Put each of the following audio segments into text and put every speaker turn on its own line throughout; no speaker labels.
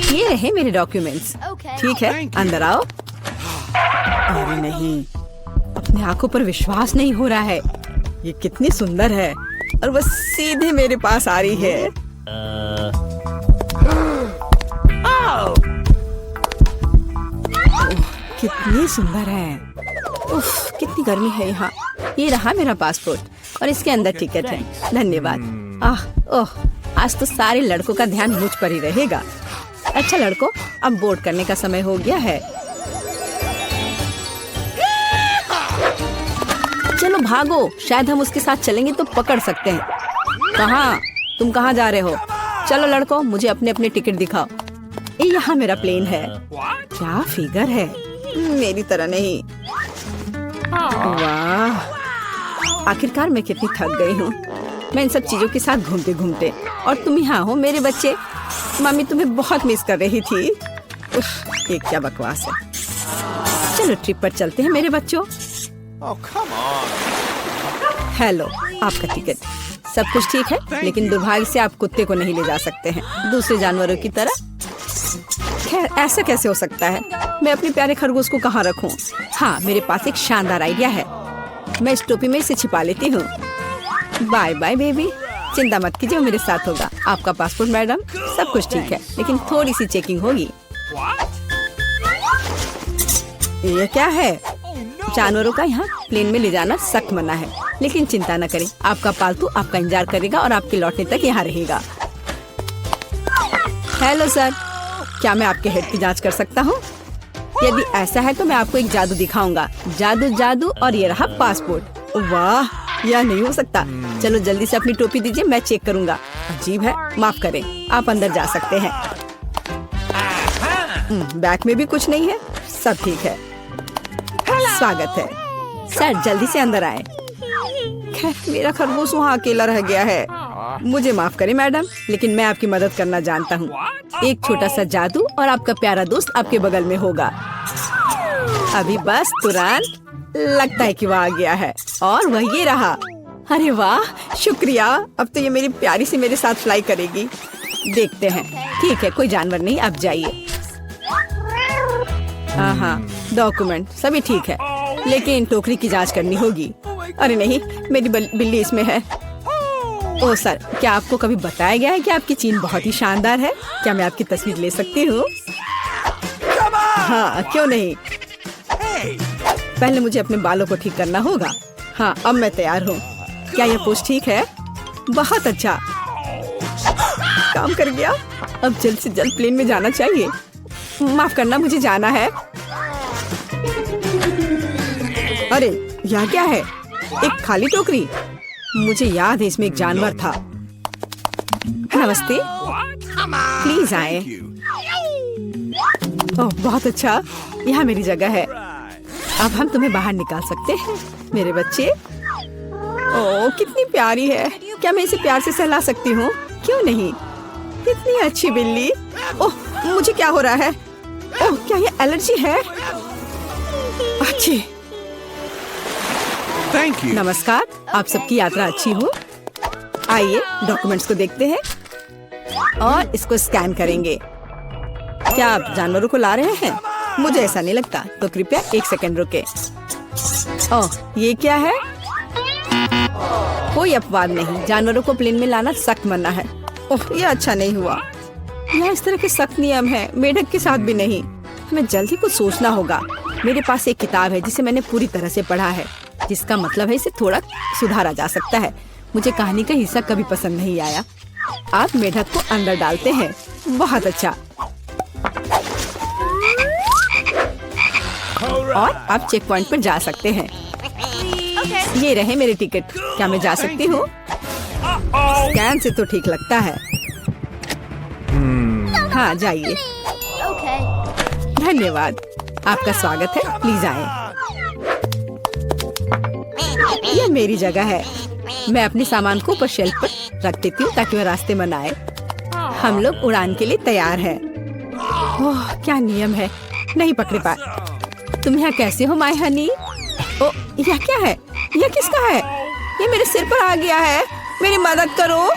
ये रहे मेरे डॉक्यूमेंट्स। ठीक है, अंदर आओ। अरे नहीं, अपनी आंखों पर विश्वास नहीं हो रहा है। ये कितनी सुंदर है और वो सीधे मेरे पास आ रही है। कितनी सुंदर है। उफ, कितनी गर्मी है यहाँ। ये रहा मेरा पासपोर्ट और इसके अंदर टिकट है। धन्यवाद। ओह, आज तो सारे लड़कों का ध्यान मुझ पर ही रहेगा। अच्छा लड़कों, अब बोर्ड करने का समय हो गया है। चलो भागो, शायद हम उसके साथ चलेंगे तो पकड़ सकते हैं। कहाँ? तुम कहाँ जा रहे हो? चलो लड़कों, मुझे अपने अपने टिकट दिखाओ। ये यहाँ मेरा प्लेन है। क्या फिगर है, मेरी तरह नहीं। वाह, आखिरकार मैं कितनी थक गई हूँ। मैं इन सब चीजों के साथ घूमते घूमते, और तुम यहाँ हो मेरे बच्चे। मम्मी तुम्हें बहुत मिस कर रही थी। उफ, ये क्या बकवास है। चलो ट्रिप पर चलते हैं मेरे बच्चों। हेलो, आपका टिकट। सब कुछ ठीक है, लेकिन दुर्भाग्य से आप कुत्ते को नहीं ले जा सकते हैं दूसरे जानवरों की तरह। खैर, ऐसा कैसे हो सकता है? मैं अपने प्यारे खरगोश को कहाँ रखूं? हाँ, मेरे पास एक शानदार आइडिया है। मैं इस टोपी में इसे छिपा लेती हूँ। बाय बाय बेबी, चिंता मत कीजिए, मेरे साथ होगा। आपका पासपोर्ट मैडम, सब कुछ ठीक है, लेकिन थोड़ी सी चेकिंग होगी। ये क्या है? जानवरों का यहाँ प्लेन में ले जाना सख्त मना है, लेकिन चिंता न करें, आपका पालतू आपका इंतजार करेगा और आपके लौटने तक यहाँ रहेगा। हेलो सर, क्या मैं आपके हेड की जांच कर सकता हूँ? यदि ऐसा है तो मैं आपको एक जादू दिखाऊंगा। जादू जादू, और ये रहा पासपोर्ट। वाह, यह नहीं हो सकता। चलो जल्दी से अपनी टोपी दीजिए, मैं चेक करूंगा। अजीब है, माफ करें, आप अंदर जा सकते हैं। बैग में भी कुछ नहीं है, सब ठीक है। स्वागत है सर, जल्दी से अंदर आए। खैर, मेरा खरगोश वहाँ अकेला रह गया है। मुझे माफ करें मैडम, लेकिन मैं आपकी मदद करना जानता हूँ। एक छोटा सा जादू और आपका प्यारा दोस्त आपके बगल में होगा। अभी बस तुरंत, लगता है कि वो आ गया है, और वह ये रहा। अरे वाह, शुक्रिया। अब तो ये मेरी प्यारी सी मेरे साथ फ्लाई करेगी। देखते हैं। ठीक है, कोई जानवर नहीं, आप जाइए। हाँ, डॉक्यूमेंट सभी ठीक है, लेकिन टोकरी की जांच करनी होगी। अरे नहीं, मेरी बिल्ली इसमें है। ओह सर, क्या आपको कभी बताया गया है कि आपकी चीन बहुत ही शानदार है? क्या मैं आपकी तस्वीर ले सकती हूँ? हाँ, क्यों नहीं। पहले मुझे अपने बालों को ठीक करना होगा। हाँ, अब मैं तैयार हूँ। क्या यह पोज ठीक है? बहुत अच्छा, काम कर गया। अब जल्द से जल्द प्लेन में जाना चाहिए। माफ करना, मुझे जाना है। अरे यह क्या है? एक खाली टोकरी। मुझे याद है इसमें एक जानवर था। नमस्ते, प्लीज आए। ओह बहुत अच्छा, यहाँ मेरी जगह है। अब हम तुम्हें बाहर निकाल सकते हैं मेरे बच्चे। ओह कितनी प्यारी है। क्या मैं इसे प्यार से सहला सकती हूँ? क्यों नहीं, कितनी अच्छी बिल्ली। ओह मुझे क्या हो रहा है? ओह क्या ये एलर्जी है? अच्छी। नमस्कार, आप सबकी यात्रा अच्छी हो। आइए डॉक्यूमेंट्स को देखते हैं और इसको स्कैन करेंगे। क्या आप जानवरों को ला रहे हैं? मुझे ऐसा नहीं लगता, तो कृपया 1 सेकंड रुके। ओह ये क्या है? कोई अपवाद नहीं, जानवरों को प्लेन में लाना सख्त मना है। ओह ये अच्छा नहीं हुआ। यहाँ इस तरह के सख्त नियम है, मेढक के साथ भी नहीं। हमें जल्द ही कुछ सोचना होगा। मेरे पास एक किताब है जिसे मैंने पूरी तरह से पढ़ा है, जिसका मतलब है इसे थोड़ा सुधारा जा सकता है। मुझे कहानी का हिस्सा कभी पसंद नहीं आया। आप मेढक को अंदर डालते हैं, बहुत अच्छा। और आप चेक पॉइंट पर जा सकते हैं। ये रहे मेरे टिकट। क्या मैं जा सकती हूँ? स्कैन से तो ठीक लगता है। हाँ जाइए। धन्यवाद, आपका स्वागत है, प्लीज आए। यह मेरी जगह है। मैं अपने सामान को ऊपर शेल्फ पर रख देती हूँ ताकि वह रास्ते में न आए। हम लोग उड़ान के लिए तैयार हैं। ओह क्या नियम है, नहीं पकड़े पाए। तुम यहाँ कैसे हो माय हनी? ओ यह क्या है? यह किसका है? ये मेरे सिर पर आ गया है, मेरी मदद करो।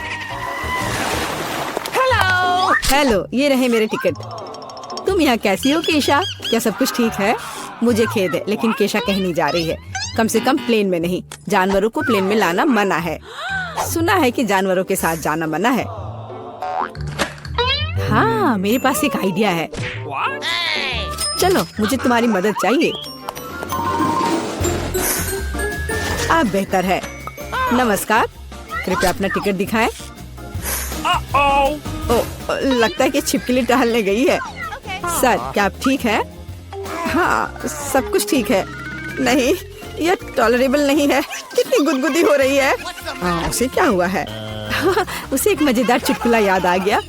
हेलो, ये रहे मेरे टिकट। तुम यहाँ कैसी हो केशा? क्या सब कुछ ठीक है? मुझे खेद है, लेकिन केशा कहीं नहीं जा रही है। कम से कम प्लेन में नहीं। जानवरों को प्लेन में लाना मना है। सुना है कि जानवरों के साथ जाना मना है। हाँ, मेरे पास एक आइडिया है। चलो, मुझे तुम्हारी मदद चाहिए। अब बेहतर है। नमस्कार, कृपया अपना टिकट दिखाएं। लगता है कि छिपकली टहलने गई है। सर, क्या आप ठीक हैं? हाँ, सब कुछ ठीक है। नहीं, यह टॉलरेबल नहीं है। कितनी गुदगुदी हो रही है। उसे क्या हुआ है? उसे एक मजेदार चुटकुला याद आ गया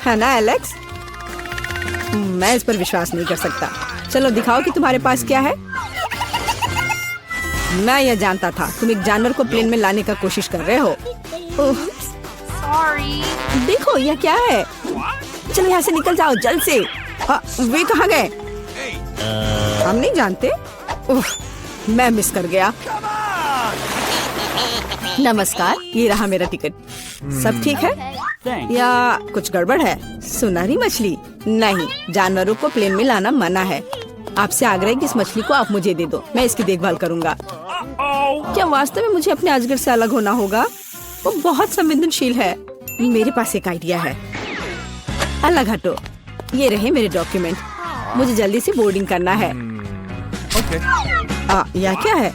है ना एलेक्स? मैं इस पर विश्वास नहीं कर सकता। चलो दिखाओ कि तुम्हारे पास क्या है। मैं यह जानता था, तुम एक जानवर को प्लेन में लाने का कोशिश कर रहे हो। देखो यह क्या है। चलो यहाँ से निकल जाओ जल्द से। वे कहाँ गए? हम नहीं जानते। मैं मिस कर गया। नमस्कार, ये रहा मेरा टिकट। सब ठीक है या कुछ गड़बड़ है? सुनहरी मछली? नहीं, जानवरों को प्लेन में लाना मना है। आपसे आग्रह है कि इस मछली को आप मुझे दे दो, मैं इसकी देखभाल करूंगा। क्या वास्तव में मुझे अपने अजगर से अलग होना होगा? वो बहुत संवेदनशील है। मेरे पास एक आइडिया है। अलग हटो। ये रहे मेरे डॉक्यूमेंट। मुझे जल्दी से बोर्डिंग करना है। यह क्या है?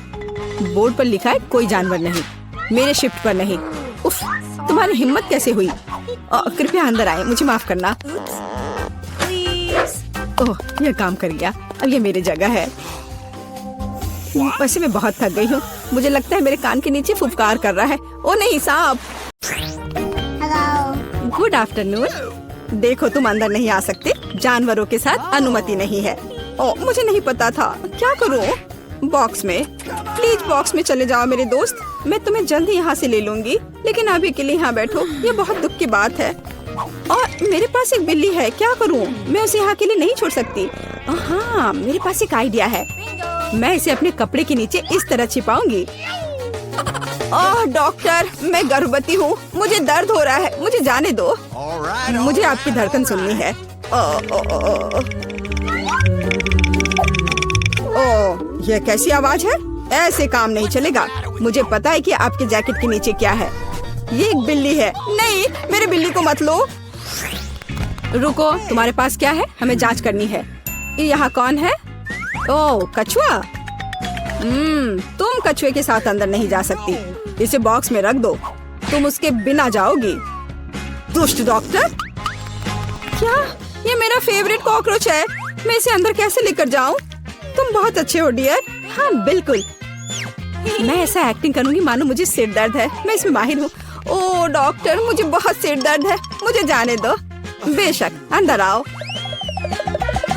बोर्ड पर लिखा है कोई जानवर नहीं, मेरे शिफ्ट पर नहीं। उफ, तुम्हारी हिम्मत कैसे हुई? कृपया अंदर आए, मुझे माफ करना। ओह, यह काम कर गया। अब ये मेरी जगह है। वैसे मैं बहुत थक गई हूँ। मुझे लगता है मेरे कान के नीचे फुफकार कर रहा है। ओ नहीं, सांप। Good afternoon. देखो, तुम अंदर नहीं आ सकते। जानवरों के साथ अनुमति नहीं है। मुझे नहीं पता था। क्या करूं? बॉक्स में। प्लीज बॉक्स में चले जाओ मेरे दोस्त। मैं तुम्हें जल्द ही यहाँ से ले लूंगी, लेकिन अभी के लिए यहाँ बैठो। ये बहुत दुख की बात है। और मेरे पास एक बिल्ली है। क्या करूं? मैं उसे यहाँ के लिए नहीं छोड़ सकती। हाँ, मेरे पास एक आइडिया है। मैं इसे अपने कपड़े के नीचे इस तरह छिपाऊंगी। डॉक्टर, मैं गर्भवती हूँ। मुझे दर्द हो रहा है। मुझे जाने दो। मुझे आपकी धड़कन सुननी है। यह कैसी आवाज है? ऐसे काम नहीं चलेगा। मुझे पता है कि आपके जैकेट के नीचे क्या है। ये एक बिल्ली है। नहीं, मेरे बिल्ली को मत लो। रुको, तुम्हारे पास क्या है? हमें जांच करनी है। यहाँ कौन है? ओह, कछुआ। तुम कछुए के साथ अंदर नहीं जा सकती। इसे बॉक्स में रख दो। तुम उसके बिना जाओगी। दुष्ट डॉक्टर। क्या? ये मेरा फेवरेट कॉकरोच है। मैं इसे अंदर कैसे लेकर जाऊं? तुम बहुत अच्छे हो डियर। हाँ बिल्कुल। मैं ऐसा एक्टिंग करूंगी मानो मुझे सिर दर्द है। मैं इसमें माहिर हूँ। ओह डॉक्टर, मुझे बहुत सिर दर्द है। मुझे जाने दो। बेशक, अंदर आओ।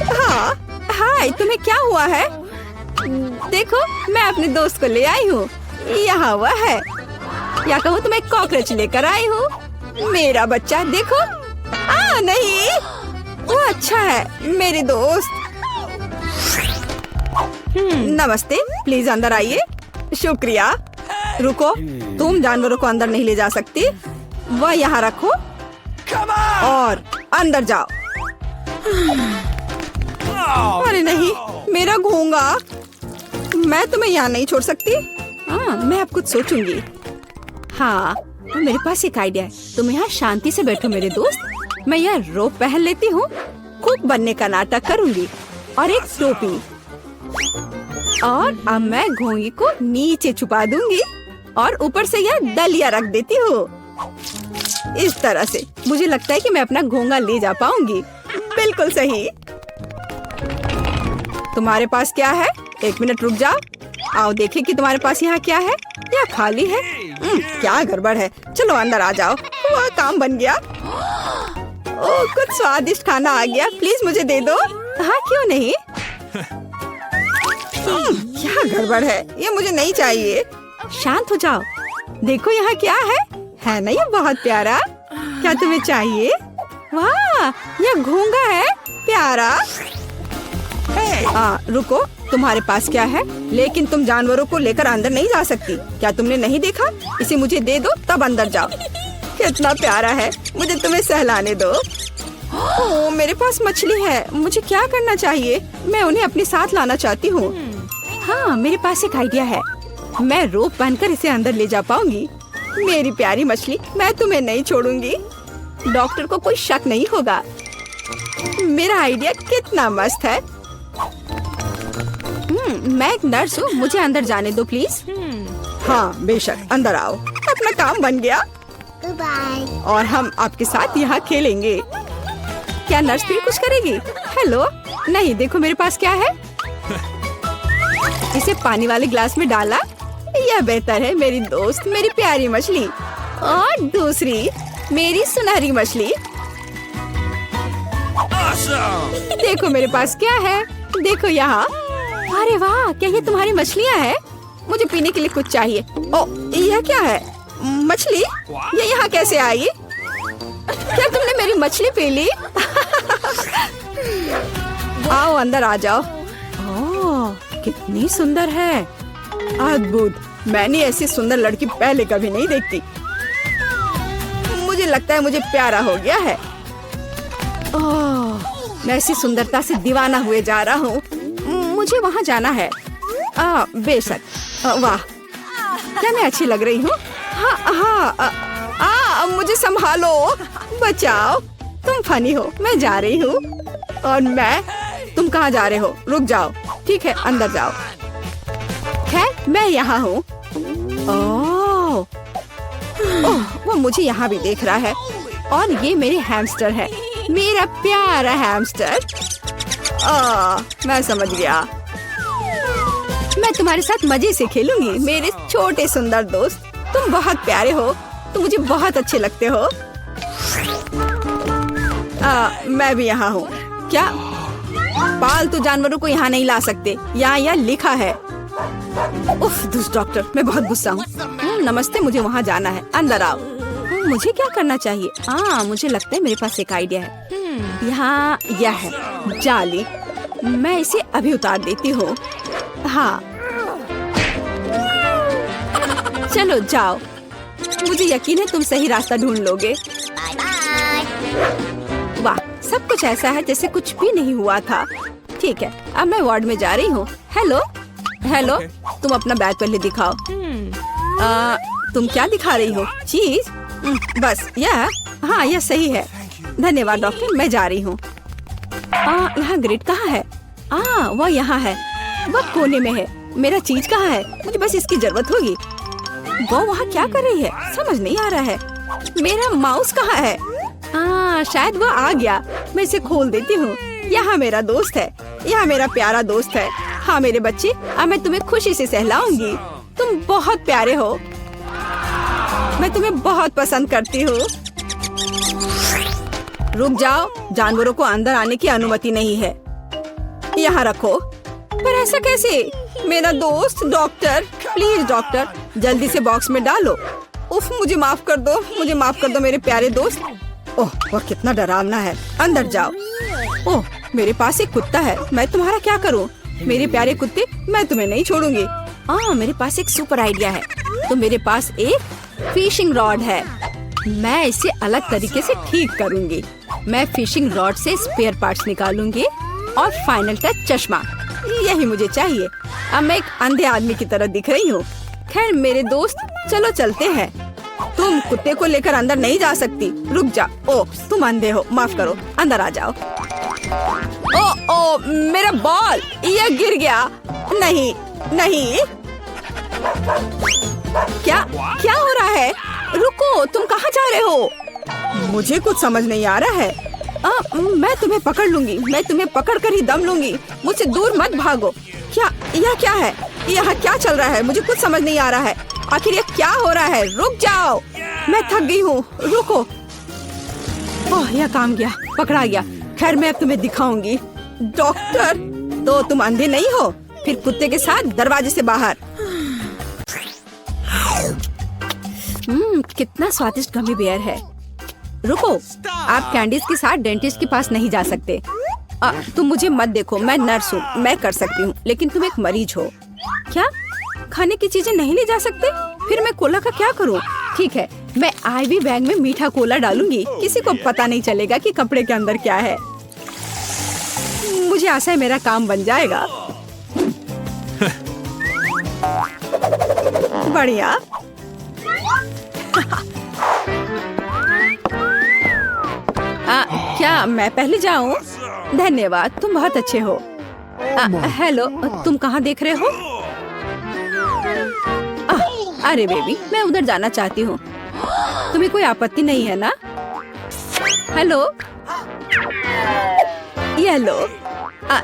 हाँ, हाय, तुम्हें क्या हुआ है? देखो, मैं अपने दोस्त को ले आई हूँ। यहाँ हुआ है। या कहूँ तो मैं कॉकरोच लेकर आई हूँ। मेरा बच्चा देखो। नहीं, वो अच्छा है मेरे दोस्त। नमस्ते, प्लीज अंदर आइए। शुक्रिया। रुको, तुम जानवरों को अंदर नहीं ले जा सकती। वह यहाँ रखो और अंदर जाओ। अरे नहीं, मेरा घोंगा। मैं तुम्हें यहाँ नहीं छोड़ सकती। मैं अब कुछ सोचूंगी। हाँ, मेरे पास एक आइडिया है। तुम यहाँ शांति से बैठो मेरे दोस्त। मैं यह रोप पहन लेती हूँ। कुक बनने का नाटक करूंगी और एक टोपी। और अब मैं घोंगी को नीचे छुपा दूंगी और ऊपर से यह दलिया रख देती हूँ। इस तरह से मुझे लगता है कि मैं अपना घोंगा ले जा पाऊंगी। बिल्कुल सही। तुम्हारे पास क्या है? एक मिनट रुक जाओ। आओ देखें कि तुम्हारे पास यहाँ क्या है। यह खाली है। क्या गड़बड़ है? चलो अंदर आ जाओ। वह काम बन गया। कुछ स्वादिष्ट खाना आ गया। प्लीज मुझे दे दो। हाँ, क्यों नहीं। क्या गड़बड़ है? ये मुझे नहीं चाहिए। शांत हो जाओ। देखो यहाँ क्या है ना ये बहुत प्यारा। क्या तुम्हें चाहिए? वाह, यह घोंगा है। प्यारा। रुको, तुम्हारे पास क्या है? लेकिन तुम जानवरों को लेकर अंदर नहीं जा सकती। क्या तुमने नहीं देखा? इसे मुझे दे दो, तब अंदर जाओ। कितना प्यारा है। मुझे तुम्हें सहलाने दो। ओह, मेरे पास मछली है। मुझे क्या करना चाहिए? मैं उन्हें अपने साथ लाना चाहती हूँ। हाँ, मेरे पास एक आइडिया है। मैं रोप बांधकर इसे अंदर ले जा पाऊंगी। मेरी प्यारी मछली, मैं तुम्हें नहीं छोड़ूंगी। डॉक्टर को कोई शक नहीं होगा। मेरा आइडिया कितना मस्त है। मैं एक नर्स हूँ, मुझे अंदर जाने दो प्लीज। हाँ बेशक, अंदर आओ। अपना काम बन गया। और हम आपके साथ यहाँ खेलेंगे। क्या नर्स फिर कुछ करेगी? हेलो, नहीं, देखो मेरे पास क्या है। इसे पानी वाले ग्लास में डाला। यह बेहतर है मेरी दोस्त, मेरी प्यारी मछली। और दूसरी मेरी सुनहरी मछली। देखो मेरे पास क्या है। देखो यहाँ। अरे वाह, क्या ये तुम्हारी मछलियाँ हैं? मुझे पीने के लिए कुछ चाहिए। ओ, यह क्या है? मछली? ये यहाँ कैसे आई? क्या तुमने मेरी मछली पी ली? आओ अंदर आ जाओ। ओह, कितनी सुंदर है। अद्भुत। मैंने ऐसी सुंदर लड़की पहले कभी नहीं देखती। मुझे लगता है मुझे प्यारा हो गया है। ओह, मैं ऐसी सुंदरता से दीवाना हुए जा रहा हूँ। मुझे वहाँ जाना है। बेशक। वाह, क्या मैं अच्छी लग रही हूँ? हाँ, हाँ, मुझे संभालो, बचाओ। तुम फनी हो। मैं जा रही हूँ। और तुम कहाँ जा रहे हो? रुक जाओ। ठीक है, अंदर जाओ। खैर, मैं यहाँ हूँ। ओह, वो मुझे यहाँ भी देख रहा है। और ये मेरे हैमस्टर है, मेरा प्यारा हैमस्टर। मैं समझ गया। मैं तुम्हारे साथ मजे से खेलूंगी, मेरे छोटे सुंदर दोस्त। तुम बहुत प्यारे हो, तुम मुझे बहुत अच्छे लगते हो। मैं भी यहाँ हूँ। क्या? पालतू जानवरों को यहाँ नहीं ला सकते, यहाँ लिखा है। उफ, दुष्ट डॉक्टर, मैं बहुत गुस्सा हूँ। नमस्ते, मुझे वहाँ जाना है। अंदर आओ। मुझे क्या करना चाहिए? मुझे लगता है मेरे पास एक आइडिया है। यहाँ यह है जाली। मैं इसे अभी उतार देती हूँ। हाँ, चलो जाओ। मुझे यकीन है तुम सही रास्ता ढूंढ लोगे। वाह, सब कुछ ऐसा है जैसे कुछ भी नहीं हुआ था। ठीक है, अब मैं वार्ड में जा रही हूँ। हेलो, हेलो, तुम अपना बैग पहले दिखाओ। तुम क्या दिखा रही हो? चीज? बस यह? हाँ, यह सही है। धन्यवाद डॉक्टर, मैं जा रही हूँ। यहाँ ग्रिड कहाँ है? वह यहाँ है। वह कोने में है। मेरा चीज कहाँ है? मुझे बस इसकी जरूरत होगी। वो वहाँ क्या कर रही है? समझ नहीं आ रहा है। मेरा माउस कहाँ है? शायद वो आ गया। मैं इसे खोल देती हूँ। यहाँ मेरा दोस्त है। यहाँ मेरा प्यारा दोस्त है। हाँ मेरे बच्चे, अब मैं तुम्हें खुशी से सहलाऊंगी। तुम बहुत प्यारे हो। मैं तुम्हें बहुत पसंद करती हूँ। रुक जाओ, जानवरों को अंदर आने की अनुमति नहीं है। यहाँ रखो। पर ऐसा कैसे? मेरा दोस्त डॉक्टर, प्लीज डॉक्टर, जल्दी से बॉक्स में डालो। उफ, मुझे माफ कर दो, मुझे माफ कर दो मेरे प्यारे दोस्त। ओह, वह कितना डरावना है। अंदर जाओ। ओह, मेरे पास एक कुत्ता है। मैं तुम्हारा क्या करूँ? मेरे प्यारे कुत्ते, मैं तुम्हें नहीं छोड़ूंगी। मेरे पास एक सुपर आइडिया है। तो मेरे पास एक फिशिंग रॉड है। मैं इसे अलग तरीके से ठीक करूंगी। मैं फिशिंग रॉड से स्पेयर पार्ट्स निकालूंगी और फाइनल टच चश्मा। यही मुझे चाहिए। अब मैं एक अंधे आदमी की तरह दिख रही हूँ। खैर मेरे दोस्त, चलो चलते हैं। तुम कुत्ते को लेकर अंदर नहीं जा सकती। रुक जा। ओ, तुम अंधे हो, माफ करो। अंदर आ जाओ। ओ, मेरा बॉल, यह गिर गया। नहीं, नहीं। क्या हो रहा है? रुको, तुम कहाँ जा रहे हो? मुझे कुछ समझ नहीं आ रहा है। मैं तुम्हें पकड़ लूंगी। मैं तुम्हें पकड़ कर ही दम लूंगी। मुझसे दूर मत भागो। यह क्या है? यहाँ क्या चल रहा है? मुझे कुछ समझ नहीं आ रहा है। आखिर यह क्या हो रहा है? रुक जाओ, मैं थक गई हूँ। रुको। ओह, यह काम गया, पकड़ा गया। खैर मैं अब तुम्हें दिखाऊंगी। डॉक्टर, तो तुम अंधे नहीं हो? फिर कुत्ते के साथ दरवाजे से बाहर। कितना स्वादिष्ट गमी बेयर है। रुको, आप कैंडीज के साथ डेंटिस्ट के पास नहीं जा सकते। तुम मुझे मत देखो, मैं नर्स हूँ, मैं कर सकती हूँ, लेकिन तुम एक मरीज हो। क्या खाने की चीजें नहीं ले जा सकते? फिर मैं कोला का क्या करूँ? ठीक है, मैं आईवी बैग में मीठा कोला डालूंगी। किसी को पता नहीं चलेगा कि कपड़े के अंदर क्या है। मुझे आशा है मेरा काम बन जाएगा। बढ़िया। क्या मैं पहले जाऊं? धन्यवाद, तुम बहुत अच्छे हो। हेलो, तुम कहाँ देख रहे हो? अरे बेबी, मैं उधर जाना चाहती हूँ। तुम्हें कोई आपत्ति नहीं है ना? हेलो, ये लो।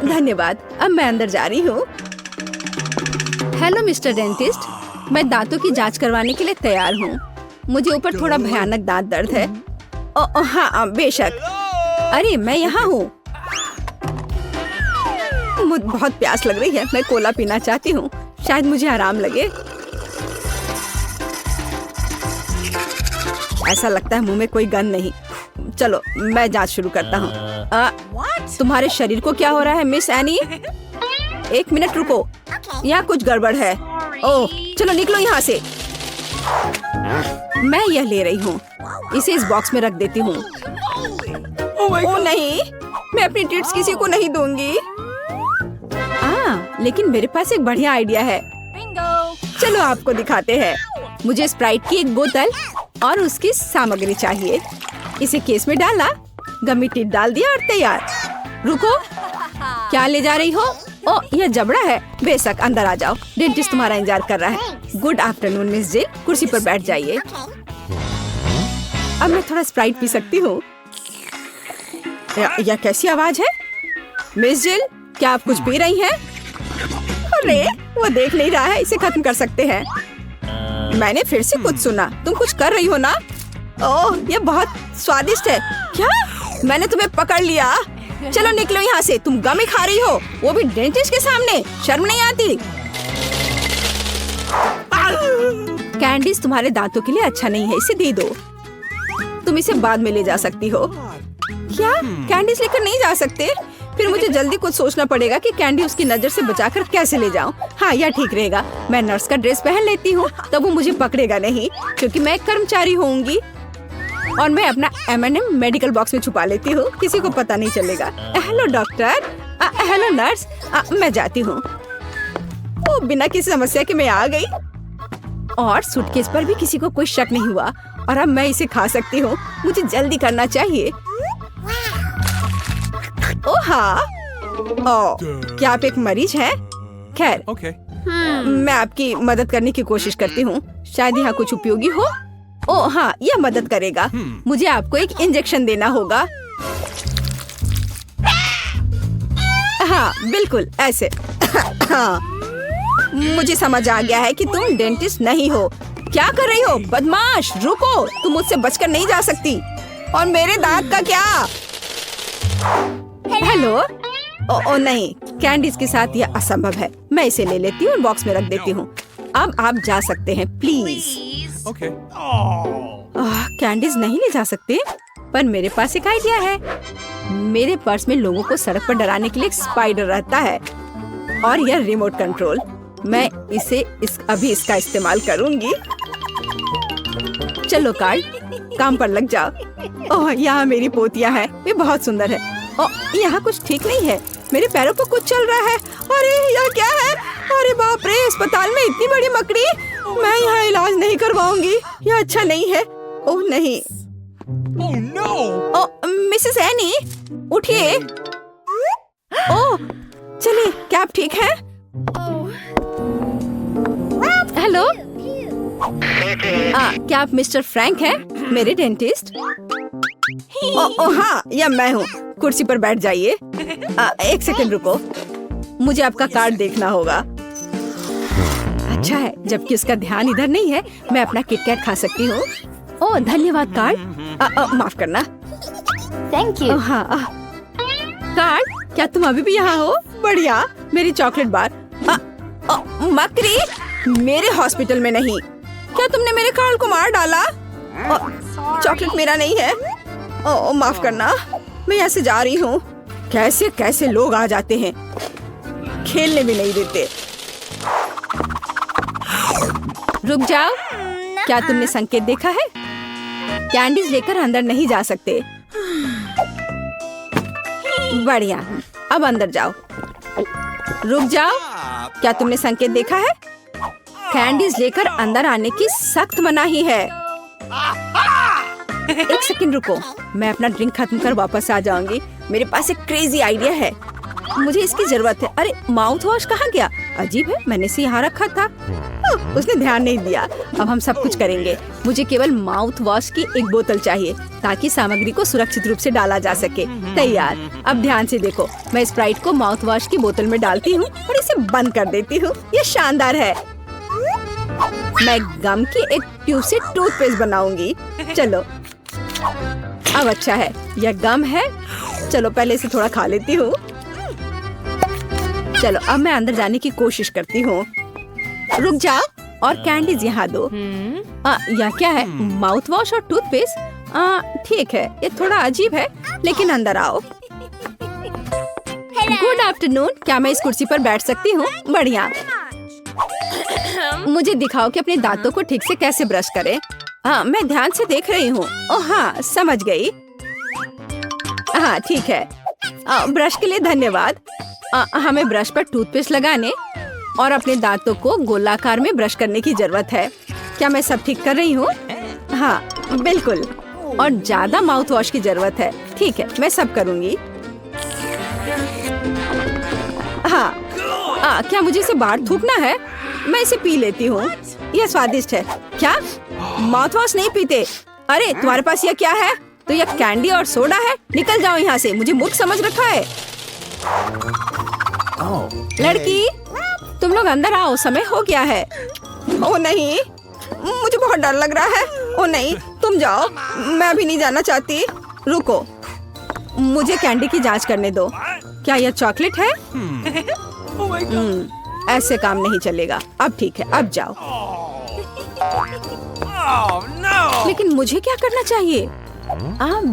धन्यवाद, अब मैं अंदर जा रही हूँ। हेलो मिस्टर डेंटिस्ट, मैं दांतों की जांच करवाने के लिए तैयार हूँ। मुझे ऊपर थोड़ा भयानक दांत दर्द है। हाँ बेशक। अरे मैं यहाँ हूँ। मुझे बहुत प्यास लग रही है। मैं कोला पीना चाहती हूँ, शायद मुझे आराम लगे। ऐसा लगता है मुंह में कोई गंध नहीं। चलो मैं जांच शुरू करता हूँ। तुम्हारे शरीर को क्या हो रहा है मिस एनी? एक मिनट रुको, यहाँ कुछ गड़बड़ है। ओह चलो निकलो यहाँ से। मैं यह ले रही हूँ, इसे इस बॉक्स में रख देती हूँ। ओह नहीं, मैं अपनी ट्रीट्स किसी को नहीं दूंगी। लेकिन मेरे पास एक बढ़िया आइडिया है। चलो आपको दिखाते हैं। मुझे स्प्राइट की एक बोतल और उसकी सामग्री चाहिए। इसे केस में डाला, गमी टिप डाल दिया और तैयार। रुको, क्या ले जा रही हो? ओह यह जबड़ा है। बेशक, अंदर आ जाओ, डेंटिस्ट तुम्हारा इंतजार कर रहा है। गुड आफ्टरनून मिस जिल, कुर्सी पर बैठ जाइए। अब मैं थोड़ा स्प्राइट पी सकती हूँ। यह कैसी आवाज है? मिस जिल, क्या आप कुछ पी रही हैं? अरे वो देख नहीं रहा है, इसे खत्म कर सकते हैं। मैंने फिर से कुछ सुना। तुम कुछ कर रही हो ना? ओह ये बहुत स्वादिष्ट है। क्या? मैंने तुम्हें पकड़ लिया। चलो निकलो यहाँ से। तुम गम खा रही हो, वो भी डेंटिस्ट के सामने। शर्म नहीं आती? कैंडीज तुम्हारे दांतों के लिए अच्छा नहीं है, इसे दे दो। तुम इसे बाद में ले जा सकती हो। क्या कैंडीज लेकर नहीं जा सकते? फिर मुझे जल्दी कुछ सोचना पड़ेगा कि कैंडी उसकी नजर से बचाकर कैसे ले जाऊं। हाँ यह ठीक रहेगा। मैं नर्स का ड्रेस पहन लेती हूँ, तब वो मुझे पकड़ेगा नहीं, क्योंकि मैं एक कर्मचारी होंगी। और मैं अपना M&M मेडिकल बॉक्स में छुपा लेती हूँ, किसी को पता नहीं चलेगा। Hello doctor. Hello nurse. मैं जाती हूँ। ओ बिना किसी समस्या के मैं आ गई। और सूटकेस पर भी किसी को कोई शक नहीं हुआ। और अब मैं इसे खा सकती हूँ। मुझे जल्दी करना चाहिए। ओह हाँ। क्या आप एक मरीज हैं? खैर मैं आपकी मदद करने की कोशिश करती हूँ। शायद यहाँ कुछ उपयोगी हो। ओह हाँ, यह मदद करेगा। मुझे आपको एक इंजेक्शन देना होगा। हाँ बिल्कुल ऐसे। हाँ, मुझे समझ आ गया है कि तुम डेंटिस्ट नहीं हो। क्या कर रही हो बदमाश? रुको, तुम मुझसे बचकर नहीं जा सकती। और मेरे दांत का क्या? हेलो। ओ नहीं, कैंडीज के साथ यह असंभव है। मैं इसे ले लेती हूँ और बॉक्स में रख देती हूँ। अब आप जा सकते हैं प्लीज। कैंडीज नहीं ले जा सकते, पर मेरे पास एक आइडिया है। मेरे पर्स में लोगों को सड़क पर डराने के लिए एक स्पाइडर रहता है, और यह रिमोट कंट्रोल। मैं इसे अभी इसका इस्तेमाल करूंगी। चलो कार्ड, काम पर लग जाओ। ओह यहाँ मेरी पोतियाँ हैं, वे बहुत सुंदर है। ओह यहाँ कुछ ठीक नहीं है, मेरे पैरों पर कुछ चल रहा है। अरे यह क्या है? अरे बाप रे, अस्पताल में इतनी बड़ी मकड़ी। मैं यहाँ इलाज नहीं करवाऊंगी, यह अच्छा नहीं है। ओह नहीं। ओह मिसेस एनी, उठिए। ओह चलिए, क्या आप ठीक हैं? हेलो। क्या आप मिस्टर फ्रैंक हैं, मेरे डेंटिस्ट? ओह हाँ, यह मैं हूँ। कुर्सी पर बैठ जाइए। एक सेकंड रुको, मुझे आपका कार्ड देखना होगा। अच्छा है, जबकि उसका ध्यान इधर नहीं है, मैं अपना किटकैट खा सकती हूँ। ओह धन्यवाद कार्ड। माफ करना।
Thank you.
हाँ कार्ड, क्या तुम अभी भी यहाँ हो? बढ़िया, मेरी चॉकलेट बार। मकड़ी, मेरे हॉस्पिटल में नहीं। क्या तुमने मेरे कार्ड को मार डाला? चॉकलेट मेरा नहीं है। ओह माफ करना, मैं यहाँ से जा रही हूँ। कैसे कैसे लोग आ जाते हैं, खेलने भी नहीं देते। रुक जाओ, क्या तुमने संकेत देखा है? कैंडीज लेकर अंदर नहीं जा सकते। बढ़िया, अब अंदर जाओ। रुक जाओ, क्या तुमने संकेत देखा है? कैंडीज लेकर अंदर आने की सख्त मनाही है। एक सेकंड रुको, मैं अपना ड्रिंक खत्म कर वापस आ जाऊंगी। मेरे पास एक क्रेजी आइडिया है, मुझे इसकी जरूरत है। अरे माउथ वॉश कहाँ गया? अजीब है, मैंने इसे यहाँ रखा था। उसने ध्यान नहीं दिया। अब हम सब कुछ करेंगे। मुझे केवल माउथ वॉश की एक बोतल चाहिए ताकि सामग्री को सुरक्षित रूप से डाला जा सके। तैयार। अब ध्यान से देखो, मैं स्प्राइट को माउथ वॉश की बोतल में डालती हूँ और इसे बंद कर देती हूँ। ये शानदार है। मैं गम की एक ट्यूब से टूथपेस्ट बनाऊंगी। चलो, अब अच्छा है, यह गम है। चलो पहले इसे थोड़ा खा लेती हूँ। चलो अब मैं अंदर जाने की कोशिश करती हूँ। रुक जाओ और कैंडीज यहाँ दो। यह क्या है? माउथ वॉश और टूथपेस्ट? ठीक है, ये थोड़ा अजीब है, लेकिन अंदर आओ। गुड आफ्टरनून, क्या मैं इस कुर्सी पर बैठ सकती हूँ? बढ़िया। मुझे दिखाओ कि अपने दांतों को ठीक से कैसे ब्रश करें। मैं ध्यान से देख रही हूँ। ओह हाँ, समझ गई। हाँ ठीक है, ब्रश के लिए धन्यवाद। हमें ब्रश पर टूथपेस्ट लगाने और अपने दांतों को गोलाकार में ब्रश करने की जरूरत है। क्या मैं सब ठीक कर रही हूँ? हाँ बिल्कुल, और ज्यादा माउथ वॉश की जरूरत है। ठीक है, मैं सब करूँगी। हाँ, क्या मुझे इसे बाहर थूकना है? मैं इसे पी लेती हूँ, यह स्वादिष्ट है। क्या माउथ वॉश नहीं पीते? अरे तुम्हारे पास यह क्या है? तो यह कैंडी और सोडा है। निकल जाओ यहाँ से, मुझे मूर्ख समझ रखा है। लड़की, तुम लोग अंदर आओ, समय हो गया है। ओ नहीं, मुझे बहुत डर लग रहा है। ओ नहीं, तुम जाओ, मैं अभी नहीं जाना चाहती। रुको, मुझे कैंडी की जांच करने दो। क्या यह चॉकलेट है? ऐसे काम नहीं चलेगा। अब ठीक है, अब जाओ। लेकिन मुझे क्या करना चाहिए?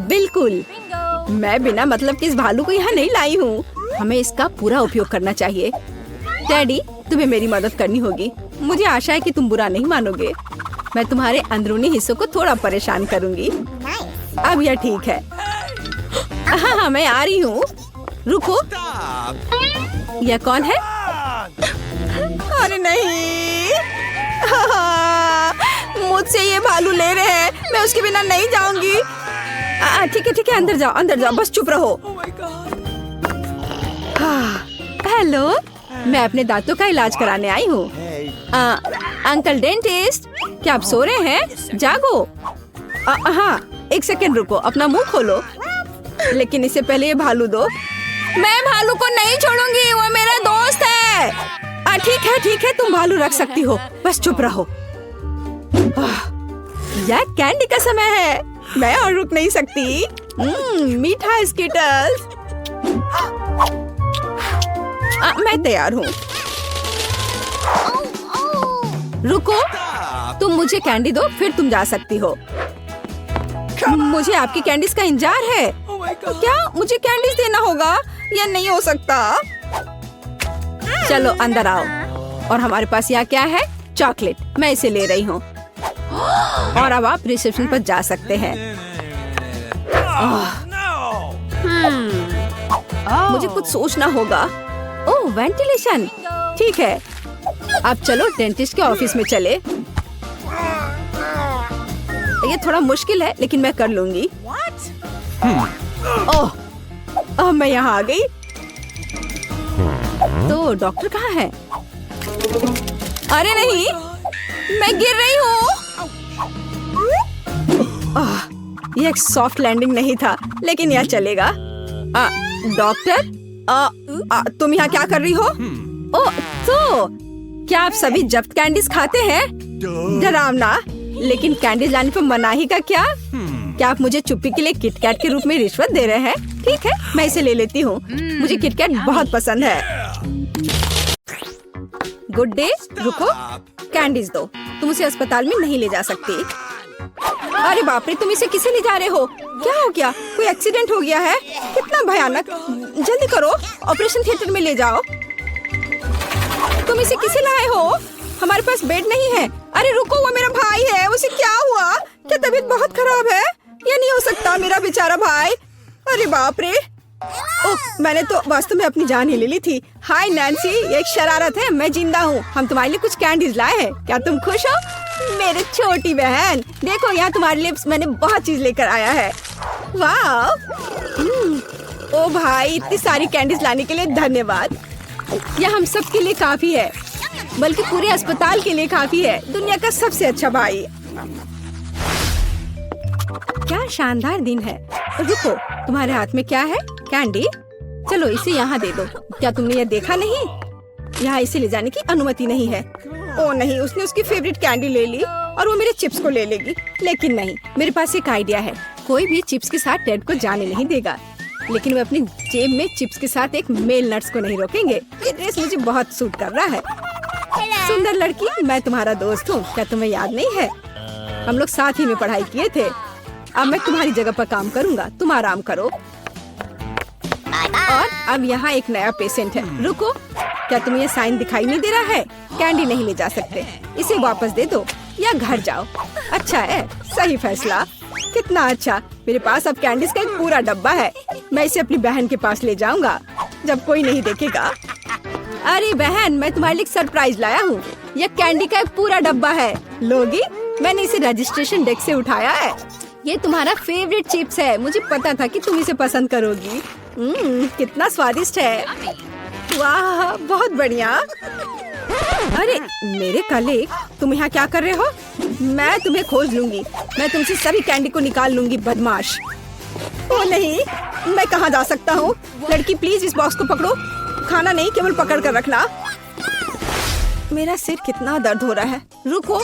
बिल्कुल, मैं बिना मतलब के इस भालू को यहाँ नहीं लाई हूँ। हमें इसका पूरा उपयोग करना चाहिए। डैडी, तुम्हें मेरी मदद करनी होगी। मुझे आशा है कि तुम बुरा नहीं मानोगे। मैं तुम्हारे अंदरूनी हिस्सों को थोड़ा परेशान करूँगी। अब यह ठीक है। हाँ, मैं आ रही हूँ। रुको, यह कौन है? अरे नहीं, मुझसे ये भालू ले रहे हैं। मैं उसके बिना नहीं जाऊंगी। ठीक है, अंदर जाओ, बस चुप रहो। हेलो, मैं अपने दांतों का इलाज कराने आई हूँ। अंकल डेंटिस्ट, क्या आप सो रहे हैं? जागो। हाँ, एक सेकंड रुको, अपना मुंह खोलो। लेकिन इससे पहले ये भालू दो। मैं भालू को नहीं छोड़ूंगी, वो मेरा दोस्त है। ठीक है, तुम भालू रख सकती हो, बस चुप रहो। यह कैंडी का समय है, मैं और रुक नहीं सकती। मीठा स्किटल्स। मैं तैयार हूँ। रुको, तुम मुझे कैंडी दो, फिर तुम जा सकती हो। मुझे आपकी कैंडीज का इंतजार है। क्या मुझे कैंडीज देना होगा? यह नहीं हो सकता। चलो अंदर आओ। और हमारे पास यहाँ क्या है? चॉकलेट। मैं इसे ले रही हूँ। और अब आप रिसेप्शन पर जा सकते हैं। मुझे कुछ सोचना होगा। ओह, वेंटिलेशन। ठीक है, अब चलो डेंटिस्ट के ऑफिस में चले। ये थोड़ा मुश्किल है, लेकिन मैं कर लूंगी। ओह, मैं यहाँ आ गई। तो डॉक्टर कहाँ है? अरे नहीं, मैं गिर रही हूँ। यह एक सॉफ्ट लैंडिंग नहीं था, लेकिन यह चलेगा। डॉक्टर, तुम यहाँ क्या कर रही हो? ओह, तो क्या आप सभी जब्त कैंडीज खाते हैं? डरावना, लेकिन कैंडीज लाने पर मनाही का क्या? क्या आप मुझे चुप्पी के लिए किटकैट के रूप में रिश्वत दे रहे हैं? ठीक है, मैं इसे ले लेती हूँ। मुझे किटकैट बहुत पसंद है। गुड डे, रुको, कैंडीज दो। तुम उसे अस्पताल में नहीं ले जा सकती। अरे बाप रे, तुम इसे किसे ले जा रहे हो? क्या हो गया? कोई एक्सीडेंट हो गया है? कितना भयानक। जल्दी करो, ऑपरेशन थिएटर में ले जाओ। तुम इसे किसे लाए हो? हमारे पास बेड नहीं है। अरे रुको, वो मेरा भाई है, उसे क्या हुआ? क्या तबीयत बहुत खराब है? ये नहीं हो सकता, मेरा बेचारा भाई। अरे बाप रे। ओह, मैंने तो वास्तव में अपनी जान ही ले ली थी। हाय नैन्सी, ये एक शरारत है, मैं जिंदा हूँ। हम तुम्हारे लिए कुछ कैंडीज लाए हैं, क्या तुम खुश हो? मेरी छोटी बहन, देखो यहाँ तुम्हारे लिए मैंने बहुत चीज लेकर आया है। वाह। ओ भाई, इतनी सारी कैंडीज लाने के लिए धन्यवाद। यह हम सब के लिए काफी है, बल्कि पूरे अस्पताल के लिए काफी है। दुनिया का सबसे अच्छा भाई। क्या शानदार दिन है। रुको, तुम्हारे हाथ में क्या है? कैंडी? चलो इसे यहाँ दे दो। क्या तुमने यह देखा नहीं? यहाँ इसे ले जाने की अनुमति नहीं है। ओ नहीं, उसने उसकी फेवरेट कैंडी ले ली और वो मेरे चिप्स को ले लेगी। लेकिन नहीं, मेरे पास एक आइडिया है। कोई भी चिप्स के साथ टेड को जाने नहीं देगा, लेकिन वे अपनी जेब में चिप्स के साथ एक मेल नट्स को नहीं रोकेंगे। ये ड्रेस मुझे बहुत सूट कर रहा है। सुंदर लड़की, मैं तुम्हारा दोस्त हूँ, क्या तुम्हें याद नहीं है? हम लोग साथ ही में पढ़ाई किए थे। अब मैं तुम्हारी जगह पर काम करूँगा, तुम आराम करो। और अब यहाँ एक नया पेशेंट है। रुको, क्या तुम्हें ये साइन दिखाई नहीं दे रहा है? कैंडी नहीं ले जा सकते, इसे वापस दे दो या घर जाओ। अच्छा है, सही फैसला। कितना अच्छा, मेरे पास अब कैंडीज का एक पूरा डब्बा है। मैं इसे अपनी बहन के पास ले जाऊंगा जब कोई नहीं देखेगा। अरे बहन, मैं तुम्हारे लिए सरप्राइज लाया हूँ। यह कैंडी का एक पूरा डब्बा है, लोगी? मैंने इसे रजिस्ट्रेशन डेस्क से उठाया है। ये तुम्हारा फेवरेट चिप्स है, मुझे पता था कि तुम इसे पसंद करोगी। कितना स्वादिष्ट है। वाह, बहुत बढ़िया। अरे मेरे कलीग, तुम यहाँ क्या कर रहे हो? मैं तुम्हें खोज लूंगी। मैं तुमसे सभी कैंडी को निकाल लूंगी, बदमाश। ओ नहीं, मैं कहाँ जा सकता हूँ? लड़की प्लीज इस बॉक्स को पकड़ो। खाना नहीं, केवल पकड़ कर रखना। मेरा सिर कितना दर्द हो रहा है। रुको,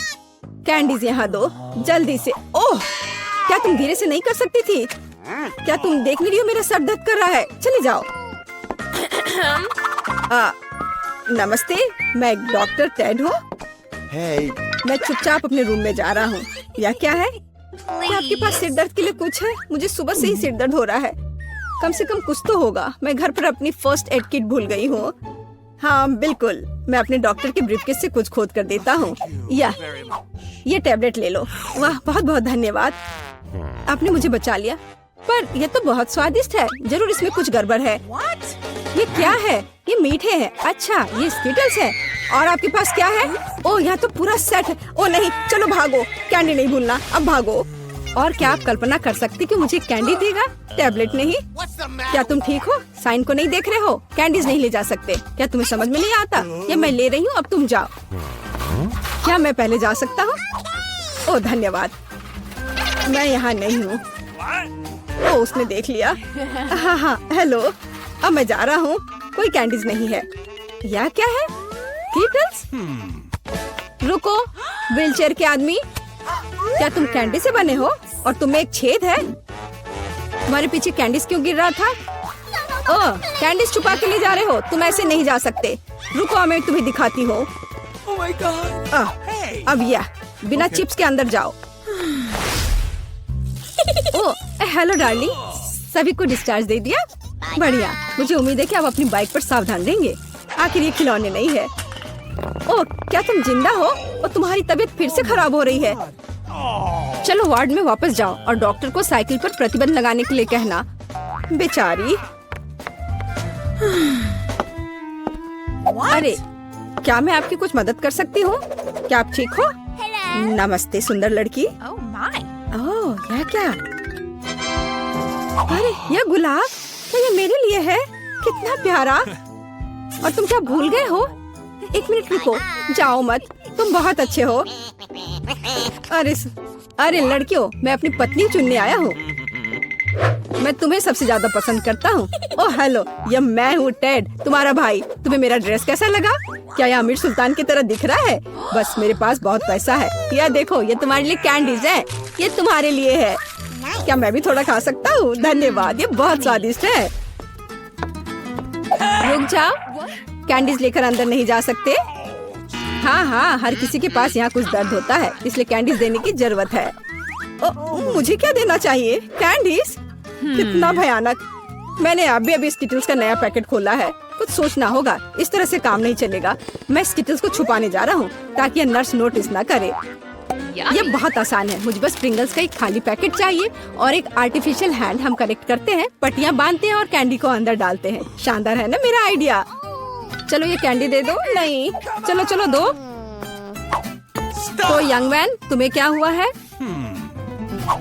कैंडीज यहाँ दो जल्दी से। ओह, क्या तुम धीरे से नहीं कर सकती थी? क्या तुम देख नहीं रही हो मेरा सर दर्द कर रहा है? चले जाओ। नमस्ते, मैं डॉक्टर टेड हूँ। मैं चुपचाप अपने रूम में जा रहा हूँ। या क्या है? क्या आपके पास सिर दर्द के लिए कुछ है? मुझे सुबह से ही सिर दर्द हो रहा है। कम से कम कुछ तो होगा। मैं घर पर अपनी फर्स्ट एड किट भूल गई हूँ। हाँ बिल्कुल, मैं अपने डॉक्टर के ब्रीफकेस से कुछ खोद कर देता हूँ। ये टैबलेट ले लो। वाह, बहुत बहुत धन्यवाद, आपने मुझे बचा लिया। पर यह तो बहुत स्वादिष्ट है, जरूर इसमें कुछ गड़बड़ है। ये क्या है? ये मीठे हैं। अच्छा, ये स्किटल्स है। और आपके पास क्या है? ओह, यहाँ तो पूरा सेट है। ओह नहीं, चलो भागो, कैंडी नहीं भूलना, अब भागो। और क्या आप कल्पना कर सकती कि मुझे कैंडी देगा, टैबलेट नहीं? क्या तुम ठीक हो? साइन को नहीं देख रहे हो? कैंडीज नहीं ले जा सकते। क्या तुम्हें समझ में नहीं आता? ये मैं ले रही हूँ, अब तुम जाओ। क्या मैं पहले जा सकता हूँ? ओह धन्यवाद, मैं यहाँ नहीं हूँ। ओह, उसने देख लिया। हाँ, हेलो, अब मैं जा रहा हूँ। कोई कैंडीज नहीं है। यह क्या है? कीटल्स? रुको, व्हीलचेयर के आदमी, क्या तुम कैंडी से बने हो? और तुम्हें एक छेद है? तुम्हारे पीछे कैंडीज क्यों गिर रहा था? ओह, कैंडीज छुपा के ले जा रहे हो? तुम ऐसे नहीं जा सकते। रुको, मैं तुम्हें दिखाती हूँ। अब यह बिना चिप्स के अंदर जाओ। ओह, हेलो डार्लिंग, सभी को डिस्चार्ज दे दिया? बढ़िया, मुझे उम्मीद है कि आप अपनी बाइक पर सावधान रहेंगे। आखिर ये खिलौने नहीं है। ओह, क्या तुम जिंदा हो? और तुम्हारी तबीयत फिर से खराब हो रही है। चलो वार्ड में वापस जाओ और डॉक्टर को साइकिल पर प्रतिबंध लगाने के लिए कहना। बेचारी। अरे, क्या मैं आपकी कुछ मदद कर सकती हूँ? क्या आप ठीक हो? नमस्ते सुंदर लड़की। ओह, यह क्या? अरे, यह गुलाब, क्या ये मेरे लिए है? कितना प्यारा। और तुम क्या भूल गए हो? एक मिनट रुको, जाओ मत, तुम बहुत अच्छे हो। अरे लड़कियों, मैं अपनी पत्नी चुनने आया हूँ। मैं तुम्हें सबसे ज्यादा पसंद करता हूँ। ओह हेलो, यह मैं हूँ टेड, तुम्हारा भाई। तुम्हें मेरा ड्रेस कैसा लगा? क्या यह अमीर सुल्तान की तरह दिख रहा है? बस मेरे पास बहुत पैसा है। यह देखो, ये तुम्हारे लिए कैंडीज है। ये तुम्हारे लिए है। क्या मैं भी थोड़ा खा सकता हूँ? धन्यवाद, ये बहुत स्वादिष्ट है। रुक जाओ, कैंडीज लेकर अंदर नहीं जा सकते। हाँ, हर किसी के पास यहाँ कुछ दर्द होता है, इसलिए कैंडीज देने की जरूरत है। मुझे क्या देना चाहिए? कैंडीज? कितना भयानक। मैंने अभी स्किटल्स का नया पैकेट खोला है। कुछ सोचना होगा, इस तरह से काम नहीं चलेगा। मैं स्किटल्स को छुपाने जा रहा हूँ ताकि ये नर्स नोटिस न करे। ये बहुत आसान है। मुझे बस प्रिंगल्स का एक खाली पैकेट चाहिए और एक आर्टिफिशियल हैंड हम कनेक्ट करते हैं, पट्टियाँ बांधते हैं और कैंडी को अंदर डालते हैं। शानदार है ना मेरा आइडिया? चलो ये कैंडी दे दो। नहीं, चलो चलो दो। तो यंग मैन, तुम्हें क्या हुआ है?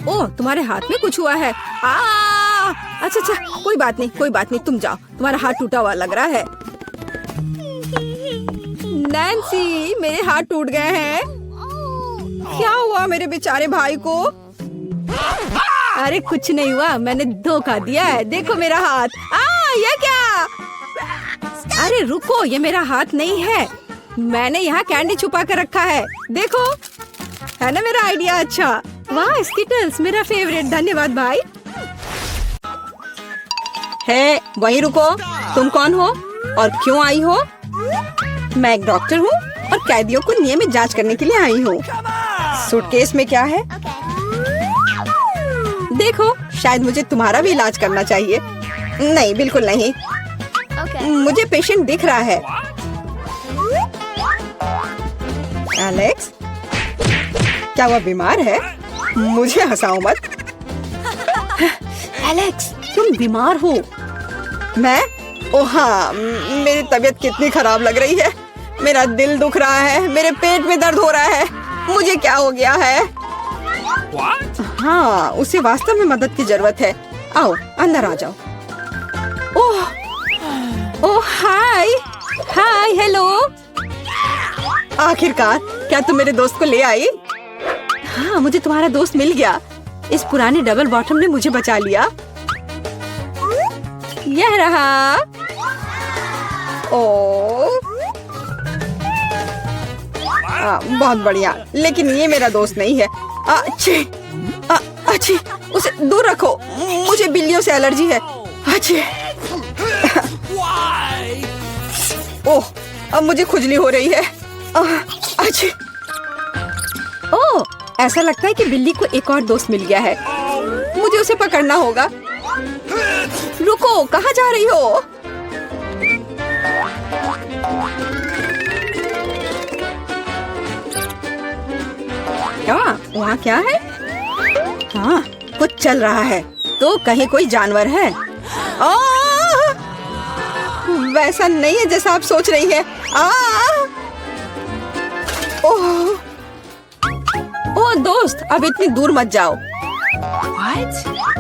ओह, तुम्हारे हाथ में कुछ हुआ है। अच्छा अच्छा, कोई बात नहीं, कोई बात नहीं, तुम जाओ। तुम्हारा हाथ टूटा हुआ लग रहा है। नैन्सी, मेरे हाथ टूट गए हैं। क्या हुआ मेरे बेचारे भाई को? अरे कुछ नहीं हुआ, मैंने धोखा दिया है। देखो मेरा हाथ। ये क्या? अरे रुको, ये मेरा हाथ नहीं है। मैंने यहाँ कैंडी छुपा कर रखा है। देखो, है ना मेरा आइडिया अच्छा? वाह, स्किटल्स मेरा फेवरेट। धन्यवाद भाई। है, वहीं रुको। तुम कौन हो और क्यों आई हो? मैं एक डॉक्टर हूँ और कैदियों को नियमित जांच करने के लिए आई हूँ। सूटकेस में क्या है? देखो, शायद मुझे तुम्हारा भी इलाज करना चाहिए। नहीं, बिल्कुल नहीं। मुझे पेशेंट दिख रहा है। एलेक्स, क्या वह बीमार है? मुझे हंसाओ मत। एलेक्स, तुम बीमार हो? मैं? ओह हाँ, मेरी तबीयत कितनी खराब लग रही है। मेरा दिल दुख रहा है, मेरे पेट में दर्द हो रहा है। मुझे क्या हो गया है? हाँ, उसे वास्तव में मदद की जरूरत है। आओ, अंदर आ जाओ। ओह हाय, हाय, हेलो। आखिरकार, क्या तुम मेरे दोस्त को ले आई? हाँ, मुझे तुम्हारा दोस्त मिल गया। इस पुराने डबल बॉटम ने मुझे बचा लिया। यह रहा। ओह, बहुत बढ़िया, लेकिन ये मेरा दोस्त नहीं है। अच्छी, उसे दूर रखो। मुझे बिल्लियों से एलर्जी है। अच्छी। ओह, अब मुझे खुजली हो रही है। अच्छी। ओह, ऐसा लगता है कि बिल्ली को एक और दोस्त मिल गया है। मुझे उसे पकड़ना होगा। रुको, कहाँ जा रही हो? वहाँ क्या है? हाँ, कुछ चल रहा है। तो कहीं कोई जानवर है? वैसा नहीं है जैसा आप सोच रही है। ओह दोस्त, अब इतनी दूर मत जाओ।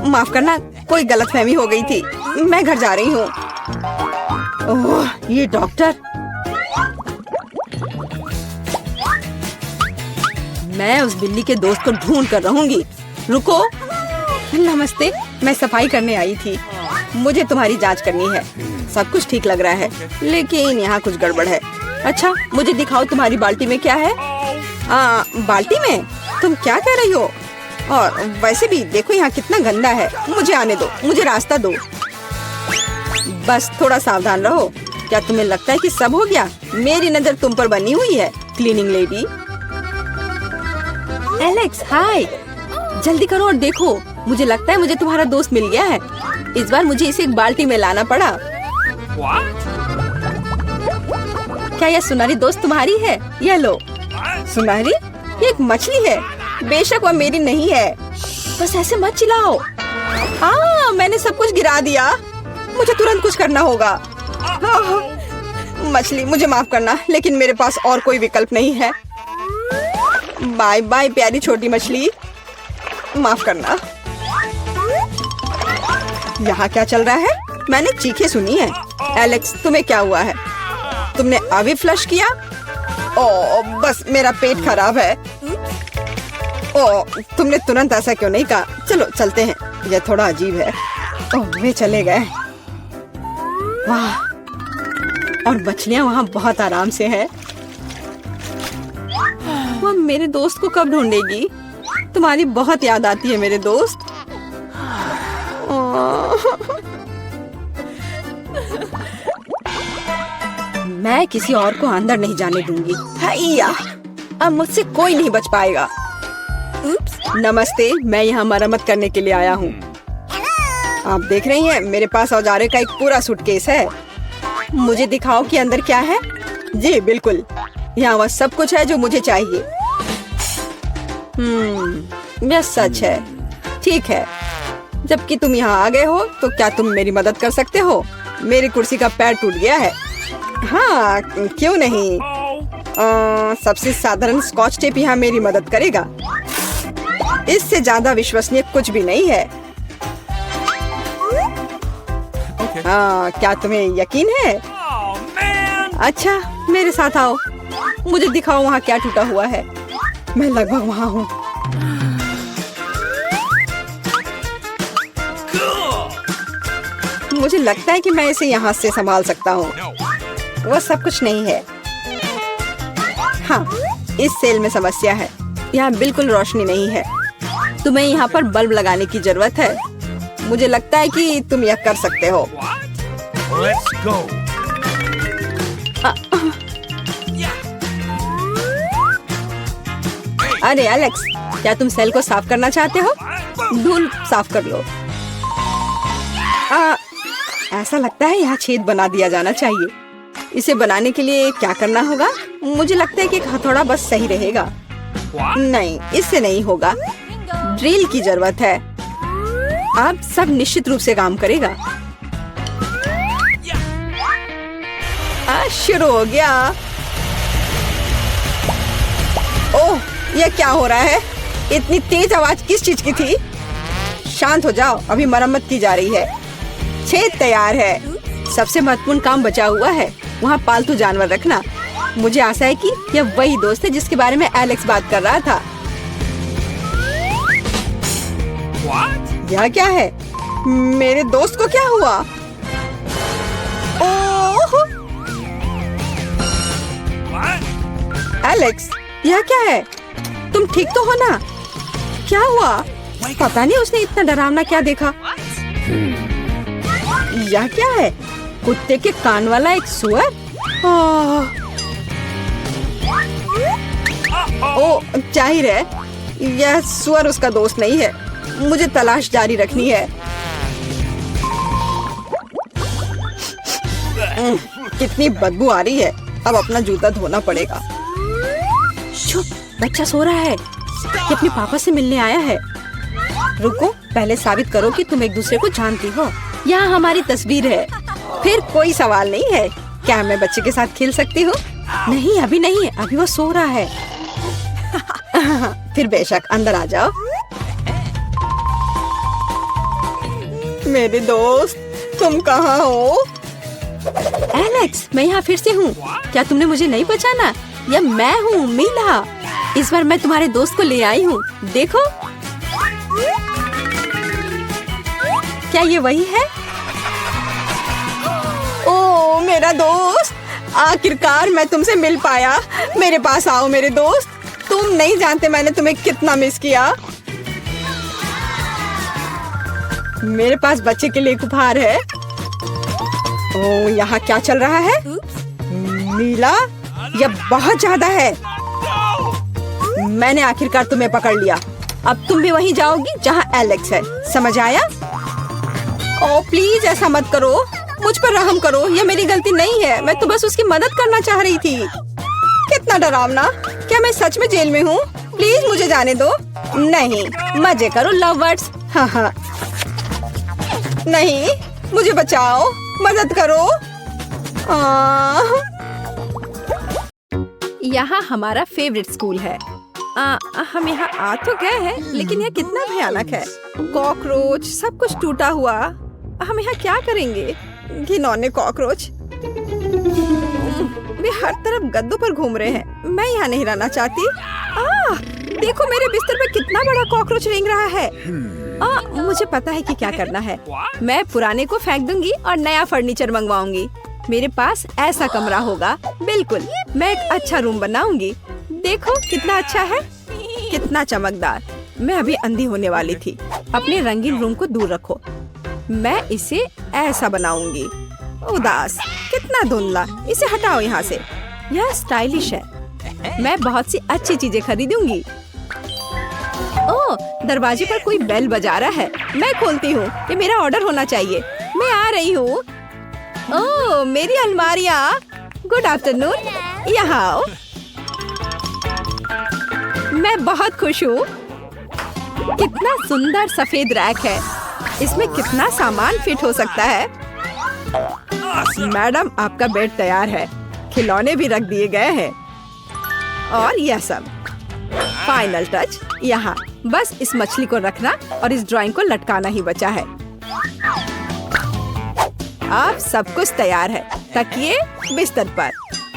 माफ करना, कोई गलतफहमी हो गई थी। मैं घर जा रही हूँ। ओह, ये डॉक्टर। मैं उस बिल्ली के दोस्त को ढूंढ कर रहूंगी। रुको। नमस्ते, मैं सफाई करने आई थी। मुझे तुम्हारी जांच करनी है। सब कुछ ठीक लग रहा है, लेकिन यहाँ कुछ गड़बड़ है। अच्छा, मुझे दिखाओ तुम्हारी बाल्टी में क्या है? बाल्टी में? तुम क्या कह रही हो? और वैसे भी देखो यहाँ कितना गंदा है। मुझे आने दो, मुझे रास्ता दो। बस थोड़ा सावधान रहो। क्या तुम्हें लगता है कि सब हो गया? मेरी नजर तुम पर बनी हुई है, क्लीनिंग लेडी। एलेक्स, हाय। जल्दी करो और देखो। मुझे लगता है मुझे तुम्हारा दोस्त मिल गया है। इस बार मुझे इसे एक बाल्टी में लाना पड़ा। क्या यह सुनहरी दोस्त तुम्हारी है? यह लो। सुनहरी? ये एक मछली है। बेशक वह मेरी नहीं है। बस ऐसे मत चिल्लाओ। मैंने सब कुछ गिरा दिया। मुझे तुरंत कुछ करना होगा। मछली, मुझे माफ करना, लेकिन मेरे पास और कोई विकल्प नहीं है। बाय बाय प्यारी छोटी मछली, माफ करना। यहाँ क्या चल रहा है? मैंने चीखें सुनी है। एलेक्स, तुम्हें क्या हुआ है? तुमने अभी फ्लश किया? ओह, बस मेरा पेट खराब है। ओह, तुमने तुरंत ऐसा क्यों नहीं कहा? चलो चलते हैं, यह थोड़ा अजीब है। ओह, वे चले गए। वाह, और मछलियाँ वहाँ बहुत आराम से है। वह मेरे दोस्त को कब ढूंढेगी? तुम्हारी बहुत याद आती है मेरे दोस्त। मैं किसी और को अंदर नहीं जाने दूंगी। हैया, अब मुझसे कोई नहीं बच पाएगा। नमस्ते, मैं यहाँ मरम्मत करने के लिए आया हूँ। आप देख रही हैं, मेरे पास औजारे का एक पूरा सूटकेस है। मुझे दिखाओ कि अंदर क्या है। जी बिल्कुल, यहाँ वह सब कुछ है जो मुझे चाहिए। यह सच है। ठीक है, जबकि तुम यहाँ आ गए हो तो क्या तुम मेरी मदद कर सकते हो? मेरी कुर्सी का पैर टूट गया है। हाँ, क्यों नहीं। सबसे साधारण स्कॉच टेप यहाँ मेरी मदद करेगा। इससे ज्यादा विश्वसनीय कुछ भी नहीं है। क्या तुम्हें यकीन है? अच्छा, मेरे साथ आओ, मुझे दिखाओ वहाँ क्या टूटा हुआ है। मैं लगभग वहाँ हूँ। मुझे लगता है कि मैं इसे यहाँ से संभाल सकता हूँ। वह सब कुछ नहीं है। हाँ, इस सेल में समस्या है। यहाँ बिल्कुल रोशनी नहीं है। तुम्हें यहाँ पर बल्ब लगाने की जरूरत है। मुझे लगता है कि तुम यह कर सकते हो।
Let's go.
अरे एलेक्स, क्या तुम सेल को साफ करना चाहते हो? धूल साफ कर लो। ऐसा लगता है यहाँ छेद बना दिया जाना चाहिए। इसे बनाने के लिए क्या करना होगा? मुझे लगता है कि एक हथौड़ा बस सही रहेगा। नहीं, इससे नहीं होगा। ड्रिल की जरूरत है। अब सब निश्चित रूप से काम करेगा। शुरू हो गया। ओह, यह क्या हो रहा है? इतनी तेज आवाज किस चीज की थी? शांत हो जाओ, अभी मरम्मत की जा रही है। छेद तैयार है। सबसे महत्वपूर्ण काम बचा हुआ है, वहाँ पालतू जानवर रखना। मुझे आशा है कि यह वही दोस्त है जिसके बारे में एलेक्स बात कर रहा था। यह क्या है? मेरे दोस्त को क्या हुआ? ओह! एलेक्स, यह क्या है? तुम ठीक तो हो ना? क्या हुआ? पता नहीं उसने इतना डरावना क्या देखा। यह क्या है? कुत्ते के कान वाला एक सुअर? ओ, जाहिर है यह सुअर उसका दोस्त नहीं है। मुझे तलाश जारी रखनी है। कितनी बदबू आ रही है। अब अपना जूता धोना पड़ेगा। चुप, बच्चा सो रहा है। ये अपने पापा से मिलने आया है। रुको, पहले साबित करो कि तुम एक दूसरे को जानती हो। यहाँ हमारी तस्वीर है। फिर कोई सवाल नहीं है। क्या मैं बच्चे के साथ खेल सकती हूँ? नहीं, अभी नहीं, अभी वो सो रहा है। फिर बेशक अंदर आ जाओ। मेरे दोस्त, तुम कहाँ हो? एलेक्स, मैं यहाँ फिर से हूँ। क्या तुमने मुझे नहीं पहचाना? यह मैं हूँ, मीला। इस बार मैं तुम्हारे दोस्त को ले आई हूँ। देखो, क्या ये वही है? ओ, मेरा दोस्त, आखिरकार मैं तुमसे मिल पाया। मेरे पास आओ मेरे दोस्त। तुम नहीं जानते मैंने तुम्हें कितना मिस किया। मेरे पास बच्चे के लिए एक उपहार है। ओ, यहाँ क्या चल रहा है? नीला, यह बहुत ज्यादा है। मैंने आखिरकार तुम्हें पकड़ लिया। अब तुम भी वहीं जाओगी जहाँ एलेक्स है। समझ आया? ओ प्लीज, ऐसा मत करो। मुझ पर रहम करो। यह मेरी गलती नहीं है। मैं तो बस उसकी मदद करना चाह रही थी। कितना डरावना। क्या मैं सच में जेल में हूँ? प्लीज मुझे जाने दो। नहीं, मजे करो लव बर्ड्स। हाँ, नहीं, मुझे बचाओ, मदद करो। यहाँ हमारा फेवरेट स्कूल है। हम यहाँ आ तो गए हैं, लेकिन यह कितना भयानक है। कॉकरोच, सब कुछ टूटा हुआ। हम यहाँ क्या करेंगे? घिनौने कॉकरोच। वे हर तरफ गद्दों पर घूम रहे हैं। मैं यहाँ नहीं रहना चाहती। देखो मेरे बिस्तर पे कितना बड़ा कॉकरोच रेंग रहा है। मुझे पता है कि क्या करना है। मैं पुराने को फेंक दूंगी और नया फर्नीचर मंगवाऊंगी। मेरे पास ऐसा कमरा होगा। बिल्कुल, मैं एक अच्छा रूम बनाऊंगी। देखो कितना अच्छा है, कितना चमकदार। मैं अभी अंधी होने वाली थी। अपने रंगीन रूम को दूर रखो। मैं इसे ऐसा बनाऊंगी। उदास, कितना धुंधला। इसे हटाओ यहाँ से। यह स्टाइलिश है। मैं बहुत सी अच्छी चीजें खरीदूंगी। ओह, दरवाजे पर कोई बेल बजा रहा है। मैं खोलती हूँ। ये मेरा ऑर्डर होना चाहिए। मैं आ रही हूँ। ओह, मेरी अलमारियाँ। गुड आफ्टरनून, यहाँ आओ। मैं बहुत खुश हूँ। कितना सुंदर सफेद रैक है। इसमें कितना सामान फिट हो सकता है। मैडम, आपका बेड तैयार है। खिलौने भी रख दिए गए हैं और यह सब। फाइनल टच यहाँ। बस इस मछली को रखना और इस ड्राइंग को लटकाना ही बचा है। अब सब कुछ तैयार है। तकिए, बिस्तर पर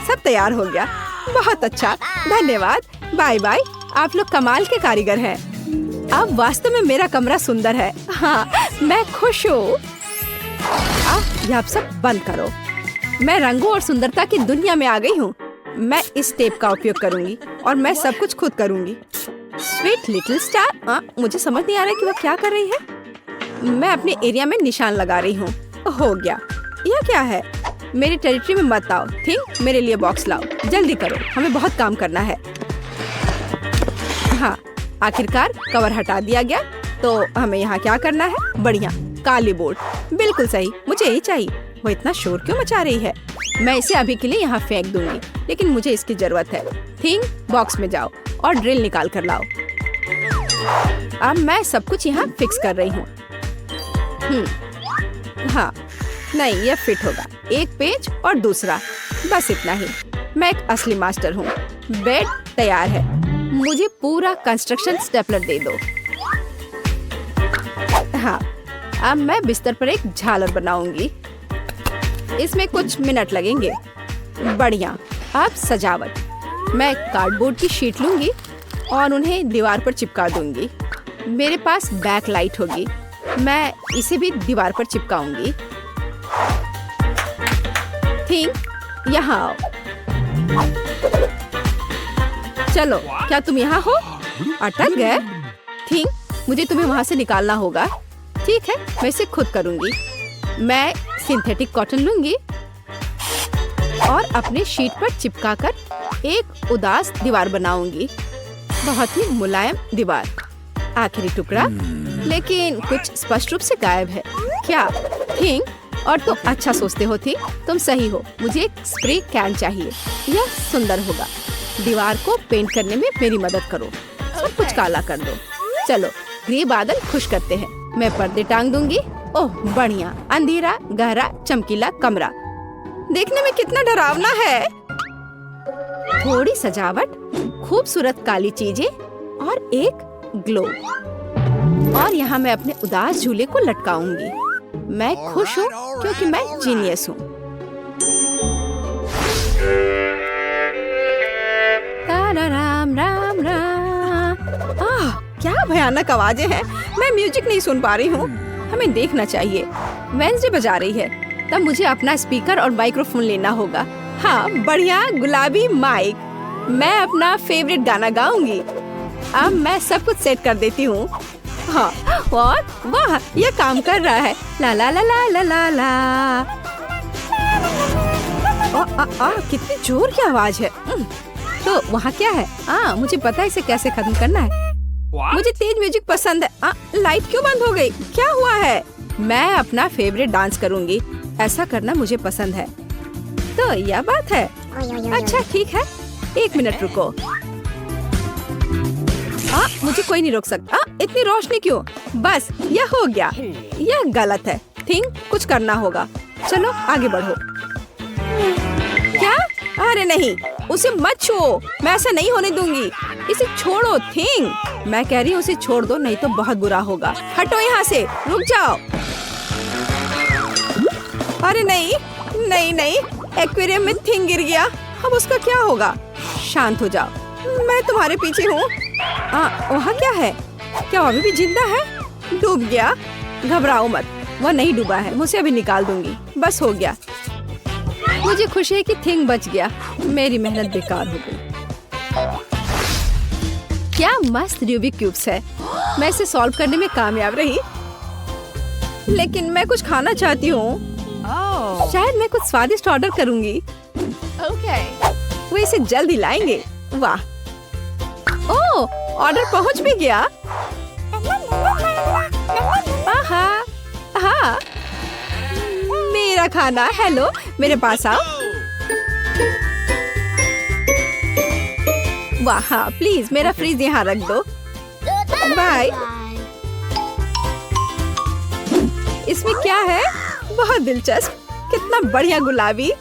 सब तैयार हो गया। बहुत अच्छा, धन्यवाद। Bye bye. आप लोग कमाल के कारीगर हैं। अब वास्तव में मेरा कमरा सुंदर है। हाँ, मैं खुश हूँ। अब ये आप सब बंद करो। मैं रंगों और सुंदरता की दुनिया में आ गई हूँ। मैं इस टेप का उपयोग करूंगी और मैं सब कुछ खुद करूंगी। Sweet little star. मुझे समझ नहीं आ रहा कि वो क्या कर रही है। मैं अपने एरिया में निशान लगा रही हूँ। हो गया। यह क्या है? मेरी टेरिटरी में मत आओ। थिंक, मेरे लिए बॉक्स लाओ। जल्दी करो, हमें बहुत काम करना है। हाँ, आखिरकार कवर हटा दिया गया। तो हमें यहाँ क्या करना है? बढ़िया, काली बोर्ड। बिल्कुल सही, मुझे यही चाहिए। वो इतना शोर क्यों मचा रही है? मैं इसे अभी के लिए यहाँ फेंक दूंगी, लेकिन मुझे इसकी जरूरत है। थिंक, बॉक्स में जाओ और ड्रिल निकाल कर लाओ। अब मैं सब कुछ यहाँ फिक्स कर रही हूँ। हाँ, नहीं, यह फिट होगा। एक पेज और दूसरा, बस इतना ही। मैं एक असली मास्टर हूँ। बेड तैयार है। मुझे पूरा कंस्ट्रक्शन स्टेपलर दे दो। हाँ, अब मैं बिस्तर पर एक झालर बनाऊंगी। इसमें कुछ मिनट लगेंगे। बढ़िया। अब सजावट। मैं कार्डबोर्ड की शीट लूंगी और उन्हें दीवार पर चिपका दूंगी। मेरे पास बैक लाइट होगी। मैं इसे भी दीवार पर चिपकाऊंगी। थिंक, यहाँ आओ। चलो, क्या तुम यहाँ हो? अटक गए? थिंक, मुझे तुम्हें वहाँ से निकालना होगा। ठीक है, मैं इसे खुद करूंगी। मैं सिंथेटिक कॉटन लूंगी और अपने शीट पर चिपकाकर एक उदास दीवार बनाऊंगी। बहुत ही मुलायम दीवार। आखिरी टुकड़ा, लेकिन कुछ स्पष्ट रूप से गायब है। क्या? थिंक, और तुम अच्छा सोचते हो। थी, तुम सही हो। मुझे एक स्प्रे कैन चाहिए। यह सुंदर होगा। दीवार को पेंट करने में मेरी मदद करो। सब कुछ काला कर दो। चलो, ग्रे बादल खुश करते हैं। मैं पर्दे टांग दूंगी। ओह, बढ़िया। अंधेरा, गहरा, चमकीला कमरा। देखने में कितना डरावना है। थोड़ी सजावट, खूबसूरत काली चीजें और एक ग्लो। और यहाँ मैं अपने उदास झूले को लटकाऊंगी। मैं खुश हूँ क्योंकि मैं जीनियस हूँ। राम राम राम। क्या भयानक आवाजें हैं। मैं म्यूजिक नहीं सुन पा रही हूँ। हमें देखना चाहिए। वेंसडे बजा रही है, तब मुझे अपना स्पीकर और माइक्रोफोन लेना होगा। हाँ, बढ़िया, गुलाबी माइक। मैं अपना फेवरेट गाना गाऊंगी। अब मैं सब कुछ सेट कर देती हूँ। हाँ, और वाह, ये काम कर रहा है। ला ला ला ला ला ला ला। कितनी जोर की आवाज है। तो वहाँ क्या है? मुझे पता है इसे कैसे खत्म करना है। मुझे तेज म्यूजिक पसंद है। लाइट क्यों बंद हो गई? क्या हुआ है? मैं अपना फेवरेट डांस करूंगी। ऐसा करना मुझे पसंद है। तो यह बात है। अच्छा, ठीक है। 1 मिनट रुको। मुझे कोई नहीं रोक सकता। इतनी रोशनी क्यों? बस, यह हो गया। यह गलत है। थिंक, कुछ करना होगा। चलो, आगे बढ़ो। क्या? अरे नहीं, उसे मत छुओ। मैं ऐसा नहीं होने दूंगी। इसे छोड़ो। थिंक, मैं कह रही हूँ उसे छोड़ दो, नहीं तो बहुत बुरा होगा। हटो यहाँ से। रुक जाओ। अरे नहीं, नहीं नहीं, एक्वेरियम में थिंक गिर गया। अब उसका क्या होगा? शांत हो जाओ, मैं तुम्हारे पीछे हूँ। वहाँ क्या है? क्या वो अभी भी जिंदा है? डूब गया? घबराओ मत, वह नहीं डूबा है। मुझे अभी निकाल दूंगी। बस हो गया। मुझे खुशी है कि थिंक बच गया। मेरी मेहनत बेकार हो गई। क्या मस्त रूबिक क्यूब्स है। मैं इसे सॉल्व करने में कामयाब रही। लेकिन मैं कुछ खाना चाहती हूँ। शायद मैं कुछ स्वादिष्ट ऑर्डर करूंगी। वो इसे जल्दी लाएंगे। वाह, ओह, ऑर्डर पहुंच भी गया। हाँ, मेरा खाना। हेलो, मेरे पास आओ। वाह हाँ, प्लीज मेरा फ्रीज यहाँ रख दो। बाय। इसमें क्या है? बहुत दिलचस्प, कितना बढ़िया गुलाबी।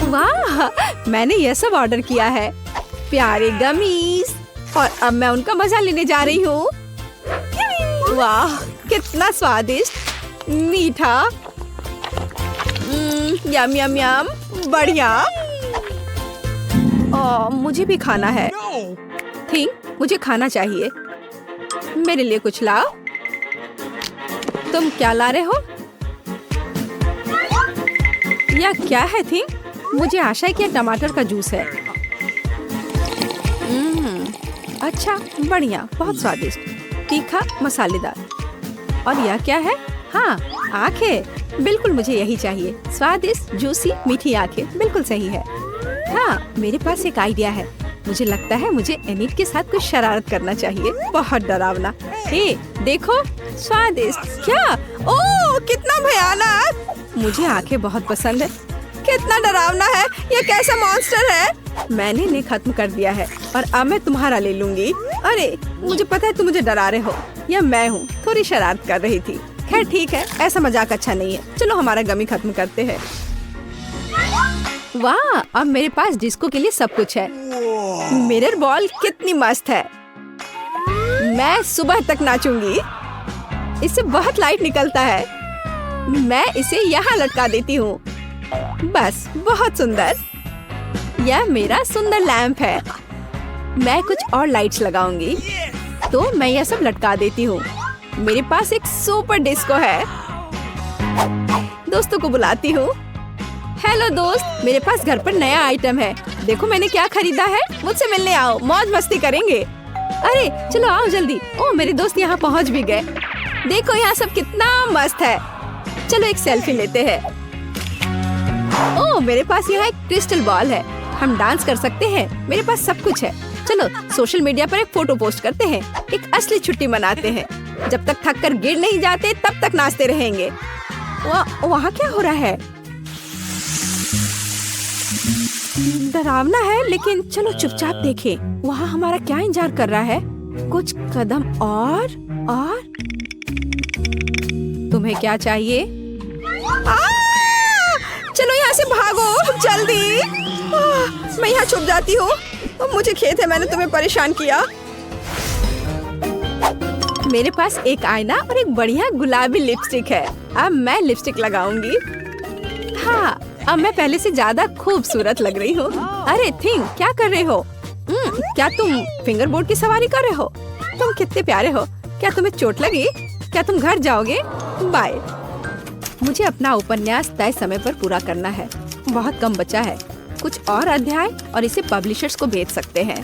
वाह, मैंने यह सब ऑर्डर किया है। प्यारे गमीज, और अब मैं उनका मजा लेने जा रही हूँ। वाह, कितना स्वादिष्ट, मीठा, यम यम यम, बढ़िया। मुझे भी खाना है। थिंक, मुझे खाना चाहिए। मेरे लिए कुछ लाओ। तुम क्या ला रहे हो? यह क्या है थिंक? मुझे आशा है कि यह टमाटर का जूस है। अच्छा, बढ़िया, बहुत स्वादिष्ट, तीखा, मसालेदार। और यह क्या है? हाँ, आंखें, बिल्कुल मुझे यही चाहिए। स्वादिष्ट, जूसी, मीठी आंखें, बिल्कुल सही है। हाँ, मेरे पास एक आइडिया है। मुझे लगता है मुझे एनिट के साथ कुछ शरारत करना चाहिए। बहुत डरावना। हे, देखो, स्वादिष्ट। क्या? ओह, कितना भयानक। मुझे आंखें बहुत पसंद है। कितना डरावना है। ये कैसा मॉन्स्टर है? मैंने इन्हें खत्म कर दिया है और अब मैं तुम्हारा ले लूंगी। अरे, मुझे पता है तुम मुझे डरा रहे हो। यह मैं हूँ, थोड़ी शरारत कर रही थी। खैर ठीक है, ऐसा मजाक अच्छा नहीं है। चलो हमारा गमी खत्म करते हैं। वाह, अब मेरे पास डिस्को के लिए सब कुछ है। मिरर बॉल कितनी मस्त है। मैं सुबह तक नाचूंगी। इससे बहुत लाइट निकलता है। मैं इसे यहाँ लटका देती हूँ। बस, बहुत सुंदर। यह मेरा सुंदर लैंप है। मैं कुछ और लाइट्स लगाऊंगी। तो मैं यह सब लटका देती हूँ। मेरे पास एक सुपर डिस्को है। दोस्तों को बुलाती हूँ। हेलो दोस्त, मेरे पास घर पर नया आइटम है। देखो मैंने क्या खरीदा है। मुझसे मिलने आओ, मौज मस्ती करेंगे। अरे चलो आओ जल्दी। ओह, मेरे दोस्त यहाँ पहुँच भी गए। देखो यहाँ सब कितना मस्त है। चलो एक सेल्फी लेते हैं। ओह, मेरे पास यहाँ एक क्रिस्टल बॉल है। हम डांस कर सकते हैं। मेरे पास सब कुछ है। चलो सोशल मीडिया पर एक फोटो पोस्ट करते हैं। एक असली छुट्टी मनाते हैं। जब तक थक कर गिर नहीं जाते तब तक नाचते रहेंगे। वहाँ क्या हो रहा है? डरावना है, लेकिन चलो चुपचाप देखें। वहाँ हमारा क्या इंतजार कर रहा है? कुछ कदम और तुम्हें क्या चाहिए? चलो यहाँ से भागो जल्दी। मैं यहाँ छुप जाती हूँ। मुझे खेद है मैंने तुम्हें परेशान किया। मेरे पास एक आईना और एक बढ़िया गुलाबी लिपस्टिक है। अब मैं लिपस्टिक लगाऊंगी। हाँ, अब मैं पहले से ज्यादा खूबसूरत लग रही हूँ। अरे थिंक, क्या कर रहे हो? क्या तुम फिंगर बोर्ड की सवारी कर रहे हो? तुम कितने प्यारे हो। क्या तुम्हें चोट लगी? क्या तुम घर जाओगे? बाय। मुझे अपना उपन्यास तय समय पर पूरा करना है। बहुत कम बचा है। कुछ और अध्याय और इसे पब्लिशर्स को भेज सकते हैं।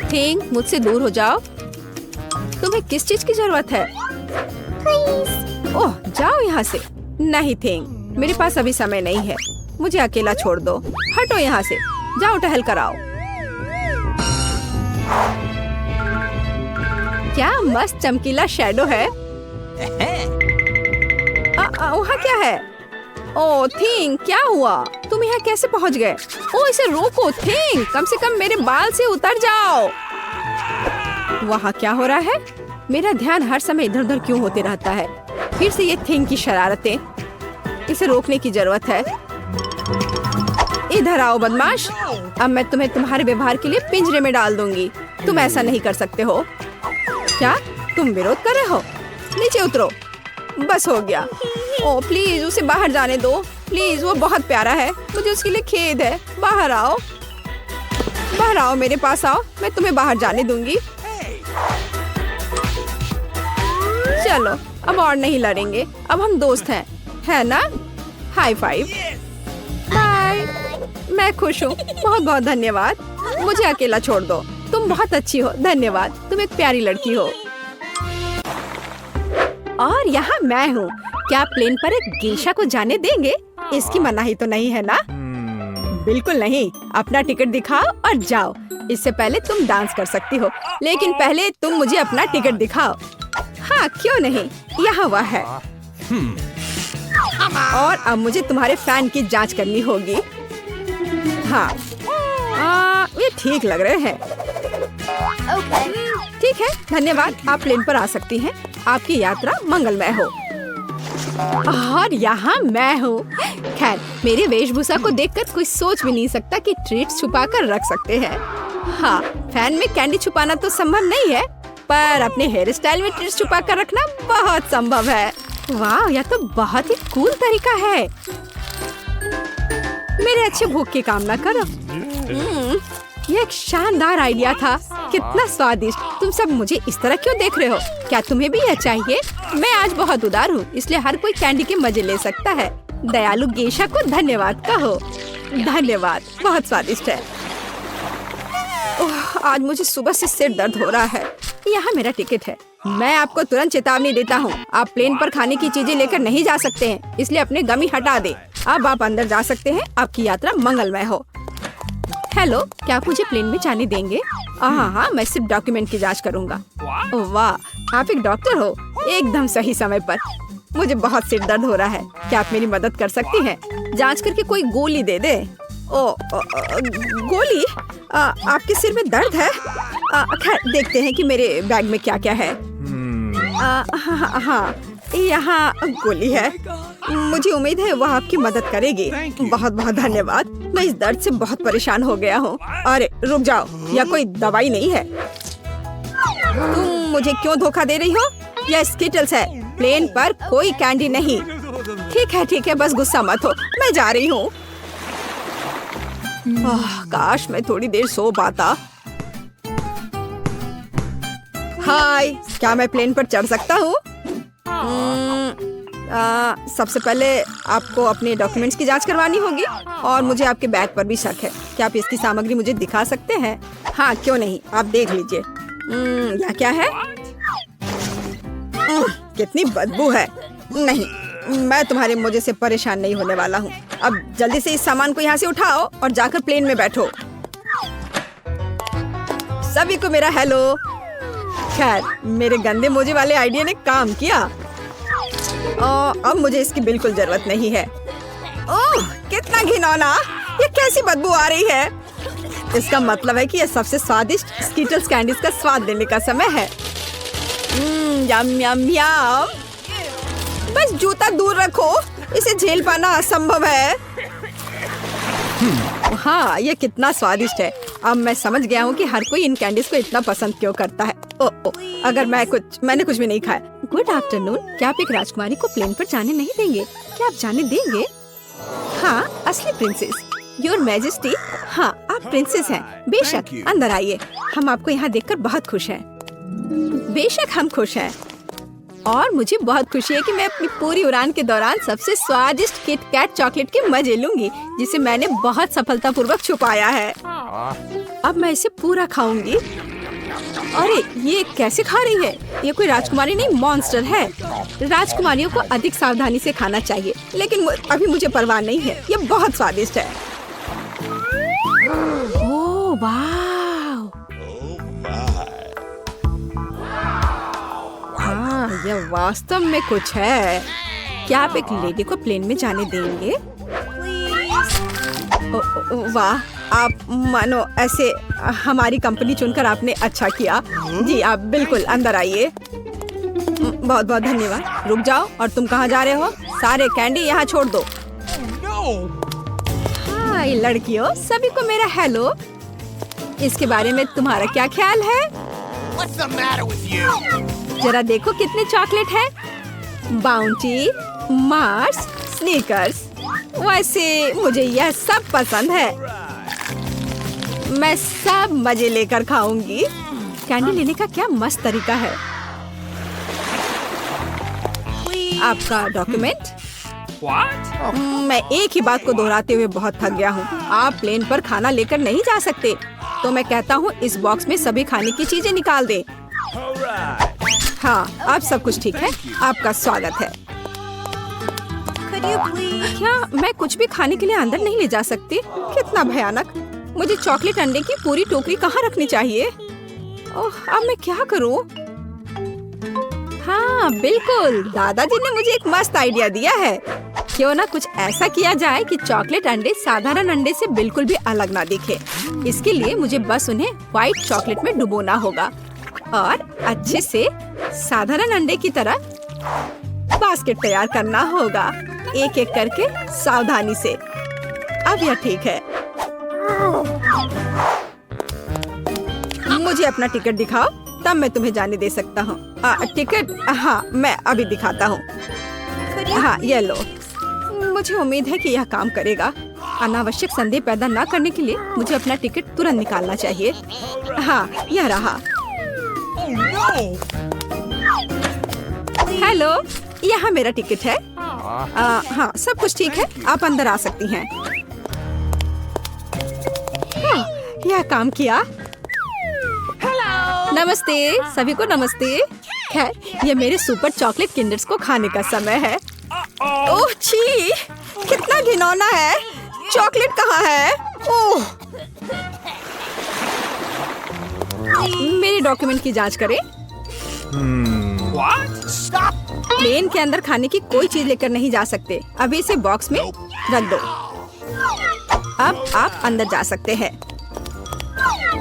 थिंक, मुझसे दूर हो जाओ। तुम्हें किस चीज की जरूरत है? ओह, जाओ यहाँ से। नहीं थिंक, मेरे पास अभी समय नहीं है। मुझे अकेला छोड़ दो। हटो यहाँ से। जाओ टहल कर आओ। क्या मस्त चमकीला शैडो है। वहाँ क्या है? ओह थिंक, क्या हुआ? तुम यहाँ कैसे पहुँच गए? ओह, इसे रोको थिंक, कम से कम मेरे बाल से उतर जाओ। वहाँ क्या हो रहा है? मेरा ध्यान हर समय इधर उधर क्यों होते रहता है? फिर से ये थिंक की शरारतें। इसे रोकने की जरूरत है। इधर आओ बदमाश। अब मैं तुम्हें तुम्हारे व्यवहार के लिए पिंजरे में डाल दूंगी। तुम ऐसा नहीं कर सकते हो। क्या तुम विरोध कर रहे हो? नीचे उतरो। बस हो गया। ओह प्लीज, उसे बाहर जाने दो प्लीज। वो बहुत प्यारा है। मुझे उसके लिए खेद है। बाहर आओ, बाहर आओ, मेरे पास आओ। मैं तुम्हें बाहर जाने दूंगी। चलो, अब और नहीं लड़ेंगे। अब हम दोस्त हैं, है ना? High five. बाय। मैं खुश हूँ। बहुत बहुत धन्यवाद। मुझे अकेला छोड़ दो। तुम बहुत अच्छी हो। धन्यवाद। तुम एक प्यारी लड़की हो। और यहाँ मैं हूँ। क्या प्लेन पर एक गेशा को जाने देंगे? इसकी मनाही तो नहीं है ना? बिल्कुल नहीं। अपना टिकट दिखाओ और जाओ। इससे पहले तुम डांस कर सकती हो, लेकिन पहले तुम मुझे अपना टिकट दिखाओ। हाँ, क्यों नहीं? यहाँ वह है। और अब मुझे तुम्हारे फैन की जांच करनी होगी। हाँ, ये ठीक लग रहे हैं।
Okay.
ठीक है, धन्यवाद। आप प्लेन पर आ सकती हैं। आपकी यात्रा मंगलमय हो। और यहाँ मैं हूँ। खैर, मेरी वेशभूषा को देखकर कोई सोच भी नहीं सकता कि ट्रीट्स छुपा कर रख सकते हैं। हाँ, फैन में कैंडी छुपाना तो संभव नहीं है, पर अपने हेयर स्टाइल में ट्रीट्स छुपा कर रखना बहुत संभव है। वाह, यह तो बहुत ही कूल तरीका है। मेरे अच्छे भूख की कामना करो। ये एक शानदार आइडिया था। कितना स्वादिष्ट। तुम सब मुझे इस तरह क्यों देख रहे हो? क्या तुम्हें भी यह चाहिए? मैं आज बहुत उदार हूँ, इसलिए हर कोई कैंडी के मजे ले सकता है। दयालु गेशा को धन्यवाद कहो। धन्यवाद, बहुत स्वादिष्ट है। ओह, आज मुझे सुबह से सिर दर्द हो रहा है। यहाँ मेरा टिकट है। मैं आपको तुरंत चेतावनी देता हूँ, आप प्लेन पर खाने की चीजें लेकर नहीं जा सकते हैं, इसलिए अपने गमी हटा दे। अब आप अंदर जा सकते हैं। आपकी यात्रा मंगलमय हो। हेलो, क्या आप मुझे प्लेन में जाने देंगे? हाँ, मैं सिर्फ डॉक्यूमेंट की जांच करूंगा। ओह वाह, आप एक डॉक्टर हो। एकदम सही समय पर। मुझे बहुत सिर दर्द हो रहा है। क्या आप मेरी मदद कर सकती हैं? जांच करके कोई गोली दे दे। गोली? आपके सिर में दर्द है? खैर, देखते हैं कि मेरे बैग में क्या क्या है। हाँ, यहाँ गोली है। मुझे उम्मीद है वह आपकी मदद करेगी। बहुत बहुत धन्यवाद। मैं इस दर्द से बहुत परेशान हो गया हूँ। अरे रुक जाओ, यह कोई दवाई नहीं है। तुम मुझे क्यों धोखा दे रही हो? यह स्किटल्स है। प्लेन पर कोई कैंडी नहीं। ठीक है, बस गुस्सा मत हो। मैं जा रही हूँ। काश मैं थोड़ी देर सो पाता। हाय, क्या मैं प्लेन पर चढ़ सकता हूँ? सबसे पहले आपको अपने डॉक्यूमेंट्स की जांच करवानी होगी और मुझे आपके बैग पर भी शक है। क्या आप इसकी सामग्री मुझे दिखा सकते हैं? हाँ, क्यों नहीं, आप देख लीजिए। यह क्या है? कितनी बदबू है। नहीं, मैं तुम्हारे मुझे से परेशान नहीं होने वाला हूँ। अब जल्दी से इस सामान को यहाँ से उठाओ और जाकर प्लेन में बैठो। सभी को मेरा हेलो। खैर, मेरे गंदे मोजे वाले आइडिया ने काम किया। अब मुझे इसकी बिल्कुल जरूरत नहीं है। ओह, कितना घिनौना। ये कैसी बदबू आ रही है? इसका मतलब है कि यह सबसे स्वादिष्ट स्किटल्स कैंडीज का स्वाद लेने का समय है। यम यम यम। बस जूता दूर रखो, इसे झेल पाना असंभव है। हाँ, ये कितना स्वादिष्ट है। अब मैं समझ गया हूँ कि हर कोई इन कैंडीज को इतना पसंद क्यों करता है। अगर मैंने कुछ भी नहीं खाया। Good afternoon. क्या आप एक राजकुमारी को प्लेन पर जाने नहीं देंगे? क्या आप जाने देंगे? हाँ, असली प्रिंसेस, योर मैजेस्टी। हाँ, आप प्रिंसेस हैं। बेशक, अंदर आइए। हम आपको यहाँ देखकर बहुत खुश हैं। बेशक हम खुश हैं। और मुझे बहुत खुशी है कि मैं अपनी पूरी उड़ान के दौरान सबसे स्वादिष्ट किट कैट चॉकलेट के मजे लूंगी, जिसे मैंने बहुत सफलतापूर्वक छुपाया है। अब मैं इसे पूरा खाऊंगी। अरे, ये कैसे खा रही है? ये कोई राजकुमारी नहीं, मॉन्स्टर है। राजकुमारियों को अधिक सावधानी से खाना चाहिए, लेकिन अभी मुझे परवाह नहीं है। ये बहुत स्वादिष्ट है। ओह वाह! हाँ, यह वास्तव में कुछ है। क्या आप एक लेडी को प्लेन में जाने देंगे? वाह, आप मानो ऐसे हमारी कंपनी चुनकर आपने अच्छा किया। जी, आप बिल्कुल अंदर आइए। बहुत बहुत धन्यवाद। रुक जाओ, और तुम कहाँ जा रहे हो? सारे कैंडी यहाँ छोड़ दो। हाय लड़कियों, सभी को मेरा हेलो। इसके बारे में तुम्हारा क्या ख्याल है?
What's the matter with you?
जरा देखो कितने चॉकलेट हैं। Bounty, Mars, sneakers. वैसे मुझे यह सब पसंद है। मैं सब मजे लेकर खाऊंगी। कैंडी लेने का क्या मस्त तरीका है। आपका डॉक्यूमेंट? मैं एक ही बात को दोहराते हुए बहुत थक गया हूँ। आप प्लेन पर खाना लेकर नहीं जा सकते, तो मैं कहता हूँ इस बॉक्स में सभी खाने की चीजें निकाल दें। हाँ, अब सब कुछ ठीक है। आपका स्वागत है। क्या मैं कुछ भी खाने के लिए अंदर नहीं ले जा सकती? कितना भयानक। मुझे चॉकलेट अंडे की पूरी टोकरी कहाँ रखनी चाहिए? ओह, अब मैं क्या करूँ? हाँ बिल्कुल, दादाजी ने मुझे एक मस्त आइडिया दिया है। क्यों ना कुछ ऐसा किया जाए कि चॉकलेट अंडे साधारण अंडे से बिल्कुल भी अलग ना दिखे। इसके लिए मुझे बस उन्हें व्हाइट चॉकलेट में डुबोना होगा और अच्छे से साधारण अंडे की तरह बास्केट तैयार करना होगा, एक एक करके सावधानी से। अब यह ठीक है। मुझे अपना टिकट दिखाओ, तब मैं तुम्हें जाने दे सकता हूँ। टिकट, हाँ मैं अभी दिखाता हूँ। हाँ ये लो। मुझे उम्मीद है कि यह काम करेगा। अनावश्यक संदेह पैदा न करने के लिए मुझे अपना टिकट तुरंत निकालना चाहिए। हाँ यह रहा। हेलो, यहाँ मेरा टिकट है। हाँ सब कुछ ठीक है, आप अंदर आ सकती हैं। हाँ, यह काम किया। नमस्ते सभी को, नमस्ते। खैर, ये मेरे सुपर चॉकलेट किंडर्स को खाने का समय है। ओह छी, कितना घिनौना है। चॉकलेट कहाँ है? ओह, मेरे डॉक्यूमेंट की जांच करें। प्लेन के अंदर खाने की कोई चीज लेकर नहीं जा सकते। अभी इसे बॉक्स में रख दो। अब आप अंदर जा सकते हैं।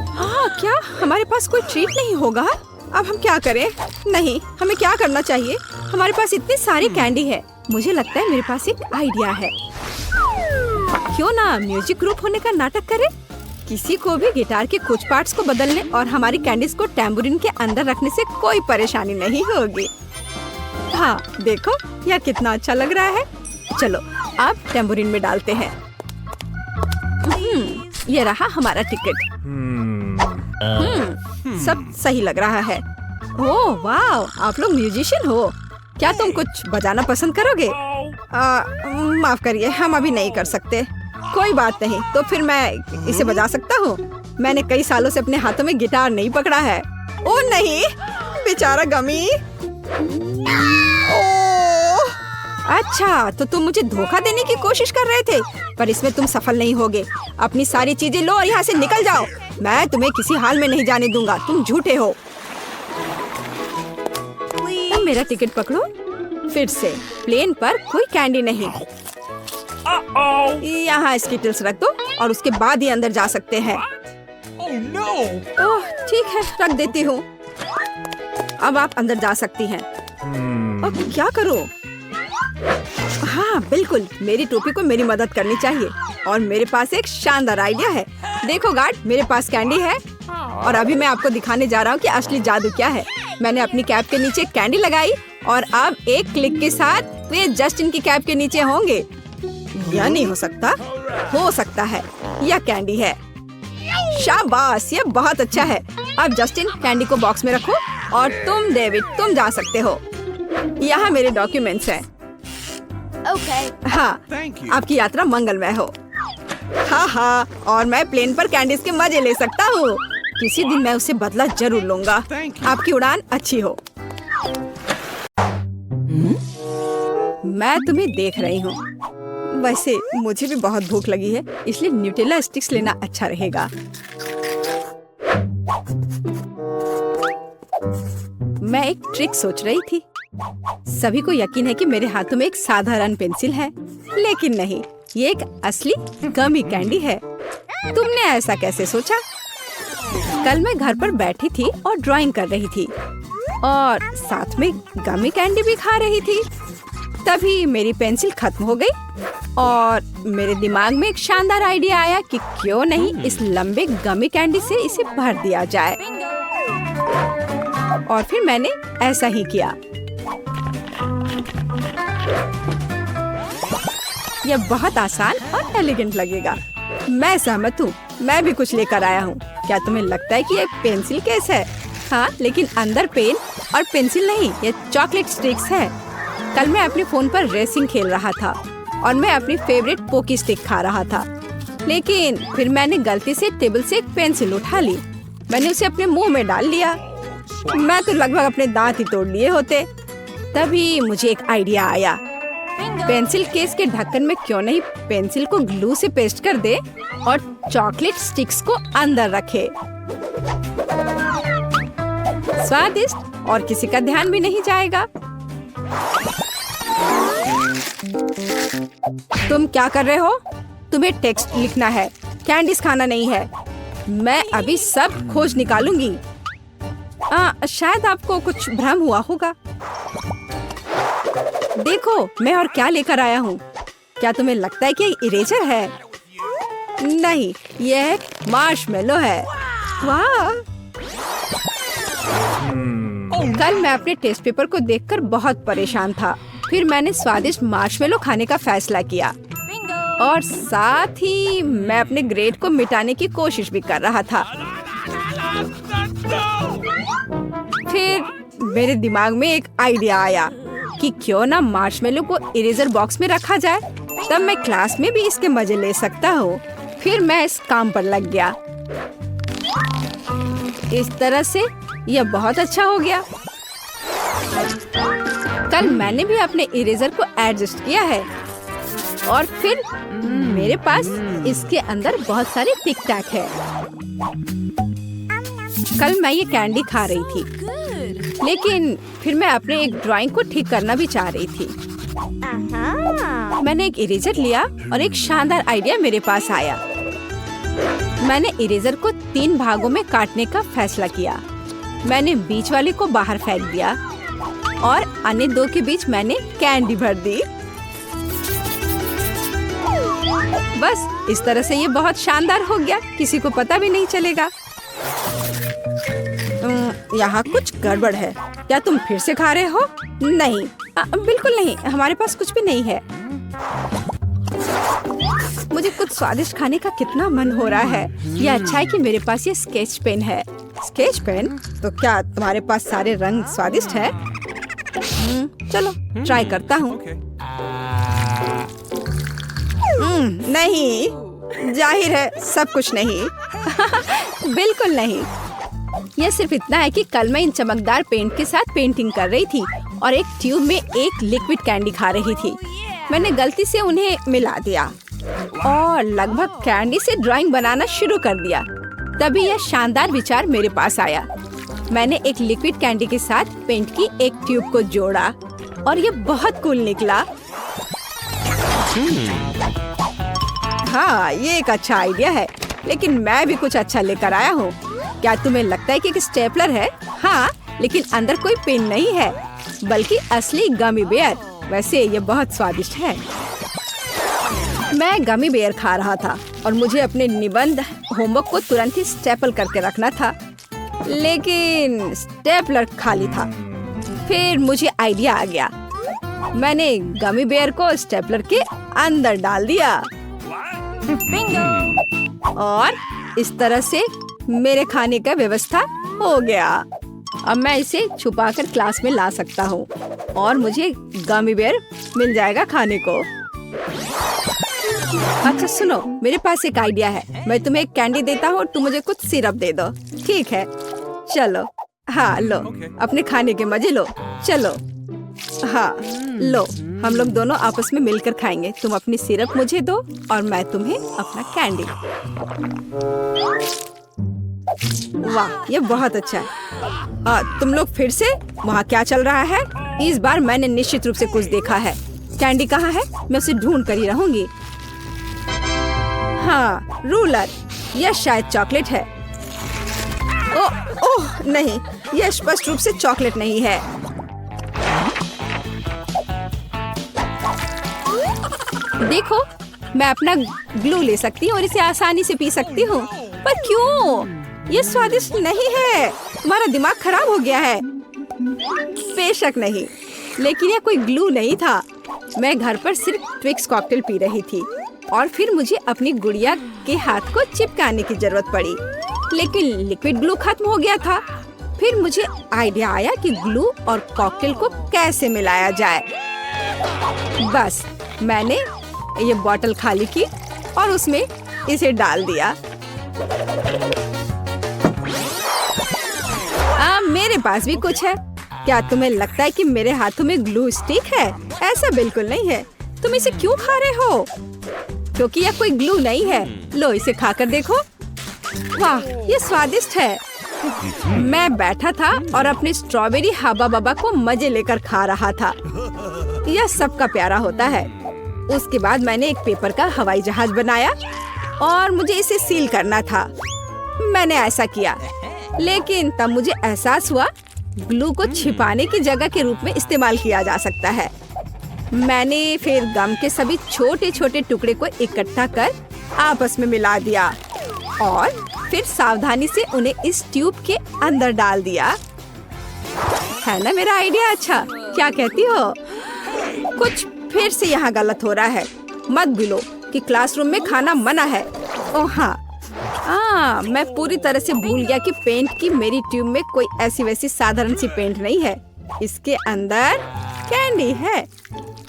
हाँ, क्या हमारे पास कोई ट्रीट नहीं होगा? अब हम क्या करें? नहीं, हमें क्या करना चाहिए? हमारे पास इतनी सारी कैंडी है। मुझे लगता है मेरे पास एक आइडिया है। क्यों ना म्यूजिक ग्रुप होने का नाटक करें? किसी को भी गिटार के कुछ पार्ट्स को बदलने और हमारी कैंडीज को टैम्बूरिन के अंदर रखने से कोई परेशानी नहीं होगी। हाँ देखो, यह कितना अच्छा लग रहा है। चलो अब टैम्बूरिन में डालते हैं। ये रहा हमारा टिकट। सब सही लग रहा है। ओह वाह, आप लोग म्यूजिशियन हो। क्या तुम कुछ बजाना पसंद करोगे? माफ करिए, हम अभी नहीं कर सकते। कोई बात नहीं, तो फिर मैं इसे बजा सकता हूँ। मैंने कई सालों से अपने हाथों में गिटार नहीं पकड़ा है। ओह नहीं, बेचारा गमी। ओह, अच्छा तो तुम मुझे धोखा देने की कोशिश कर रहे थे, पर इसमें तुम सफल नहीं होगे। अपनी सारी चीजें लो और यहाँ से निकल जाओ। मैं तुम्हें किसी हाल में नहीं जाने दूंगा। तुम झूठे हो। तुम मेरा टिकट पकड़ो। फिर से प्लेन पर कोई कैंडी नहीं। यहाँ स्किटल्स रख दो और उसके बाद ही अंदर जा सकते हैं। ओह ठीक है, रख देती हूँ। अब आप अंदर जा सकती हैं। अब क्या करूँ? हाँ बिल्कुल, मेरी टोपी को मेरी मदद करनी चाहिए। और मेरे पास एक शानदार आइडिया है। देखो गार्ड, मेरे पास कैंडी है और अभी मैं आपको दिखाने जा रहा हूँ कि असली जादू क्या है। मैंने अपनी कैप के नीचे कैंडी लगाई और अब एक क्लिक के साथ वे जस्टिन की कैप के नीचे होंगे। यह नहीं हो सकता। हो सकता है, यह कैंडी है। शाबाश, यह बहुत अच्छा है। अब जस्टिन कैंडी को बॉक्स में रखो और तुम डेविड, तुम जा सकते हो। यहाँ मेरे डॉक्यूमेंट्स हैं।
Okay.
हाँ, आपकी यात्रा मंगलमय हो। हाँ हाँ, और मैं प्लेन पर कैंडीज के मजे ले सकता हूँ। किसी दिन मैं उसे बदला जरूर लूंगा। आपकी उड़ान अच्छी हो। मैं तुम्हें देख रही हूँ। वैसे मुझे भी बहुत भूख लगी है, इसलिए न्यूटेला स्टिक्स लेना अच्छा रहेगा। मैं एक ट्रिक सोच रही थी। सभी को यकीन है कि मेरे हाथों में एक साधारण पेंसिल है, लेकिन नहीं, ये एक असली गमी कैंडी है। तुमने ऐसा कैसे सोचा? कल मैं घर पर बैठी थी और ड्राइंग कर रही थी और साथ में गमी कैंडी भी खा रही थी। तभी मेरी पेंसिल खत्म हो गई और मेरे दिमाग में एक शानदार आइडिया आया कि क्यों नहीं इस लंबे गमी कैंडी से इसे भर दिया जाए। और फिर मैंने ऐसा ही किया। यह बहुत आसान और एलिगेंट लगेगा। मैं सहमत हूँ। मैं भी कुछ लेकर आया हूँ। क्या तुम्हें लगता है कि ये पेंसिल केस है? हाँ, लेकिन अंदर पेन और पेंसिल नहीं, ये चॉकलेट स्टिक्स है। कल मैं अपने फोन पर रेसिंग खेल रहा था और मैं अपनी फेवरेट पोकी स्टिक खा रहा था, लेकिन फिर मैंने गलती से टेबल से एक पेंसिल उठा ली। मैंने उसे अपने मुंह में डाल लिया। मैं तो लगभग अपने दांत ही तोड़ लिए होते। तभी मुझे एक आइडिया आया। पेंसिल केस के ढक्कन में क्यों नहीं पेंसिल को ग्लू से पेस्ट कर दे और चॉकलेट स्टिक्स को अंदर रखे। स्वादिष्ट और किसी का ध्यान भी नहीं जाएगा। तुम क्या कर रहे हो? तुम्हें टेक्स्ट लिखना है, कैंडीज खाना नहीं है। मैं अभी सब खोज निकालूंगी। शायद आपको कुछ भ्रम हुआ होगा। देखो मैं और क्या लेकर आया हूँ। क्या तुम्हें लगता है कि ये इरेजर है? नहीं, यह एक मार्शमेलो है। वाह! कल मैं अपने टेस्ट पेपर को देखकर बहुत परेशान था। फिर मैंने स्वादिष्ट मार्शमेलो खाने का फैसला किया और साथ ही मैं अपने ग्रेड को मिटाने की कोशिश भी कर रहा था। फिर मेरे दिमाग में एक आइडिया आया कि क्यों ना मार्शमेलो को इरेजर बॉक्स में रखा जाए, तब मैं क्लास में भी इसके मजे ले सकता हूँ। फिर मैं इस काम पर लग गया। इस तरह से यह बहुत अच्छा हो गया। कल मैंने भी अपने इरेजर को एडजस्ट किया है और फिर मेरे पास इसके अंदर बहुत सारे टिक टैक है। कल मैं ये कैंडी खा रही थी, लेकिन फिर मैं अपने एक ड्राइंग को ठीक करना भी चाह रही थी। मैंने एक इरेजर लिया और एक शानदार आइडिया मेरे पास आया। मैंने इरेजर को 3 भागों में काटने का फैसला किया। मैंने बीच वाले को बाहर फेंक दिया और अन्य 2 के बीच मैंने कैंडी भर दी। बस इस तरह से ये बहुत शानदार हो गया, किसी को पता भी नहीं चलेगा। यहाँ कुछ गड़बड़ है। क्या तुम फिर से खा रहे हो? नहीं, बिल्कुल नहीं, हमारे पास कुछ भी नहीं है। मुझे कुछ स्वादिष्ट खाने का कितना मन हो रहा है। ये अच्छा है कि मेरे पास ये स्केच पेन है। Sketch pen? तो क्या तुम्हारे पास सारे रंग स्वादिष्ट है? चलो ट्राई करता हूँ। नहीं, जाहिर है सब कुछ नहीं। बिल्कुल नहीं। यह सिर्फ इतना है कि कल मैं इन चमकदार पेंट के साथ पेंटिंग कर रही थी और एक ट्यूब में एक लिक्विड कैंडी खा रही थी। मैंने गलती से उन्हें मिला दिया और लगभग कैंडी से ड्राइंग बनाना शुरू कर दिया। तभी यह शानदार विचार मेरे पास आया। मैंने एक लिक्विड कैंडी के साथ पेंट की एक ट्यूब को जोड़ा और ये बहुत कूल निकला। हाँ, ये एक अच्छा आइडिया है, लेकिन मैं भी कुछ अच्छा लेकर आया हूँ। क्या तुम्हें लगता है कि एक स्टेपलर है? हाँ, लेकिन अंदर कोई पेन नहीं है, बल्कि असली गमी बेयर। वैसे ये बहुत स्वादिष्ट है। मैं गमी बेयर खा रहा था और मुझे अपने निबंध होमवर्क को तुरंत ही स्टेपल करके रखना था, लेकिन स्टेपलर खाली था। फिर मुझे आइडिया आ गया। मैंने गमी बेयर को स्टेपलर के अंदर डाल दिया और इस तरह से मेरे खाने का व्यवस्था हो गया। अब मैं इसे छुपाकर क्लास में ला सकता हूँ और मुझे गमी बेयर मिल जाएगा खाने को। अच्छा सुनो, मेरे पास एक आइडिया है। मैं तुम्हें एक कैंडी देता हूँ, तुम मुझे कुछ सिरप दे दो, ठीक है? चलो, हाँ लो, अपने खाने के मजे लो। चलो, हाँ लो, हम लोग दोनों आपस में मिलकर खाएंगे। तुम अपनी सिरप मुझे दो और मैं तुम्हें अपना कैंडी। वाह, ये बहुत अच्छा है। तुम लोग फिर से? वहाँ क्या चल रहा है? इस बार मैंने निश्चित रूप से कुछ देखा है। कैंडी कहाँ है? मैं उसे ढूंढ कर ही रहूंगी। हाँ, रूलर। यह शायद चॉकलेट है। ओह नहीं, यह स्पष्ट रूप से चॉकलेट नहीं है। देखो, मैं अपना ग्लू ले सकती हूँ और इसे आसानी से पी सकती हूँ। पर क्यों? ये स्वादिष्ट नहीं है। तुम्हारा दिमाग खराब हो गया है। बेशक नहीं, लेकिन यह कोई ग्लू नहीं था। मैं घर पर सिर्फ ट्विक्स कॉकटेल पी रही थी और फिर मुझे अपनी गुड़िया के हाथ को चिपकाने की जरूरत पड़ी, लेकिन लिक्विड ग्लू खत्म हो गया था। फिर मुझे आइडिया आया कि ग्लू और कॉकटेल को कैसे मिलाया जाए। बस मैंने ये बोतल खाली की और उसमें इसे डाल दिया। मेरे पास भी कुछ है। क्या तुम्हें लगता है कि मेरे हाथों में ग्लू स्टिक है? ऐसा बिल्कुल नहीं है। तुम इसे क्यों खा रहे हो? क्योंकि यह कोई ग्लू नहीं है। लो, इसे खाकर देखो। वाह, ये स्वादिष्ट है। मैं बैठा था और अपने स्ट्रॉबेरी हबा बबा को मजे लेकर खा रहा था। यह सबका प्यारा होता है। उसके बाद मैंने एक पेपर का हवाई जहाज बनाया और मुझे इसे सील करना था। मैंने ऐसा किया, लेकिन तब मुझे एहसास हुआ ग्लू को छिपाने की जगह के रूप में इस्तेमाल किया जा सकता है। मैंने फिर गम के सभी छोटे छोटे टुकड़े को इकट्ठा कर आपस में मिला दिया और फिर सावधानी से उन्हें इस ट्यूब के अंदर डाल दिया। है ना मेरा आइडिया अच्छा? क्या कहती हो? कुछ फिर से यहाँ गलत हो रहा है। मत भूलो कि क्लासरूम में खाना मना है। ओह हाँ, मैं पूरी तरह से भूल गया कि पेंट की मेरी ट्यूब में कोई ऐसी वैसी साधारण सी पेंट नहीं है। इसके अंदर कैंडी है।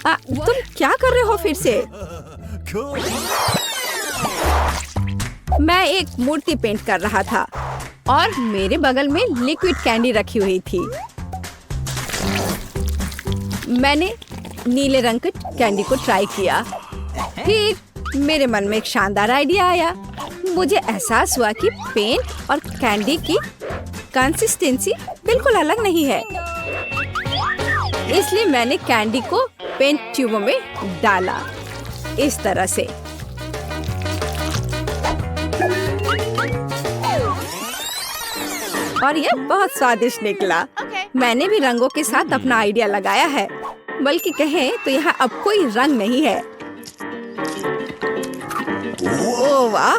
तुम क्या कर रहे हो फिर से? मैं एक मूर्ति पेंट कर रहा था और मेरे बगल में लिक्विड कैंडी रखी हुई थी। मैंने नीले रंग के कैंडी को ट्राई किया। फिर मेरे मन में एक शानदार आइडिया आया। मुझे एहसास हुआ कि पेंट और कैंडी की कंसिस्टेंसी बिल्कुल अलग नहीं है। इसलिए मैंने कैंडी को पेंट ट्यूबों में डाला इस तरह से। और यह बहुत स्वादिष्ट निकला। मैंने भी रंगों के साथ अपना आइडिया लगाया है, बल्कि कहें तो यहाँ अब कोई रंग नहीं है। ओह वाह!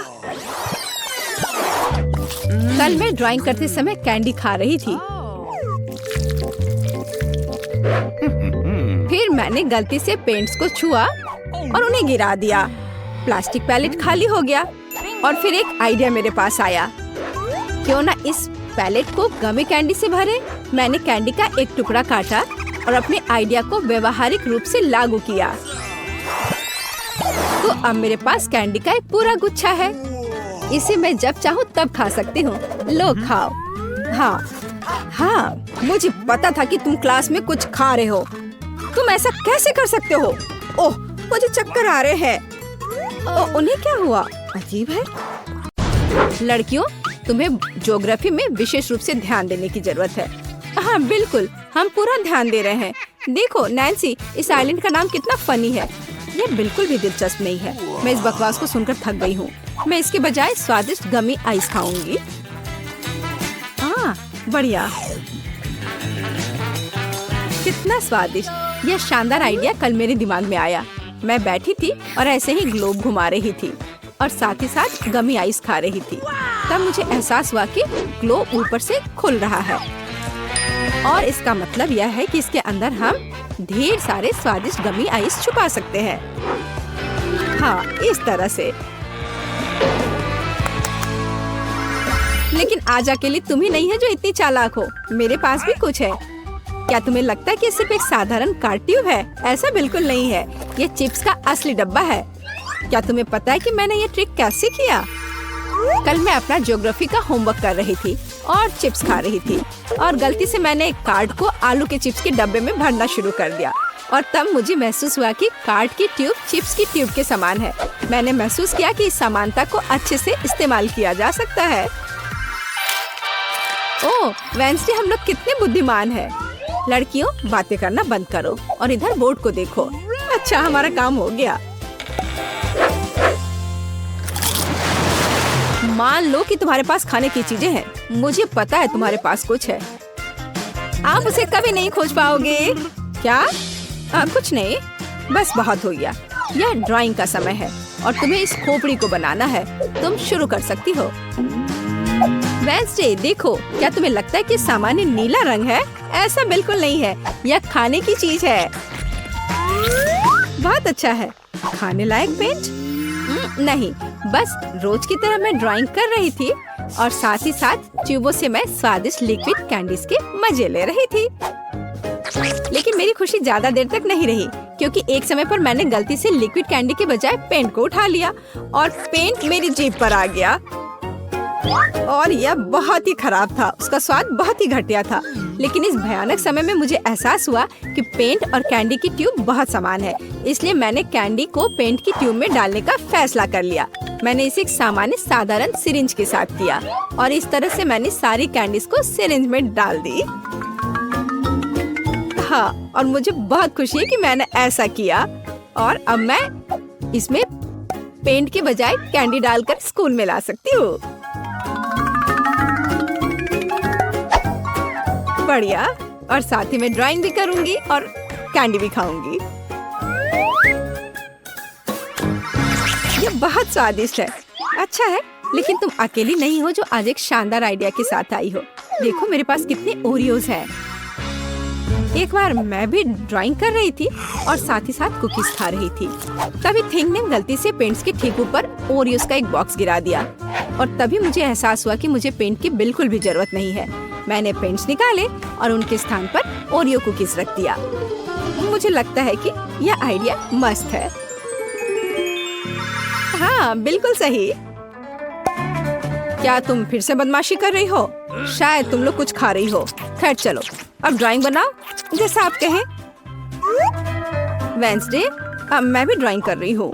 कल मैं ड्राइंग करते समय कैंडी खा रही थी। फिर मैंने गलती से पेंट्स को छुआ और उन्हें गिरा दिया। प्लास्टिक पैलेट खाली हो गया और फिर एक आइडिया मेरे पास आया। क्यों ना इस पैलेट को गमी कैंडी से भरे। मैंने कैंडी का एक टुकड़ा काटा और अपने आइडिया को व्यवहारिक रूप से लागू किया। तो अब मेरे पास कैंडी का एक पूरा गुच्छा है। इसे मैं जब चाहूँ तब खा सकती हूँ। लो खाओ। हाँ, मुझे पता था कि तुम क्लास में कुछ खा रहे हो। तुम ऐसा कैसे कर सकते हो? ओह, मुझे चक्कर आ रहे हैं। उन्हें क्या हुआ? अजीब है। लड़कियों, तुम्हें ज्योग्राफी में विशेष रूप से ध्यान देने की जरूरत है। हाँ बिल्कुल, हम पूरा ध्यान दे रहे हैं। देखो नैन्सी, इस आइलैंड का नाम कितना फनी है। ये बिल्कुल भी दिलचस्प नहीं है। मैं इस बकवास को सुनकर थक गई हूँ। मैं इसके बजाय स्वादिष्ट गमी आइस खाऊंगी। हाँ बढ़िया, कितना स्वादिष्ट। यह शानदार आइडिया कल मेरे दिमाग में आया। मैं बैठी थी और ऐसे ही ग्लोब घुमा रही थी और साथ ही साथ गमी आइस खा रही थी। तब मुझे एहसास हुआ कि ग्लोब ऊपर से खुल रहा है और इसका मतलब यह है कि इसके अंदर हम ढेर सारे स्वादिष्ट गमी आइस छुपा सकते हैं। हाँ, इस तरह से। लेकिन आज अकेली तुम ही नहीं है जो इतनी चालाक हो। मेरे पास भी कुछ है। क्या तुम्हें लगता है कि सिर्फ एक साधारण कार ट्यूब है? ऐसा बिल्कुल नहीं है। ये चिप्स का असली डब्बा है। क्या तुम्हें पता है कि मैंने ये ट्रिक कैसे किया? कल मैं अपना ज्योग्राफी का होमवर्क कर रही थी और चिप्स खा रही थी और गलती से मैंने एक कार्ड को आलू के चिप्स के डब्बे में भरना शुरू कर दिया और तब मुझे महसूस हुआ कि कार्ड की ट्यूब चिप्स की ट्यूब के समान है। मैंने महसूस किया कि इस समानता को अच्छे से इस्तेमाल किया जा सकता है। ओह वेंसडे, हम लोग कितने बुद्धिमान हैं। लड़कियों, बातें करना बंद करो और इधर बोर्ड को देखो। अच्छा, हमारा काम हो गया। मान लो कि तुम्हारे पास खाने की चीजें हैं। मुझे पता है तुम्हारे पास कुछ है। आप उसे कभी नहीं खोज पाओगे। क्या? कुछ नहीं, बस बहुत हो गया। यह ड्राइंग का समय है और तुम्हें इस खोपड़ी को बनाना है। तुम शुरू कर सकती हो। वेंसडे, देखो, क्या तुम्हें लगता है कि सामान्य नीला रंग है? ऐसा बिल्कुल नहीं है। यह खाने की चीज है। बहुत अच्छा है। खाने लायक पेंट? नहीं, बस रोज की तरह मैं ड्राइंग कर रही थी और साथ ही साथ ट्यूबों से मैं स्वादिष्ट लिक्विड कैंडीज के मजे ले रही थी। लेकिन मेरी खुशी ज्यादा देर तक नहीं रही, क्योंकि एक समय पर मैंने गलती से लिक्विड कैंडी के बजाय पेंट को उठा लिया और पेंट मेरी जीभ पर आ गया और यह बहुत ही खराब था। उसका स्वाद बहुत ही घटिया था। लेकिन इस भयानक समय में मुझे एहसास हुआ कि पेंट और कैंडी की ट्यूब बहुत समान है। इसलिए मैंने कैंडी को पेंट की ट्यूब में डालने का फैसला कर लिया। मैंने इसे एक सामान्य साधारण सिरिंज के साथ किया और इस तरह से मैंने सारी कैंडीज को सिरिंज में डाल दी। हाँ, और मुझे बहुत खुशी है कि मैंने ऐसा किया और अब मैं इसमें पेंट के बजाय कैंडी डालकर स्कूल में ला सकती हूँ। बढ़िया। और साथ ही मैं ड्राइंग भी करूंगी और कैंडी भी खाऊंगी। ये बहुत स्वादिष्ट है। अच्छा है, लेकिन तुम अकेली नहीं हो जो आज एक शानदार आइडिया के साथ आई हो। देखो मेरे पास कितने ओरियोज हैं। एक बार मैं भी ड्राइंग कर रही थी और साथ ही साथ कुकीज खा रही थी। तभी थिंग ने गलती से पेंट्स के ठीक ऊपर ओरियोज का एक बॉक्स गिरा दिया और तभी मुझे एहसास हुआ कि मुझे पेंट की बिल्कुल भी जरूरत नहीं है। मैंने पेंट्स निकाले और उनके स्थान पर ओरियो कुकीज रख दिया। मुझे लगता है कि यह आइडिया मस्त है। हाँ, बिल्कुल सही। क्या तुम फिर से बदमाशी कर रही हो? शायद तुम लोग कुछ खा रही हो। खैर चलो, अब ड्राइंग बनाओ जैसा आप कहें। वेंसडे, अब मैं भी ड्राइंग कर रही हूँ।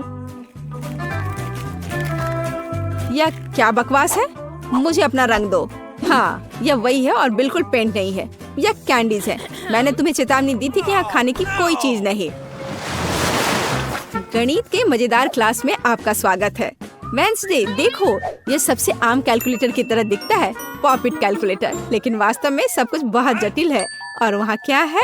यह क्या बकवास है? मुझे अपना रंग दो। हाँ, यह वही है और बिल्कुल पेंट नहीं है। यह कैंडीज है। मैंने तुम्हें चेतावनी दी थी कि यहाँ खाने की कोई चीज नहीं। गणित के मजेदार क्लास में आपका स्वागत है। वेंसडे, देखो, ये सबसे आम कैलकुलेटर की तरह दिखता है, पॉपिट कैलकुलेटर, लेकिन वास्तव में सब कुछ बहुत जटिल है। और वहाँ क्या है?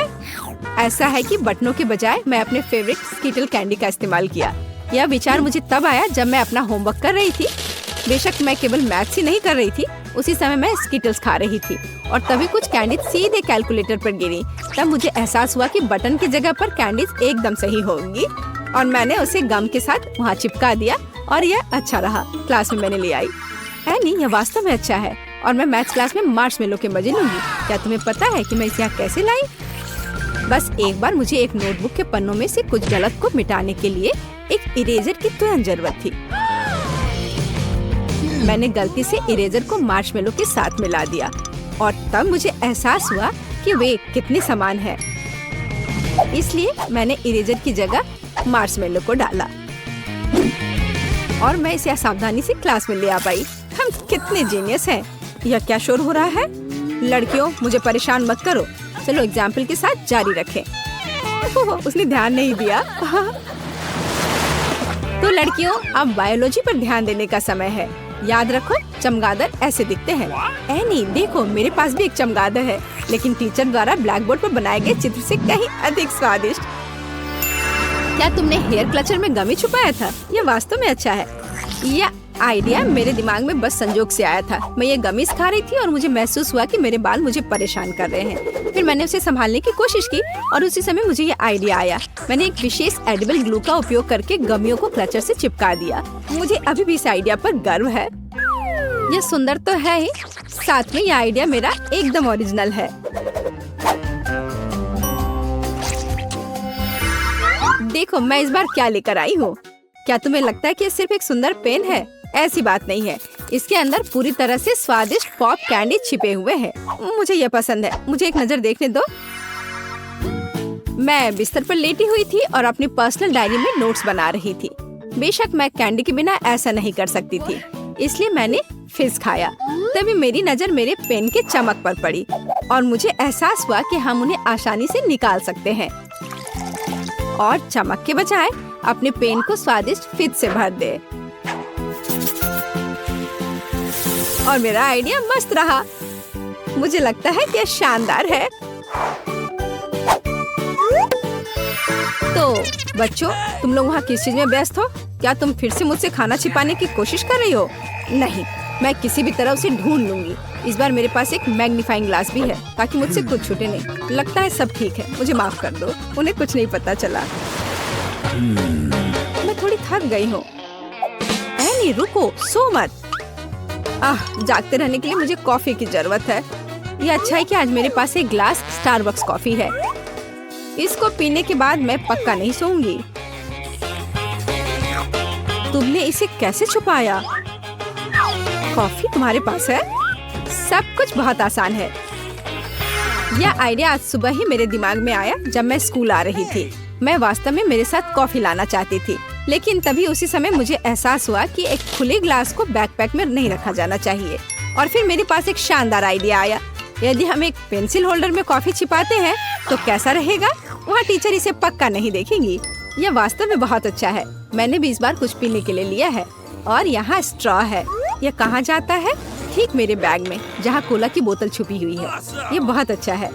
ऐसा है कि बटनों के बजाय मैं अपने फेवरेट स्किटल कैंडी का इस्तेमाल किया। यह विचार मुझे तब आया जब मैं अपना होमवर्क कर रही थी। बेशक मैं केवल मैथ्स ही नहीं कर रही थी, उसी समय मैं स्किटल्स खा रही थी और तभी कुछ कैंडीज सीधे कैलकुलेटर पर गिरी। तब मुझे एहसास हुआ कि बटन की जगह पर कैंडीज एकदम सही होंगी और मैंने उसे गम के साथ वहाँ चिपका दिया और यह अच्छा रहा। क्लास में मैंने ले आई। एनी, यह वास्तव में अच्छा है और मैं मैथ्स क्लास में मार्शमेलो के मजे लूंगी। क्या तुम्हें पता है कि मैं इसे यहाँ कैसे लाई? बस एक बार मुझे एक नोटबुक के पन्नों में से कुछ गलत को मिटाने के लिए एक इरेजर की तुरंत जरूरत थी। मैंने गलती से इरेजर को मार्शमेलो के साथ मिला दिया और तब मुझे एहसास हुआ कि वे कितने समान हैं। इसलिए मैंने इरेजर की जगह मार्शमेलो को डाला और मैं इसे सावधानी से क्लास में ले आ पाई। हम कितने जीनियस हैं। यह क्या शोर हो रहा है? लड़कियों, मुझे परेशान मत करो। चलो एग्जाम्पल के साथ जारी रखें। उसने ध्यान नहीं दिया। तो लड़कियों, अब बायोलॉजी पर ध्यान देने का समय है। याद रखो, चमगादड़ ऐसे दिखते हैं। एनी, देखो, मेरे पास भी एक चमगादड़ है, लेकिन टीचर द्वारा ब्लैक बोर्ड पर बनाए गए चित्र से कहीं अधिक स्वादिष्ट। क्या तुमने हेयर क्लचर में गमी छुपाया था? यह वास्तव में अच्छा है। यह आइडिया मेरे दिमाग में बस संजोग से आया था। मैं ये गमीज खा रही थी और मुझे महसूस हुआ कि मेरे बाल मुझे परेशान कर रहे हैं। फिर मैंने उसे संभालने की कोशिश की और उसी समय मुझे ये आइडिया आया। मैंने एक विशेष एडिबल ग्लू का उपयोग करके गमियों को क्लचर से चिपका दिया। मुझे अभी भी इस आइडिया पर गर्व है। यह सुंदर तो है ही, साथ में यह आइडिया मेरा एकदम ओरिजिनल है। देखो, मैं इस बार क्या लेकर आई हूँ। क्या तुम्हें लगता है कि यह सिर्फ एक सुंदर पेन है? ऐसी बात नहीं है। इसके अंदर पूरी तरह से स्वादिष्ट पॉप कैंडी छिपे हुए हैं। मुझे यह पसंद है। मुझे एक नजर देखने दो। मैं बिस्तर पर लेटी हुई थी और अपनी पर्सनल डायरी में नोट्स बना रही थी। बेशक मैं कैंडी के बिना ऐसा नहीं कर सकती थी, इसलिए मैंने फिज खाया। तभी मेरी नजर मेरे पेन के चमक पर पड़ी और मुझे एहसास हुआ कि हम उन्हें आसानी से निकाल सकते हैं और चमक के बजाय अपने पेन को स्वादिष्ट फिज से भर दे। और मेरा आइडिया मस्त रहा। मुझे लगता है कि यह शानदार है। तो बच्चों, तुम लोग वहाँ किस चीज में व्यस्त हो? क्या तुम फिर से मुझसे खाना छिपाने की कोशिश कर रही हो? नहीं, मैं किसी भी तरह उसे ढूंढ लूंगी। इस बार मेरे पास एक मैग्नीफाइंग ग्लास भी है ताकि मुझसे कुछ छूटे नहीं। लगता है सब ठीक है। मुझे माफ कर दो, उन्हें कुछ नहीं पता चला। मैं थोड़ी थक गई हूँ। एनी, रुको, सो मत। जागते रहने के लिए मुझे कॉफी की जरूरत है। ये अच्छा है कि आज मेरे पास एक ग्लास स्टारबक्स कॉफी है। इसको पीने के बाद मैं पक्का नहीं सोऊंगी। तुमने इसे कैसे छुपाया? कॉफी तुम्हारे पास है? सब कुछ बहुत आसान है। यह आइडिया आज सुबह ही मेरे दिमाग में आया जब मैं स्कूल आ रही थी। मैं वास्तव में मेरे साथ कॉफी लाना चाहती थी, लेकिन तभी उसी समय मुझे एहसास हुआ कि एक खुले ग्लास को बैकपैक में नहीं रखा जाना चाहिए। और फिर मेरे पास एक शानदार आइडिया आया। यदि हम एक पेंसिल होल्डर में कॉफी छिपाते हैं तो कैसा रहेगा? वहाँ टीचर इसे पक्का नहीं देखेंगी। यह वास्तव में बहुत अच्छा है। मैंने भी इस बार कुछ पीने के लिए लिया है और यहाँ स्ट्रॉ है। यह कहाँ जाता है? ठीक मेरे बैग में, जहाँ कोला की बोतल छुपी हुई है। यह बहुत अच्छा है।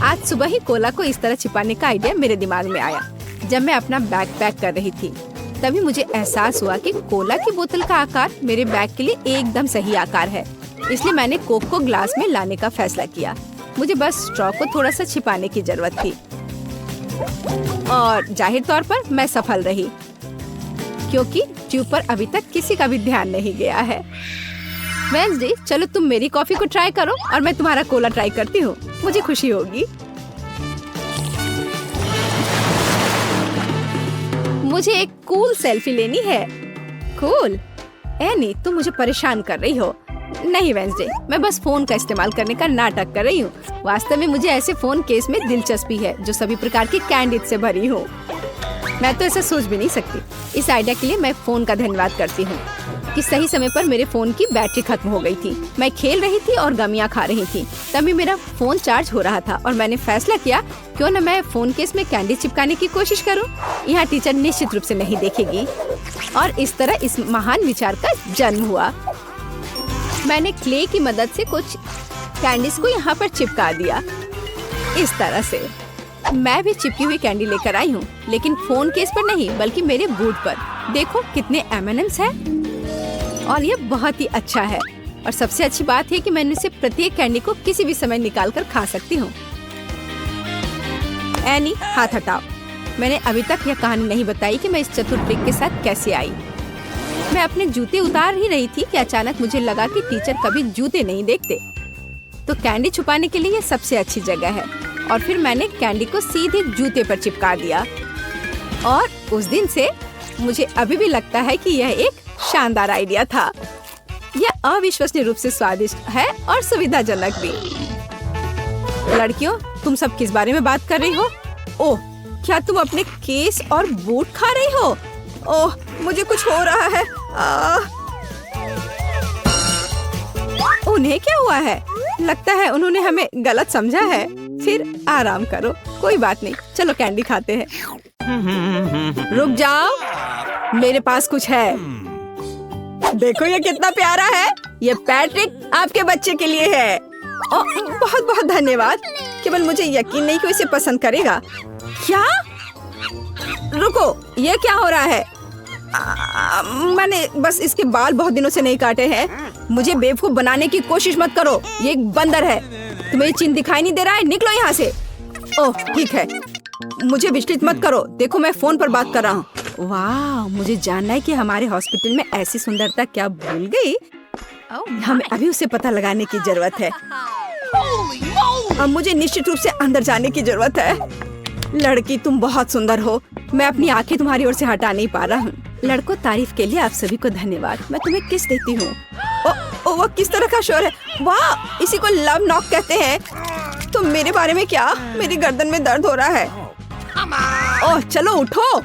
आज सुबह ही कोला को इस तरह छिपाने का आइडिया मेरे दिमाग में आया। जब मैं अपना बैग पैक कर रही थी, तभी मुझे एहसास हुआ कि कोला की बोतल का आकार मेरे बैग के लिए एकदम सही आकार है। इसलिए मैंने कोक को ग्लास में लाने का फैसला किया। मुझे बस स्ट्रॉ को थोड़ा सा छिपाने की जरूरत थी और जाहिर तौर पर मैं सफल रही, क्योंकि ट्यूब पर अभी तक किसी का भी ध्यान नहीं गया है। वेंसडे, चलो तुम मेरी कॉफी को ट्राई करो और मैं तुम्हारा कोला ट्राई करती हूँ। मुझे खुशी होगी। मुझे एक कूल सेल्फी लेनी है। कूल? एनी, तुम मुझे परेशान कर रही हो। नहीं वेंसडे, मैं बस फोन का इस्तेमाल करने का नाटक कर रही हूँ। वास्तव में मुझे ऐसे फोन केस में दिलचस्पी है जो सभी प्रकार की कैंडिड से भरी हो। मैं तो ऐसा सोच भी नहीं सकती। इस आइडिया के लिए मैं फोन का धन्यवाद करती हूँ कि सही समय पर मेरे फोन की बैटरी खत्म हो गई थी। मैं खेल रही थी और गमियाँ खा रही थी, तभी मेरा फोन चार्ज हो रहा था और मैंने फैसला किया क्यों न मैं फोन केस में कैंडी चिपकाने की कोशिश करूं। यहाँ टीचर निश्चित रूप से नहीं देखेगी और इस तरह इस महान विचार का जन्म हुआ। मैंने क्ले की मदद से कुछ कैंडीज को यहाँ पर चिपका दिया। इस तरह से मैं भी चिपकी हुई कैंडी लेकर आई हूँ, लेकिन फोन केस पर नहीं बल्कि मेरे बूट पर। देखो कितने एमिनेंस है और ये बहुत ही अच्छा है। और सबसे अच्छी बात है कि मैंने इसे प्रत्येक कैंडी को किसी भी समय निकाल कर खा सकती हूँ। एनी, हाथ हटाओ। मैंने अभी तक यह कहानी नहीं बताई कि मैं इस चतुर ट्रिक के साथ कैसे आई। मैं अपने जूते उतार ही रही थी कि अचानक मुझे लगा कि टीचर कभी जूते नहीं देखते, तो कैंडी छुपाने के लिए यह सबसे अच्छी जगह है। और फिर मैंने कैंडी को सीधे जूते पर चिपका दिया और उस दिन से मुझे अभी भी लगता है कि यह एक शानदार आइडिया था। यह अविश्वसनीय रूप से स्वादिष्ट है और सुविधाजनक भी। लड़कियों, तुम सब किस बारे में बात कर रही हो? ओह, क्या तुम अपने केस और बूट खा रही हो? ओह, मुझे कुछ हो रहा है। उन्हें क्या हुआ है? लगता है उन्होंने हमें गलत समझा है। फिर आराम करो, कोई बात नहीं। चलो कैंडी खाते हैं। रुक जाओ, मेरे पास कुछ है। देखो ये कितना प्यारा है। ये पैट्रिक आपके बच्चे के लिए है। बहुत बहुत धन्यवाद। केवल मुझे यकीन नहीं कि इसे पसंद करेगा। क्या? रुको, ये क्या हो रहा है? मैंने बस इसके बाल बहुत दिनों से नहीं काटे हैं। मुझे बेवकूफ बनाने की कोशिश मत करो। ये एक बंदर है। तुम्हें चिन्ह दिखाई नहीं दे रहा है? निकलो यहाँ से। ओह ठीक है, मुझे विचलित मत करो। देखो मैं फोन पर बात कर रहा हूँ। वाह, मुझे जानना है कि हमारे हॉस्पिटल में ऐसी सुंदरता क्या भूल गई। हमें अभी उसे पता लगाने की जरूरत है। अब मुझे निश्चित रूप से अंदर जाने की जरूरत है। लड़की, तुम बहुत सुंदर हो। मैं अपनी आंखें तुम्हारी ओर से हटा नहीं पा रहा हूँ। लड़कों, तारीफ के लिए आप सभी को धन्यवाद। मैं तुम्हें किस देती हूँ। वो किस तरह का शोर है? वाह, इसी को लव नॉक कहते हैं। तो मेरे बारे में क्या? मेरी गर्दन में दर्द हो रहा है। ओह चलो उठो।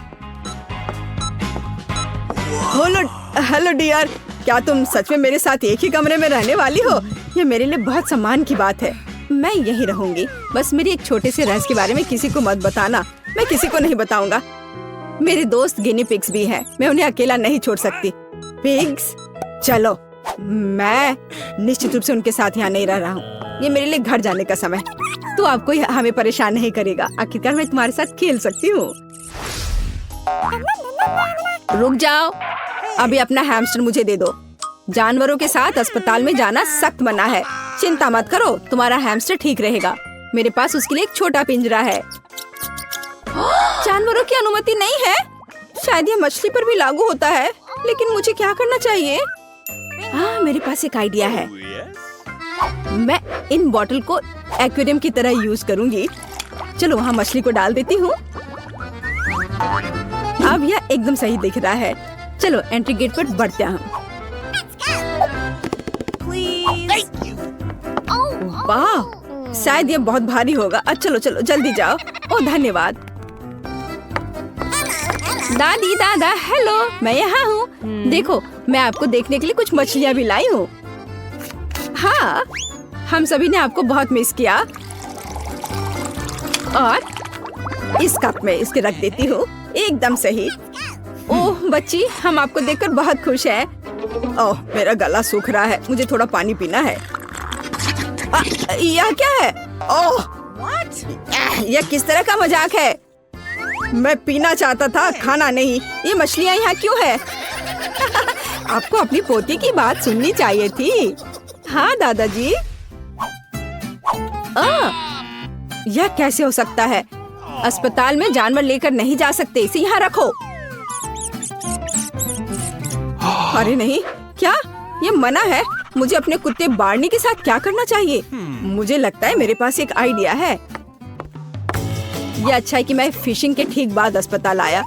हेलो डियर, क्या तुम सच में मेरे साथ एक ही कमरे में रहने वाली हो? ये मेरे लिए बहुत सम्मान की बात है। मैं यहीं रहूंगी। बस मेरी एक छोटे से रहस्य के बारे में किसी को मत बताना। मैं किसी को नहीं बताऊंगा। मेरे दोस्त गिनी पिग्स भी हैं। मैं उन्हें अकेला नहीं छोड़ सकती। पिग्स? चलो, मैं निश्चित रूप से उनके साथ यहाँ नहीं रह रहा हूँ। ये मेरे लिए घर जाने का समय। तो आपको हमें परेशान नहीं करेगा। आखिरकार मैं तुम्हारे साथ खेल सकती हूँ। रुक जाओ, अभी अपना हैमस्टर मुझे दे दो। जानवरों के साथ अस्पताल में जाना सख्त मना है। चिंता मत करो, तुम्हारा हैमस्टर ठीक रहेगा। मेरे पास उसके लिए एक छोटा पिंजरा है। जानवरों की अनुमति नहीं है? शायद यह मछली पर भी लागू होता है। लेकिन मुझे क्या करना चाहिए? हाँ, मेरे पास एक आइडिया है। मैं इन बॉटल को एक्वेरियम की तरह यूज करूंगी। चलो वहाँ मछली को डाल देती हूँ। अब यह एकदम सही दिख रहा है। चलो एंट्री गेट पर बढ़ते हैं। वाह, शायद यह बहुत भारी होगा। चलो चलो जल्दी जाओ। ओह धन्यवाद। दादी दादा, हेलो, मैं यहाँ हूँ। देखो, मैं आपको देखने के लिए कुछ मछलियाँ भी लाई हूँ। हाँ, हम सभी ने आपको बहुत मिस किया। और इस कप में इसके रख देती हूँ। एकदम सही। ओह बच्ची, हम आपको देखकर बहुत खुश हैं। ओह मेरा गला सूख रहा है, मुझे थोड़ा पानी पीना है। यह क्या है? ओह यह किस तरह का मजाक है? मैं पीना चाहता था, खाना नहीं। ये मछलियाँ यहाँ क्यों है? आपको अपनी पोती की बात सुननी चाहिए थी। हाँ दादाजी। यह कैसे हो सकता है? अस्पताल में जानवर लेकर नहीं जा सकते, इसे यहाँ रखो। अरे नहीं, क्या ये मना है? मुझे अपने कुत्ते बार्नी के साथ क्या करना चाहिए? मुझे लगता है मेरे पास एक आइडिया है। यह अच्छा है कि मैं फिशिंग के ठीक बाद अस्पताल आया।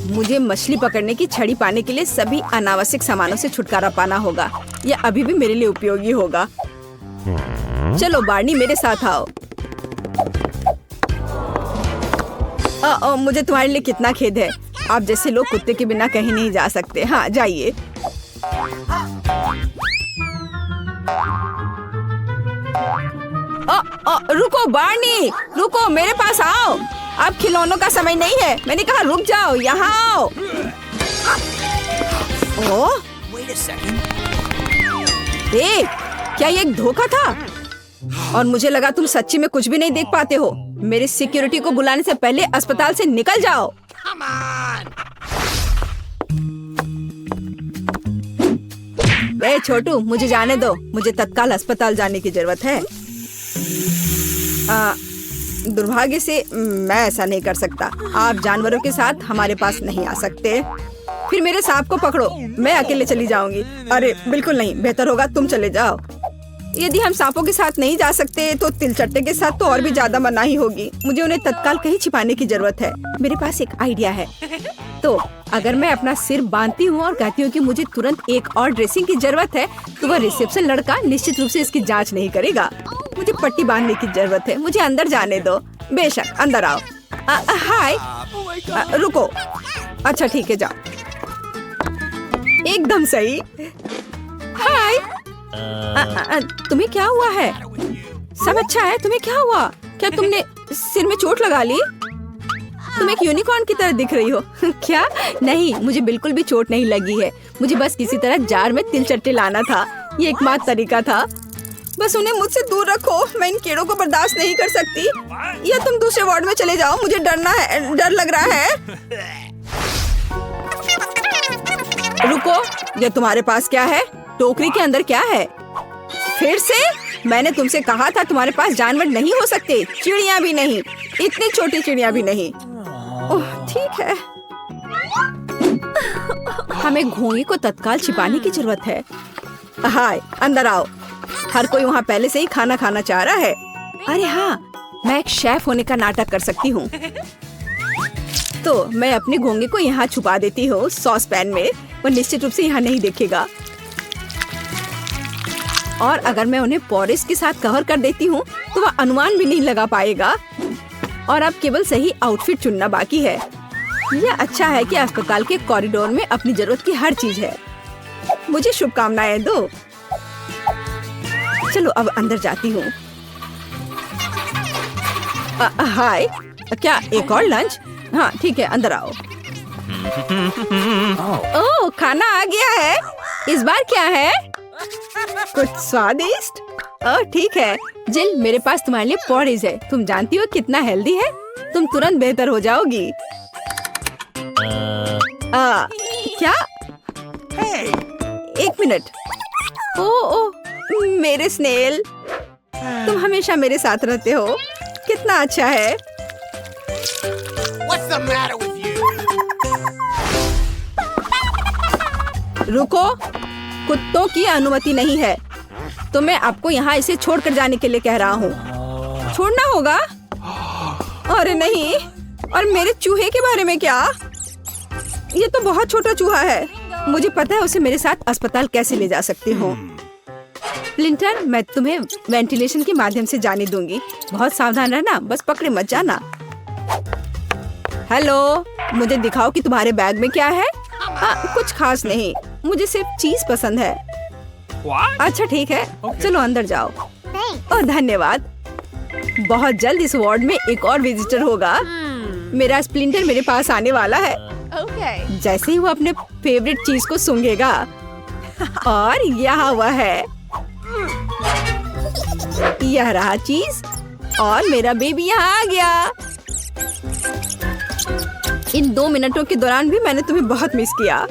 मुझे मछली पकड़ने की छड़ी पाने के लिए सभी अनावश्यक सामानों से छुटकारा पाना होगा। यह अभी भी मेरे लिए उपयोगी होगा। चलो बार्नी, मेरे साथ आओ। मुझे तुम्हारे लिए कितना खेद है। आप जैसे लोग कुत्ते के बिना कहीं नहीं जा सकते। हाँ जाइए। रुको बार्नी, रुको, मेरे पास आओ। अब खिलौनों का समय नहीं है। मैंने कहा रुक जाओ, यहाँ आओ। ओह
Wait a second.
क्या ये एक धोखा था? और मुझे लगा तुम सच्ची में कुछ भी नहीं देख पाते हो। मेरे सिक्योरिटी को बुलाने से पहले अस्पताल से निकल जाओ।
Come on.
ए छोटू, मुझे जाने दो। मुझे तत्काल अस्पताल जाने की जरूरत है। दुर्भाग्य से मैं ऐसा नहीं कर सकता। आप जानवरों के साथ हमारे पास नहीं आ सकते। फिर मेरे सांप को पकड़ो, मैं अकेले चली जाऊंगी। अरे बिल्कुल नहीं, बेहतर होगा तुम चले जाओ। यदि हम सांपों के साथ नहीं जा सकते तो तिलचट्टे के साथ तो और भी ज्यादा मनाही होगी। मुझे उन्हें तत्काल कहीं छिपाने की जरूरत है। मेरे पास एक आइडिया है। तो अगर मैं अपना सिर बांधती हूँ और कहती हूँ कि मुझे तुरंत एक और ड्रेसिंग की जरूरत है, तो वह रिसेप्शन लड़का निश्चित रूप से इसकी जांच नहीं करेगा। मुझे पट्टी बांधने की जरूरत है। मुझे अंदर जाने दो। बेशक, अंदर आओ। हाय, रुको। अच्छा ठीक है, जाओ। एकदम सही। हाय, तुम्हें क्या हुआ है? सब अच्छा है? तुम्हें क्या हुआ? क्या तुमने सिर में चोट लगा ली? तुम एक यूनिकॉर्न की तरह दिख रही हो। क्या? नहीं, मुझे बिल्कुल भी चोट नहीं लगी है। मुझे बस किसी तरह जार में तिलचट्टे लाना था। ये एकमात्र तरीका था। बस उन्हें मुझसे दूर रखो। मैं इन कीड़ों को बर्दाश्त नहीं कर सकती। या तुम दूसरे वार्ड में चले जाओ। मुझे डर लग रहा है। रुको, ये तुम्हारे पास क्या है? टोकरी के अंदर क्या है? फिर से? मैंने तुमसे कहा था तुम्हारे पास जानवर नहीं हो सकते। चिड़िया भी नहीं, इतनी छोटी चिड़िया भी नहीं। ओह ठीक है। हमें घोंगी को तत्काल छिपाने की जरूरत है। हाय, अंदर आओ। हर कोई वहाँ पहले से ही खाना खाना चाह रहा है। अरे हाँ, मैं एक शेफ होने का नाटक कर सकती हूँ। तो मैं अपनी घोंगे को यहाँ छुपा देती हूँ सॉस पैन में। वो निश्चित रूप से यहाँ नहीं देखेगा। और अगर मैं उन्हें पॉरिस के साथ कवर कर देती हूँ तो वह अनुमान भी नहीं लगा पाएगा। और अब केवल सही आउटफिट चुनना बाकी है। यह अच्छा है कि अस्पताल के कॉरिडोर में अपनी जरूरत की हर चीज है। मुझे शुभकामनाएं दो। चलो अब अंदर जाती हूँ। हाय, क्या एक और लंच? हाँ ठीक है, अंदर आओ। ओह, खाना आ गया है। इस बार क्या है? कुछ स्वादिष्ट? ओह ठीक है। जिल, मेरे पास तुम्हारे लिए पॉरिज है। तुम जानती हो कितना हेल्दी है। तुम तुरंत बेहतर हो जाओगी। क्या? एक मिनट। ओह, मेरे स्नेल, तुम हमेशा मेरे साथ रहते हो। कितना अच्छा है।
What's the matter with you?
रुको, कुत्तों की अनुमति नहीं है। तो मैं आपको यहाँ इसे छोड़कर जाने के लिए कह रहा हूँ। छोड़ना होगा? अरे नहीं। और मेरे चूहे के बारे में क्या? ये तो बहुत छोटा चूहा है। मुझे पता है उसे मेरे साथ अस्पताल कैसे ले जा सकती हूँ। प्लिंटर, मैं तुम्हें वेंटिलेशन के माध्यम से जाने दूंगी। बहुत सावधान रहना, बस पकड़े मत जाना। हेलो, मुझे दिखाओ कि तुम्हारे बैग में क्या है। कुछ खास नहीं, मुझे सिर्फ चीज पसंद है। अच्छा ठीक है, चलो अंदर जाओ। ओह धन्यवाद। बहुत जल्द इस वार्ड में एक और विजिटर होगा। मेरा स्प्लिंटर मेरे पास आने वाला है।
Okay.
जैसे ही वो अपने फेवरेट चीज को सूंघेगा और यहाँ वह है, यह रहा चीज और मेरा बेबी यहाँ आ गया। इन 2 मिनटों के दौरान भी मैंने तुम्हें बहुत मिस किया।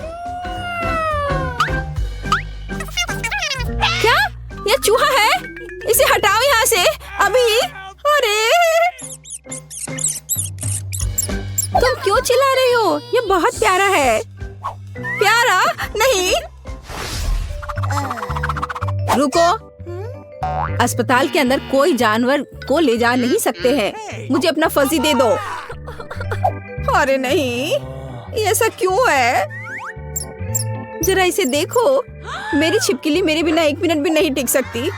क्या ये चूहा है? इसे हटाओ यहाँ से अभी। अरे तुम क्यों चिल्ला रही हो? ये बहुत प्यारा है। प्यारा नहीं। रुको, अस्पताल के अंदर कोई जानवर को ले जा नहीं सकते हैं। मुझे अपना फजी दे दो। अरे नहीं, ये ऐसा क्यों है? जरा इसे देखो। मेरी छिपकली मेरे बिना 1 मिनट भी नहीं टिक सकती।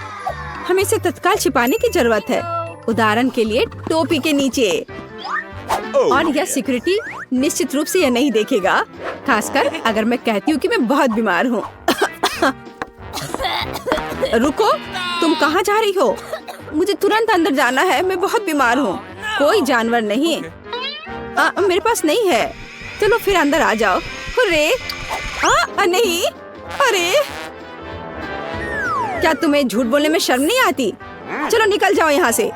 हमें इसे तत्काल छिपाने की जरूरत है। उदाहरण के लिए टोपी के नीचे। और यह सिक्योरिटी निश्चित रूप से यह नहीं देखेगा, खासकर अगर मैं कहती हूँ कि मैं बहुत बीमार हूँ। रुको, तुम कहाँ जा रही हो? मुझे तुरंत अंदर जाना है, मैं बहुत बीमार हूँ। कोई जानवर नहीं मेरे पास नहीं है। चलो फिर अंदर आ जाओ। अरे नहीं, अरे क्या तुम्हें झूठ बोलने में शर्म नहीं आती? चलो निकल जाओ यहाँ से।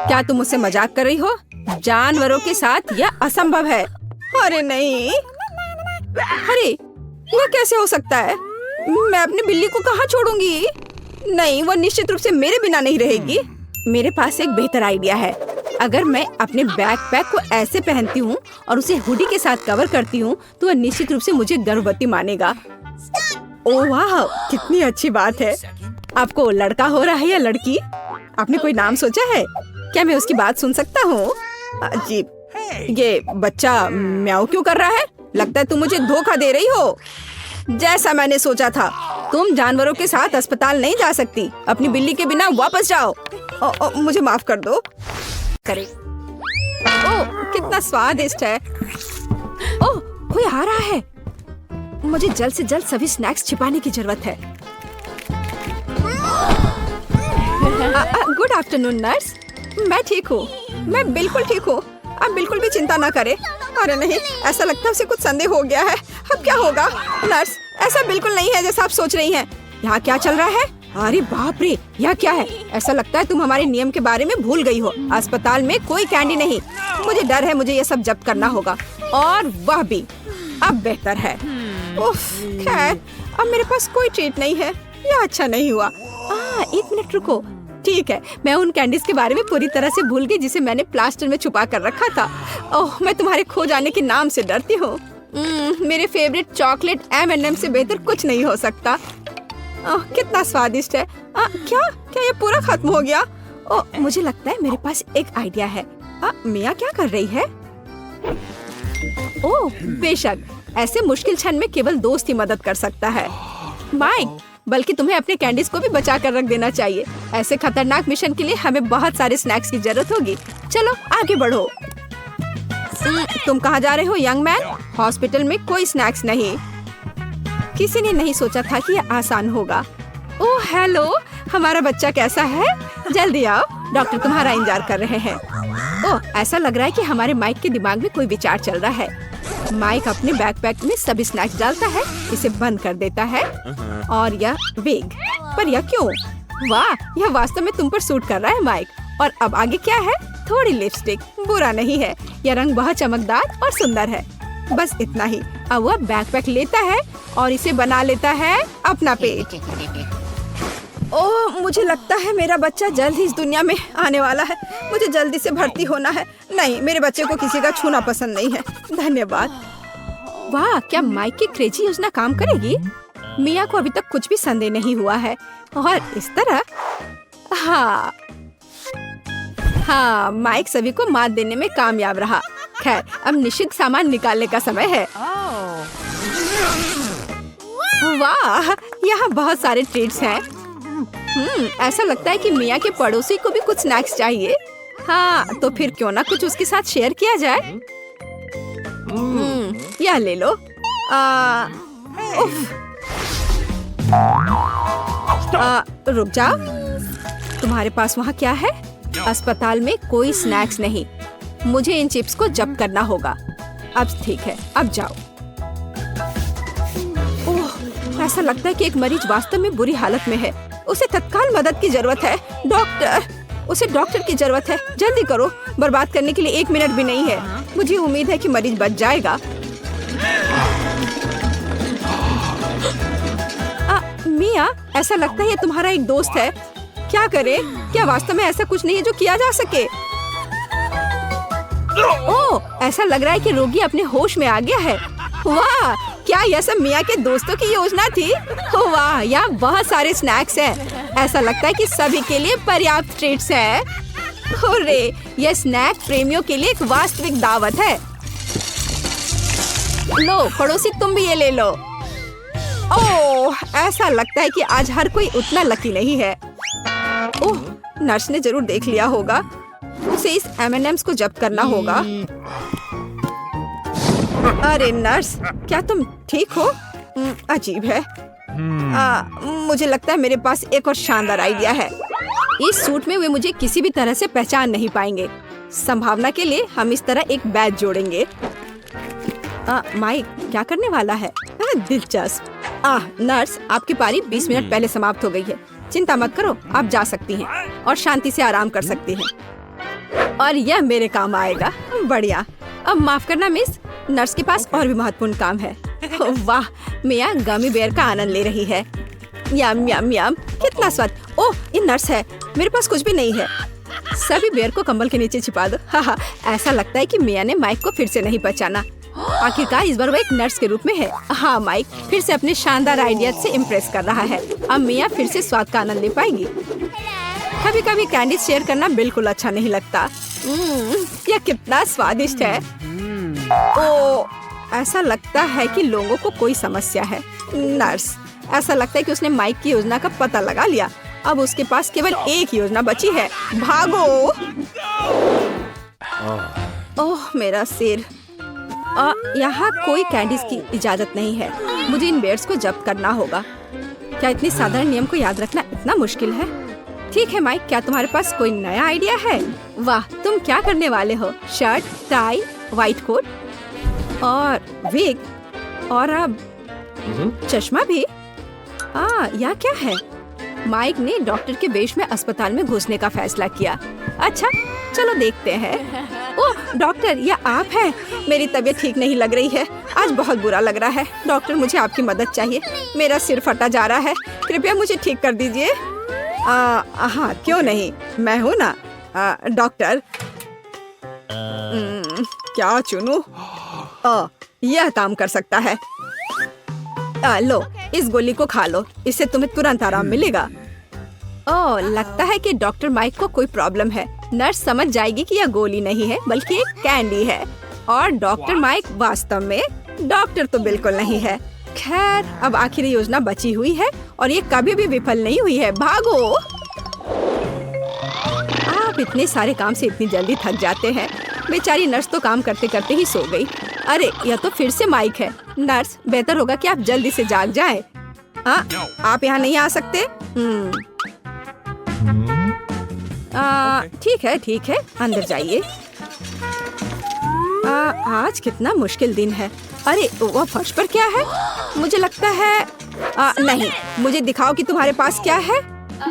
क्या तुम मुझसे मजाक कर रही हो? जानवरों के साथ यह असंभव है। अरे नहीं, अरे यह कैसे हो सकता है? मैं अपनी बिल्ली को कहाँ छोड़ूंगी? नहीं, वो निश्चित रूप से मेरे बिना नहीं रहेगी। मेरे पास एक बेहतर आइडिया है। अगर मैं अपने बैकपैक को ऐसे पहनती हूँ और उसे हुडी के साथ कवर करती हूँ तो वह निश्चित रूप से मुझे गर्भवती मानेगा। ओह वाह, कितनी अच्छी बात है। आपको लड़का हो रहा है या लड़की? आपने कोई नाम सोचा है? क्या मैं उसकी बात सुन सकता हूँ? अजीब, ये बच्चा म्याऊ क्यों कर रहा है? लगता है तुम मुझे धोखा दे रही हो। जैसा मैंने सोचा था, तुम जानवरों के साथ अस्पताल नहीं जा सकती। अपनी बिल्ली के बिना वापस जाओ। मुझे माफ कर दो। करे। ओह, कितना स्वादिष्ट है। ओह, कोई आ रहा है। मुझे जल्द से जल्द सभी स्नैक्स छिपाने की जरूरत है। Good afternoon nurse. मैं ठीक हूँ, मैं बिल्कुल ठीक हूँ। आप बिल्कुल भी चिंता ना करें। अरे नहीं, ऐसा लगता है उसे कुछ संदेह हो गया है। अब क्या होगा? नर्स, ऐसा बिल्कुल नहीं है जैसा आप सोच रही हैं। यहाँ क्या चल रहा है? अरे बाप रे, यह क्या है? ऐसा लगता है तुम हमारे नियम के बारे में भूल गई हो। अस्पताल में कोई कैंडी नहीं। मुझे डर है, मुझे यह सब जब्त करना होगा। और वह भी अब बेहतर है। उफ, खैर अब मेरे पास कोई ट्रीट नहीं है। यह अच्छा नहीं हुआ। 1 मिनट रुको। ठीक है, मैं उन कैंडीज के बारे में पूरी तरह से भूल गई जिसे मैंने प्लास्टर में छुपा कर रखा था। ओह, मैं तुम्हारे खो जाने के नाम से डरती हूँ। मेरे फेवरेट चॉकलेट M&M से बेहतर कुछ नहीं हो सकता। कितना स्वादिष्ट है। क्या ये पूरा खत्म हो गया? मुझे लगता है मेरे पास एक आइडिया है। मिया क्या कर रही है? ओह बेशक, ऐसे मुश्किल क्षण में केवल दोस्त ही मदद कर सकता है। माइक, बल्कि तुम्हें अपने कैंडीज को भी बचा कर रख देना चाहिए। ऐसे खतरनाक मिशन के लिए हमें बहुत सारे स्नैक्स की जरूरत होगी। चलो आगे बढ़ो। तुम कहाँ जा रहे हो यंग मैन? हॉस्पिटल में कोई स्नैक्स नहीं। किसी ने नहीं सोचा था कि यह आसान होगा। ओह हेलो, हमारा बच्चा कैसा है? जल्दी आओ, डॉक्टर तुम्हारा इंतजार कर रहे हैं। ओह, ऐसा लग रहा है कि हमारे माइक के दिमाग में कोई विचार चल रहा है। माइक अपने बैकपैक में सभी स्नैक्स डालता है, इसे बंद कर देता है और यह विग। पर यह क्यों? वाह, यह वास्तव में तुम पर सूट कर रहा है माइक। और अब आगे क्या है? थोड़ी लिपस्टिक, बुरा नहीं है। यह रंग बहुत चमकदार और सुंदर है। बस इतना ही। अब वह बैकपैक लेता है और इसे बना लेता है अपना पेट। ओह, मुझे लगता है मेरा बच्चा जल्द ही इस दुनिया में आने वाला है। मुझे जल्दी से भर्ती होना है। नहीं, मेरे बच्चे को किसी का छूना पसंद नहीं है। धन्यवाद। वाह, क्या माइक की क्रेजी योजना काम करेगी? मिया को अभी तक कुछ भी संदेह नहीं हुआ है। और इस तरह हाँ, माइक सभी को मात देने में कामयाब रहा। खैर, अब निश्चित सामान निकालने का समय है। वाह, यहाँ बहुत सारे ट्रीट्स हैं। ऐसा लगता है कि मिया के पड़ोसी को भी कुछ स्नैक्स चाहिए। हाँ, तो फिर क्यों ना कुछ उसके साथ शेयर किया जाए। यह ले लो। रुक जाओ। तुम्हारे पास वहाँ क्या है? अस्पताल में कोई स्नैक्स नहीं। मुझे इन चिप्स को जब्त करना होगा। अब ठीक है, अब जाओ। ओह, ऐसा लगता है कि एक मरीज वास्तव में बुरी हालत में है। उसे तत्काल मदद की जरूरत है। डॉक्टर, उसे डॉक्टर की जरूरत है। जल्दी करो, बर्बाद करने के लिए 1 मिनट भी नहीं है। मुझे उम्मीद है कि मरीज बच जाएगा। मिया, ऐसा लगता है ये तुम्हारा एक दोस्त है। क्या करे? क्या वास्तव में ऐसा कुछ नहीं है जो किया जा सके? ओह, ऐसा लग रहा है कि रोगी अपने होश में आ गया है। वाह, क्या यह सब मिया के दोस्तों की योजना थी? वाह, यहाँ बहुत सारे स्नैक्स हैं। ऐसा लगता है कि सभी के लिए पर्याप्त ट्रीट्स है। अरे, यह स्नैक प्रेमियों के लिए एक वास्तविक दावत है। लो पड़ोसी, तुम भी ये ले लो। ओह, ऐसा लगता है कि आज हर कोई उतना लकी नहीं है। ओह, नर्स ने जरूर देख लिया होगा। उसे इस M&Ms को जब्त करना होगा। अरे नर्स, क्या तुम ठीक हो? अजीब है। मुझे लगता है मेरे पास एक और शानदार आइडिया है। इस सूट में वे मुझे किसी भी तरह से पहचान नहीं पाएंगे। संभावना के लिए हम इस तरह एक बैज जोड़ेंगे। माइक क्या करने वाला है? दिलचस्प। नर्स, आपकी पारी 20 मिनट पहले समाप्त हो गई है। चिंता मत करो, आप जा सकती हैं और शांति से आराम कर सकती हैं। और यह मेरे काम आएगा। बढ़िया। अब माफ करना मिस, नर्स के पास और भी महत्वपूर्ण काम है। वाह, मिया गमी बेयर का आनंद ले रही है। यम यम यम, कितना स्वाद। ओह, ये नर्स है। मेरे पास कुछ भी नहीं है। सभी बेयर को कंबल के नीचे छिपा दो। हाँ, ऐसा लगता है कि मिया ने माइक को फिर से नहीं पहचाना। आखिरकार इस बार वो एक नर्स के रूप में है। हाँ, माइक फिर से अपने शानदार आइडिया से इम्प्रेस कर रहा है। अब मिया फिर से स्वाद का आनंद ले पाएगी। कभी कभी कैंडी शेयर करना बिल्कुल अच्छा नहीं लगता। यह कितना स्वादिष्ट है। ओह, ऐसा लगता है कि लोगों को कोई समस्या है। नर्स, ऐसा लगता है कि उसने माइक की योजना का पता लगा लिया। अब उसके पास केवल एक योजना बची है। भागो। ओह, मेरा सिर। यहाँ कोई कैंडीज की इजाजत नहीं है। मुझे इन बेयर्स को जब्त करना होगा। क्या इतने साधारण नियम को याद रखना इतना मुश्किल है? ठीक है माइक, क्या तुम्हारे पास कोई नया आइडिया है? वाह, तुम क्या करने वाले हो? शर्ट, टाई, व्हाइट कोट और विग और अब चश्मा भी। यह क्या है? माइक ने डॉक्टर के वेश में अस्पताल में घुसने का फैसला किया। अच्छा, चलो देखते हैं। ओह डॉक्टर, यह आप हैं? मेरी तबीयत ठीक नहीं लग रही है। आज बहुत बुरा लग रहा है। डॉक्टर, मुझे आपकी मदद चाहिए। मेरा सिर फटा जा रहा है। कृपया मुझे ठीक कर दीजिए। हाँ, क्यों नहीं, मैं हूँ ना। डॉक्टर, क्या चुनूं? यह काम कर सकता है। लो, इस गोली को खा लो। इससे तुम्हें तुरंत आराम मिलेगा। ओह, लगता है कि डॉक्टर माइक को कोई प्रॉब्लम है। नर्स समझ जाएगी कि यह गोली नहीं है बल्कि एक कैंडी है। और डॉक्टर माइक वास्तव में डॉक्टर तो बिल्कुल नहीं है। खैर, अब आखिरी योजना बची हुई है और ये कभी भी विफल नहीं हुई है। भागो। आप इतने सारे काम से इतनी जल्दी थक जाते हैं। बेचारी नर्स तो काम करते करते ही सो गई। अरे, यह तो फिर से माइक है। नर्स, बेहतर होगा कि आप जल्दी से जाग जाएं। आप यहाँ नहीं आ सकते? ठीक है, अंदर जाइए। आज कितना मुश्किल दिन है। अरे, वो फर्श पर क्या है? मुझे लगता है नहीं, मुझे दिखाओ कि तुम्हारे पास क्या है।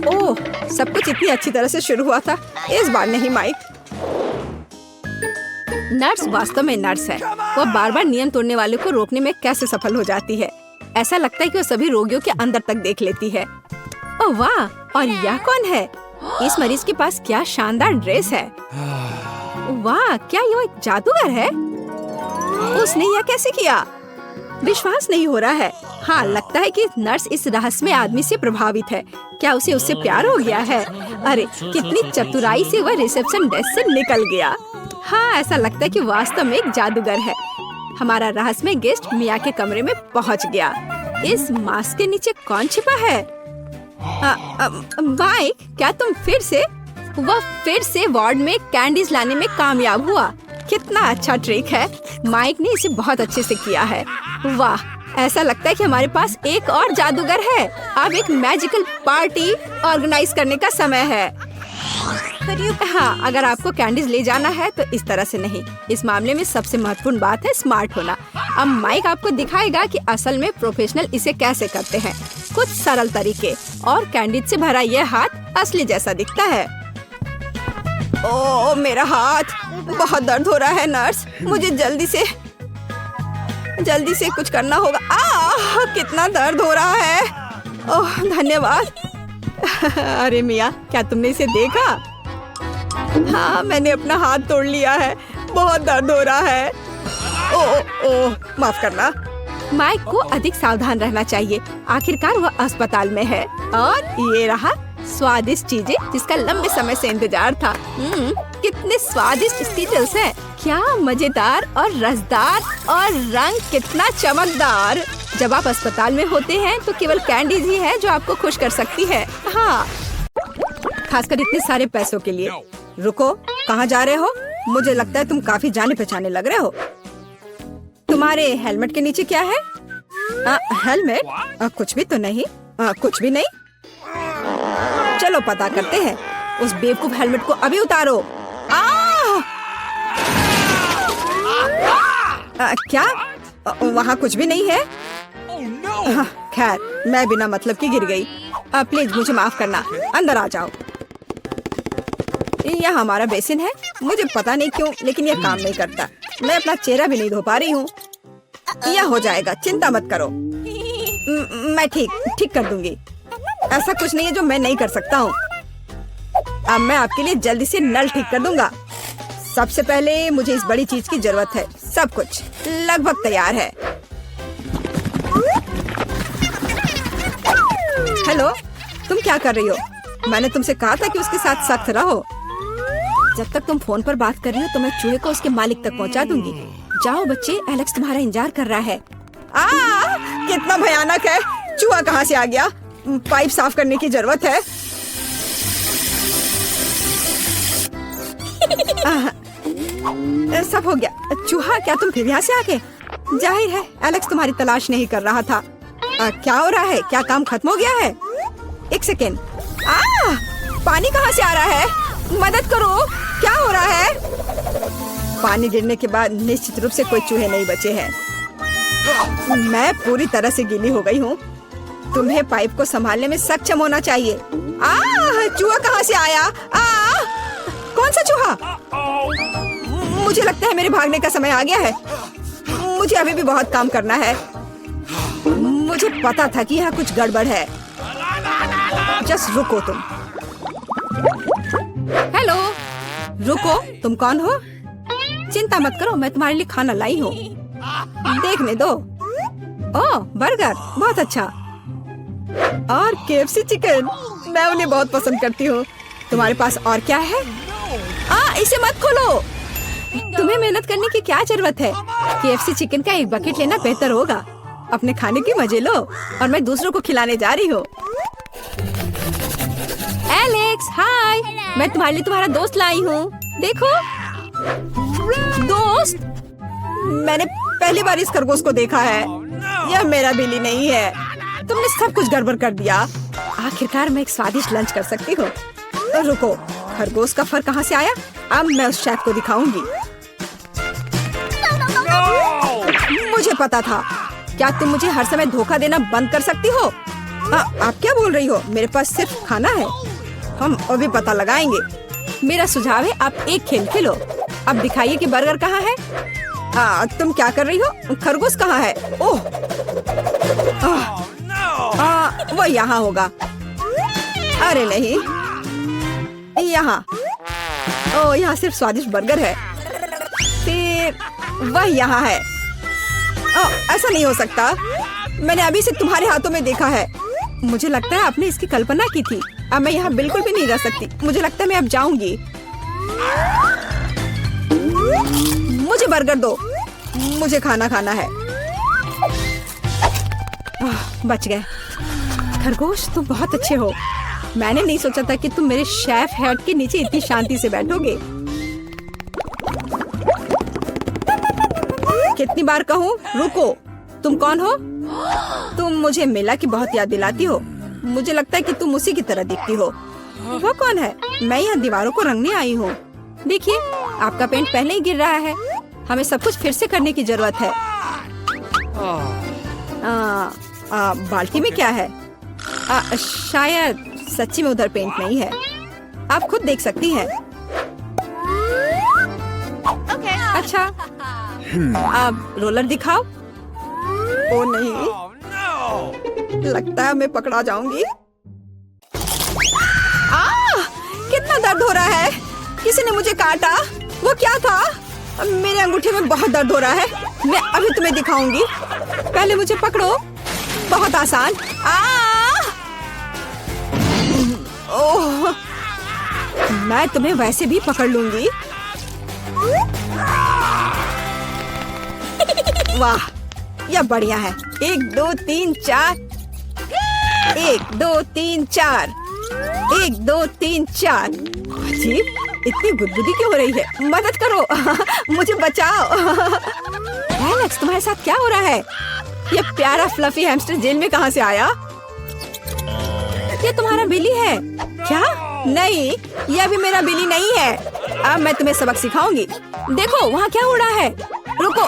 ओह, सब कुछ इतनी अच्छी तरह से शुरू हुआ था। इस बार नहीं माइक। नर्स वास्तव में नर्स है। वो बार बार नियम तोड़ने वाले को रोकने में कैसे सफल हो जाती है। ऐसा लगता है कि वो सभी रोगियों के अंदर तक देख लेती है। ओह वाह, और यह कौन है? इस मरीज के पास क्या शानदार ड्रेस है। वाह, क्या ये एक जादूगर है? उसने यह कैसे किया? विश्वास नहीं हो रहा है। हाँ, लगता है कि नर्स इस रहस्यमय आदमी से प्रभावित है। क्या उसे उससे प्यार हो गया है? अरे, कितनी चतुराई से वह रिसेप्शन डेस्क से निकल गया। हाँ, ऐसा लगता है कि वास्तव में एक जादूगर है। हमारा रहस्यमय गेस्ट मिया के कमरे में पहुंच गया। इस मास्क के नीचे कौन छिपा है? माइक, क्या तुम फिर से वार्ड में कैंडीज लाने में कामयाब हुआ? कितना अच्छा ट्रिक है। माइक ने इसे बहुत अच्छे से किया है। वाह, ऐसा लगता है कि हमारे पास एक और जादूगर है। अब एक मैजिकल पार्टी ऑर्गेनाइज करने का समय है। हाँ, अगर आपको कैंडीज ले जाना है तो इस तरह से नहीं। इस मामले में सबसे महत्वपूर्ण बात है स्मार्ट होना। अब माइक आपको दिखाएगा कि असल में प्रोफेशनल इसे कैसे करते हैं। कुछ सरल तरीके और कैंडीज से भरा यह हाथ असली जैसा दिखता है। ओह, मेरा हाथ बहुत दर्द हो रहा है नर्स। मुझे जल्दी से कुछ करना होगा। कितना दर्द हो रहा है। ओह, धन्यवाद। अरे मिया, क्या तुमने इसे देखा? हाँ, मैंने अपना हाथ तोड़ लिया है। बहुत दर्द हो रहा है। ओह, माफ करना। माइक को अधिक सावधान रहना चाहिए। आखिरकार वह अस्पताल में है। और ये रहा स्वादिष्ट चीजें जिसका लंबे समय से इंतजार था। कितने स्वादिष्ट स्कीटल्स हैं। क्या मजेदार और रसदार, और रंग कितना चमकदार। जब आप अस्पताल में होते हैं तो केवल कैंडीज ही है जो आपको खुश कर सकती है। हाँ, खासकर इतने सारे पैसों के लिए। रुको, कहाँ जा रहे हो? मुझे लगता है तुम काफी जाने पहचाने लग रहे हो। तुम्हारे हेलमेट के नीचे क्या है? हेलमेट? कुछ भी तो नहीं। कुछ भी नहीं। चलो पता करते हैं। उस बेवकूफ हेलमेट को अभी उतारो। क्या? वहाँ कुछ भी नहीं है। खैर, मैं बिना मतलब की गिर गई। प्लीज मुझे माफ करना। अंदर आ जाओ। यह हमारा बेसिन है। मुझे पता नहीं क्यों, लेकिन यह काम नहीं करता। मैं अपना चेहरा भी नहीं धो पा रही हूँ। यह हो जाएगा, चिंता मत करो। मैं ठीक कर दूंगी। ऐसा कुछ नहीं है जो मैं नहीं कर सकता हूँ। अब मैं आपके लिए जल्दी से नल ठीक कर दूंगा। सबसे पहले मुझे इस बड़ी चीज की जरूरत है। सब कुछ लगभग तैयार है। हेलो, तुम क्या कर रही हो? मैंने तुमसे कहा था कि उसके साथ सख्त रहो। जब तक तुम फोन पर बात कर रही हो तो मैं चूहे को उसके मालिक तक पहुंचा दूंगी। जाओ बच्चे, एलेक्स तुम्हारा इंतजार कर रहा है। कितना भयानक है। चूहा कहाँ से आ गया? पाइप साफ करने की जरूरत है। सब हो गया। चूहा, क्या तुम फिर यहाँ से आ गए? जाहिर है एलेक्स तुम्हारी तलाश नहीं कर रहा था। क्या हो रहा है? क्या काम खत्म हो गया है? एक सेकेंड। पानी कहाँ से आ रहा है? मदद करो, क्या हो रहा है? पानी गिरने के बाद निश्चित रूप से कोई चूहे नहीं बचे हैं। मैं पूरी तरह से गीली हो गई हूँ। तुम्हें पाइप को संभालने में सक्षम होना चाहिए। चूहा कहाँ से आया? कौन सा चूहा? मुझे लगता है मेरे भागने का समय आ गया है। मुझे अभी भी बहुत काम करना है। मुझे पता था कि यहाँ कुछ गड़बड़ है। जस्ट रुको तुम। हेलो, रुको, तुम कौन हो? चिंता मत करो, मैं तुम्हारे लिए खाना लाई हूँ। देखने दो। ओह, बर्गर, बहुत अच्छा। और KFC चिकन, मैं उन्हें बहुत पसंद करती हूँ। तुम्हारे पास और क्या है? इसे मत खोलो। तुम्हें मेहनत करने की क्या जरूरत है? KFC चिकन का एक बकेट लेना बेहतर होगा। अपने खाने की मजे लो, और मैं दूसरों को खिलाने जा रही हूँ। एलेक्स, हाय, मैं तुम्हारे लिए तुम्हारा दोस्त लाई हूँ। देखो, दोस्त, मैंने पहली बार इस खरगोश को देखा है। यह मेरा बिल्ली नहीं है। तुमने सब कुछ गड़बड़ कर दिया। आखिरकार मैं एक स्वादिष्ट लंच कर सकती हूँ। रुको, खरगोश का फर कहाँ से आया? अब मैं उस शेफ को दिखाऊंगी। मुझे पता था। क्या तुम मुझे हर समय धोखा देना बंद कर सकती हो? आप क्या बोल रही हो? मेरे पास सिर्फ खाना है। हम अभी पता लगाएंगे। मेरा सुझाव है आप एक खेल खेलो। अब दिखाइए कि बर्गर कहाँ है। तुम क्या कर रही हो? खरगोश कहाँ है? ओह, वो यहाँ होगा। अरे नहीं, यहाँ। ओह, यहाँ सिर्फ स्वादिष्ट बर्गर है। फिर वह यहाँ है। ऐसा नहीं हो सकता। मैंने अभी से तुम्हारे हाथों में देखा है। मुझे लगता है आपने इसकी कल्पना की थी। अब मैं यहाँ बिल्कुल भी नहीं रह सकती। मुझे लगता है मैं अब जाऊंगी। मुझे बर्गर दो। मुझे खाना खाना है। बच गए। खरगोश, तुम बहुत अच्छे हो। मैंने नहीं सोचा था कि तुम मेरे शेफ हेड के नीचे इतनी शांति से बैठोगे। कितनी बार कहूँ, रुको। तुम कौन हो? तुम मुझे मिला की बहुत याद दिलाती हो। मुझे लगता है कि तुम उसी की तरह दिखती हो। वो कौन है? मैं यहाँ दीवारों को रंगने आई हूँ। देखिए, आपका पेंट पहले ही गिर रहा है। हमें सब कुछ फिर से करने की जरूरत है। बाल्टी में क्या है? शायद सच्ची में उधर पेंट नहीं है। आप खुद देख सकती हैं। अच्छा, आप रोलर दिखाओ। ओ नहीं,
Oh no!
लगता है मैं पकड़ा जाऊंगी। कितना दर्द हो रहा है। किसी ने मुझे काटा। वो क्या था? मेरे अंगूठे में बहुत दर्द हो रहा है। मैं अभी तुम्हें दिखाऊंगी। पहले मुझे पकड़ो। बहुत आसान। ओह, मैं तुम्हें वैसे भी पकड़ लूंगी। वाह, यह बढ़िया है। 1 2 3 4। 1 2 3 4। 1 2 3 4। अजीब, इतनी गुदगुदी क्यों हो रही है? मदद करो। मुझे बचाओ। एलेक्स, तुम्हारे साथ क्या हो रहा है? ये प्यारा फ्लफी हैमस्टर जेल में कहाँ से आया? ये तुम्हारा बिली है क्या? नहीं, यह भी मेरा बिली नहीं है। अब मैं तुम्हें सबक सिखाऊंगी। देखो, वहाँ क्या हो रहा है? रुको।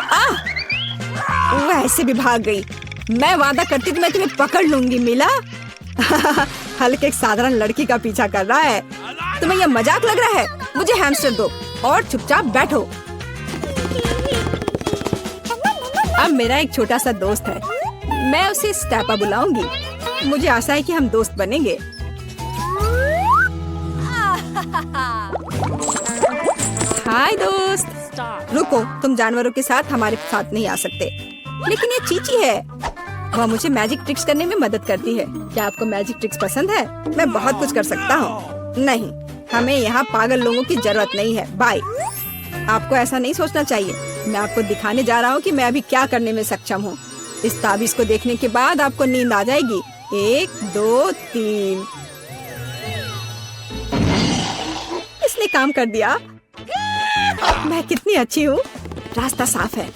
वह ऐसे भी भाग गई। मैं वादा करती तो मैं तुम्हें पकड़ लूंगी। मिला? हल्के एक साधारण लड़की का पीछा कर रहा है। तुम्हें यह मजाक लग रहा है? मुझे हैमस्टर दो और चुपचाप बैठो। अब मेरा एक छोटा सा दोस्त है। मैं उसे स्टेपा बुलाऊंगी। मुझे आशा है कि हम दोस्त बनेंगे। हाय दोस्त। रुको, तुम जानवरों के साथ हमारे साथ नहीं आ सकते। लेकिन ये चीची है। वह मुझे मैजिक ट्रिक्स करने में मदद करती है। क्या आपको मैजिक ट्रिक्स पसंद है? मैं बहुत कुछ कर सकता हूँ। नहीं, हमें यहाँ पागल लोगों की जरूरत नहीं है। बाय। आपको ऐसा नहीं सोचना चाहिए। मैं आपको दिखाने जा रहा हूँ कि मैं अभी क्या करने में सक्षम हूँ। इस ताबीज को देखने के बाद आपको नींद आ जाएगी। 1 2 3। इसने काम कर दिया। मैं कितनी अच्छी हूँ। रास्ता साफ है।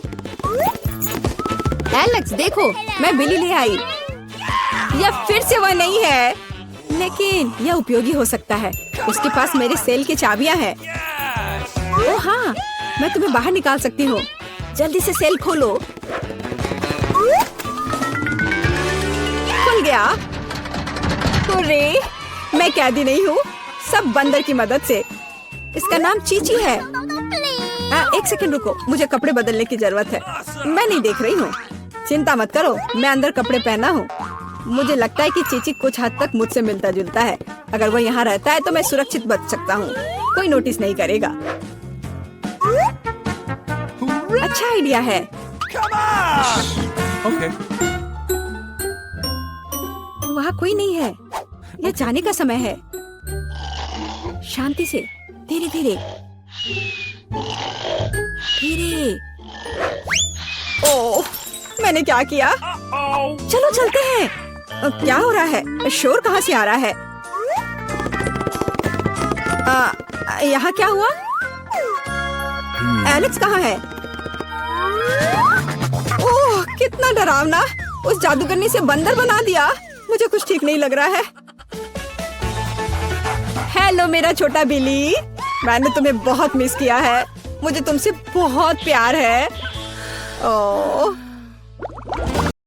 एलेक्स, देखो, मैं बिली ले आई। यह फिर से वह नहीं है, लेकिन यह उपयोगी हो सकता है। उसके पास मेरे सेल की चाबियां हैं। ओह हाँ, मैं तुम्हें बाहर निकाल सकती हूँ। जल्दी से सेल खोलो। खुल गया। अरे, मैं कैदी नहीं हूँ, सब बंदर की मदद से। इसका नाम चीची है। 1 सेकंड रुको, मुझे कपड़े बदलने की जरूरत है। मैं नहीं देख रही हूँ। चिंता मत करो, मैं अंदर कपड़े पहना हूँ। मुझे लगता है कि चीची कुछ हद तक मुझसे मिलता जुलता है। अगर वो यहाँ रहता है तो मैं सुरक्षित बच सकता हूँ। कोई नोटिस नहीं करेगा। अच्छा आइडिया है।
Okay.
वहाँ कोई नहीं है। यह जाने का समय है। शांति से, धीरे धीरे धीरे। ओह, मैंने क्या किया? चलो चलते हैं। क्या हो रहा है? शोर कहाँ से आ रहा है? यहाँ क्या हुआ? एलेक्स कहाँ है? ओह, कितना डरावना। उस जादूगरनी से बंदर बना दिया। मुझे कुछ ठीक नहीं लग रहा है। हेलो मेरा छोटा बिली, मैंने तुम्हें बहुत मिस किया है। मुझे तुमसे बहुत प्यार है। ओह,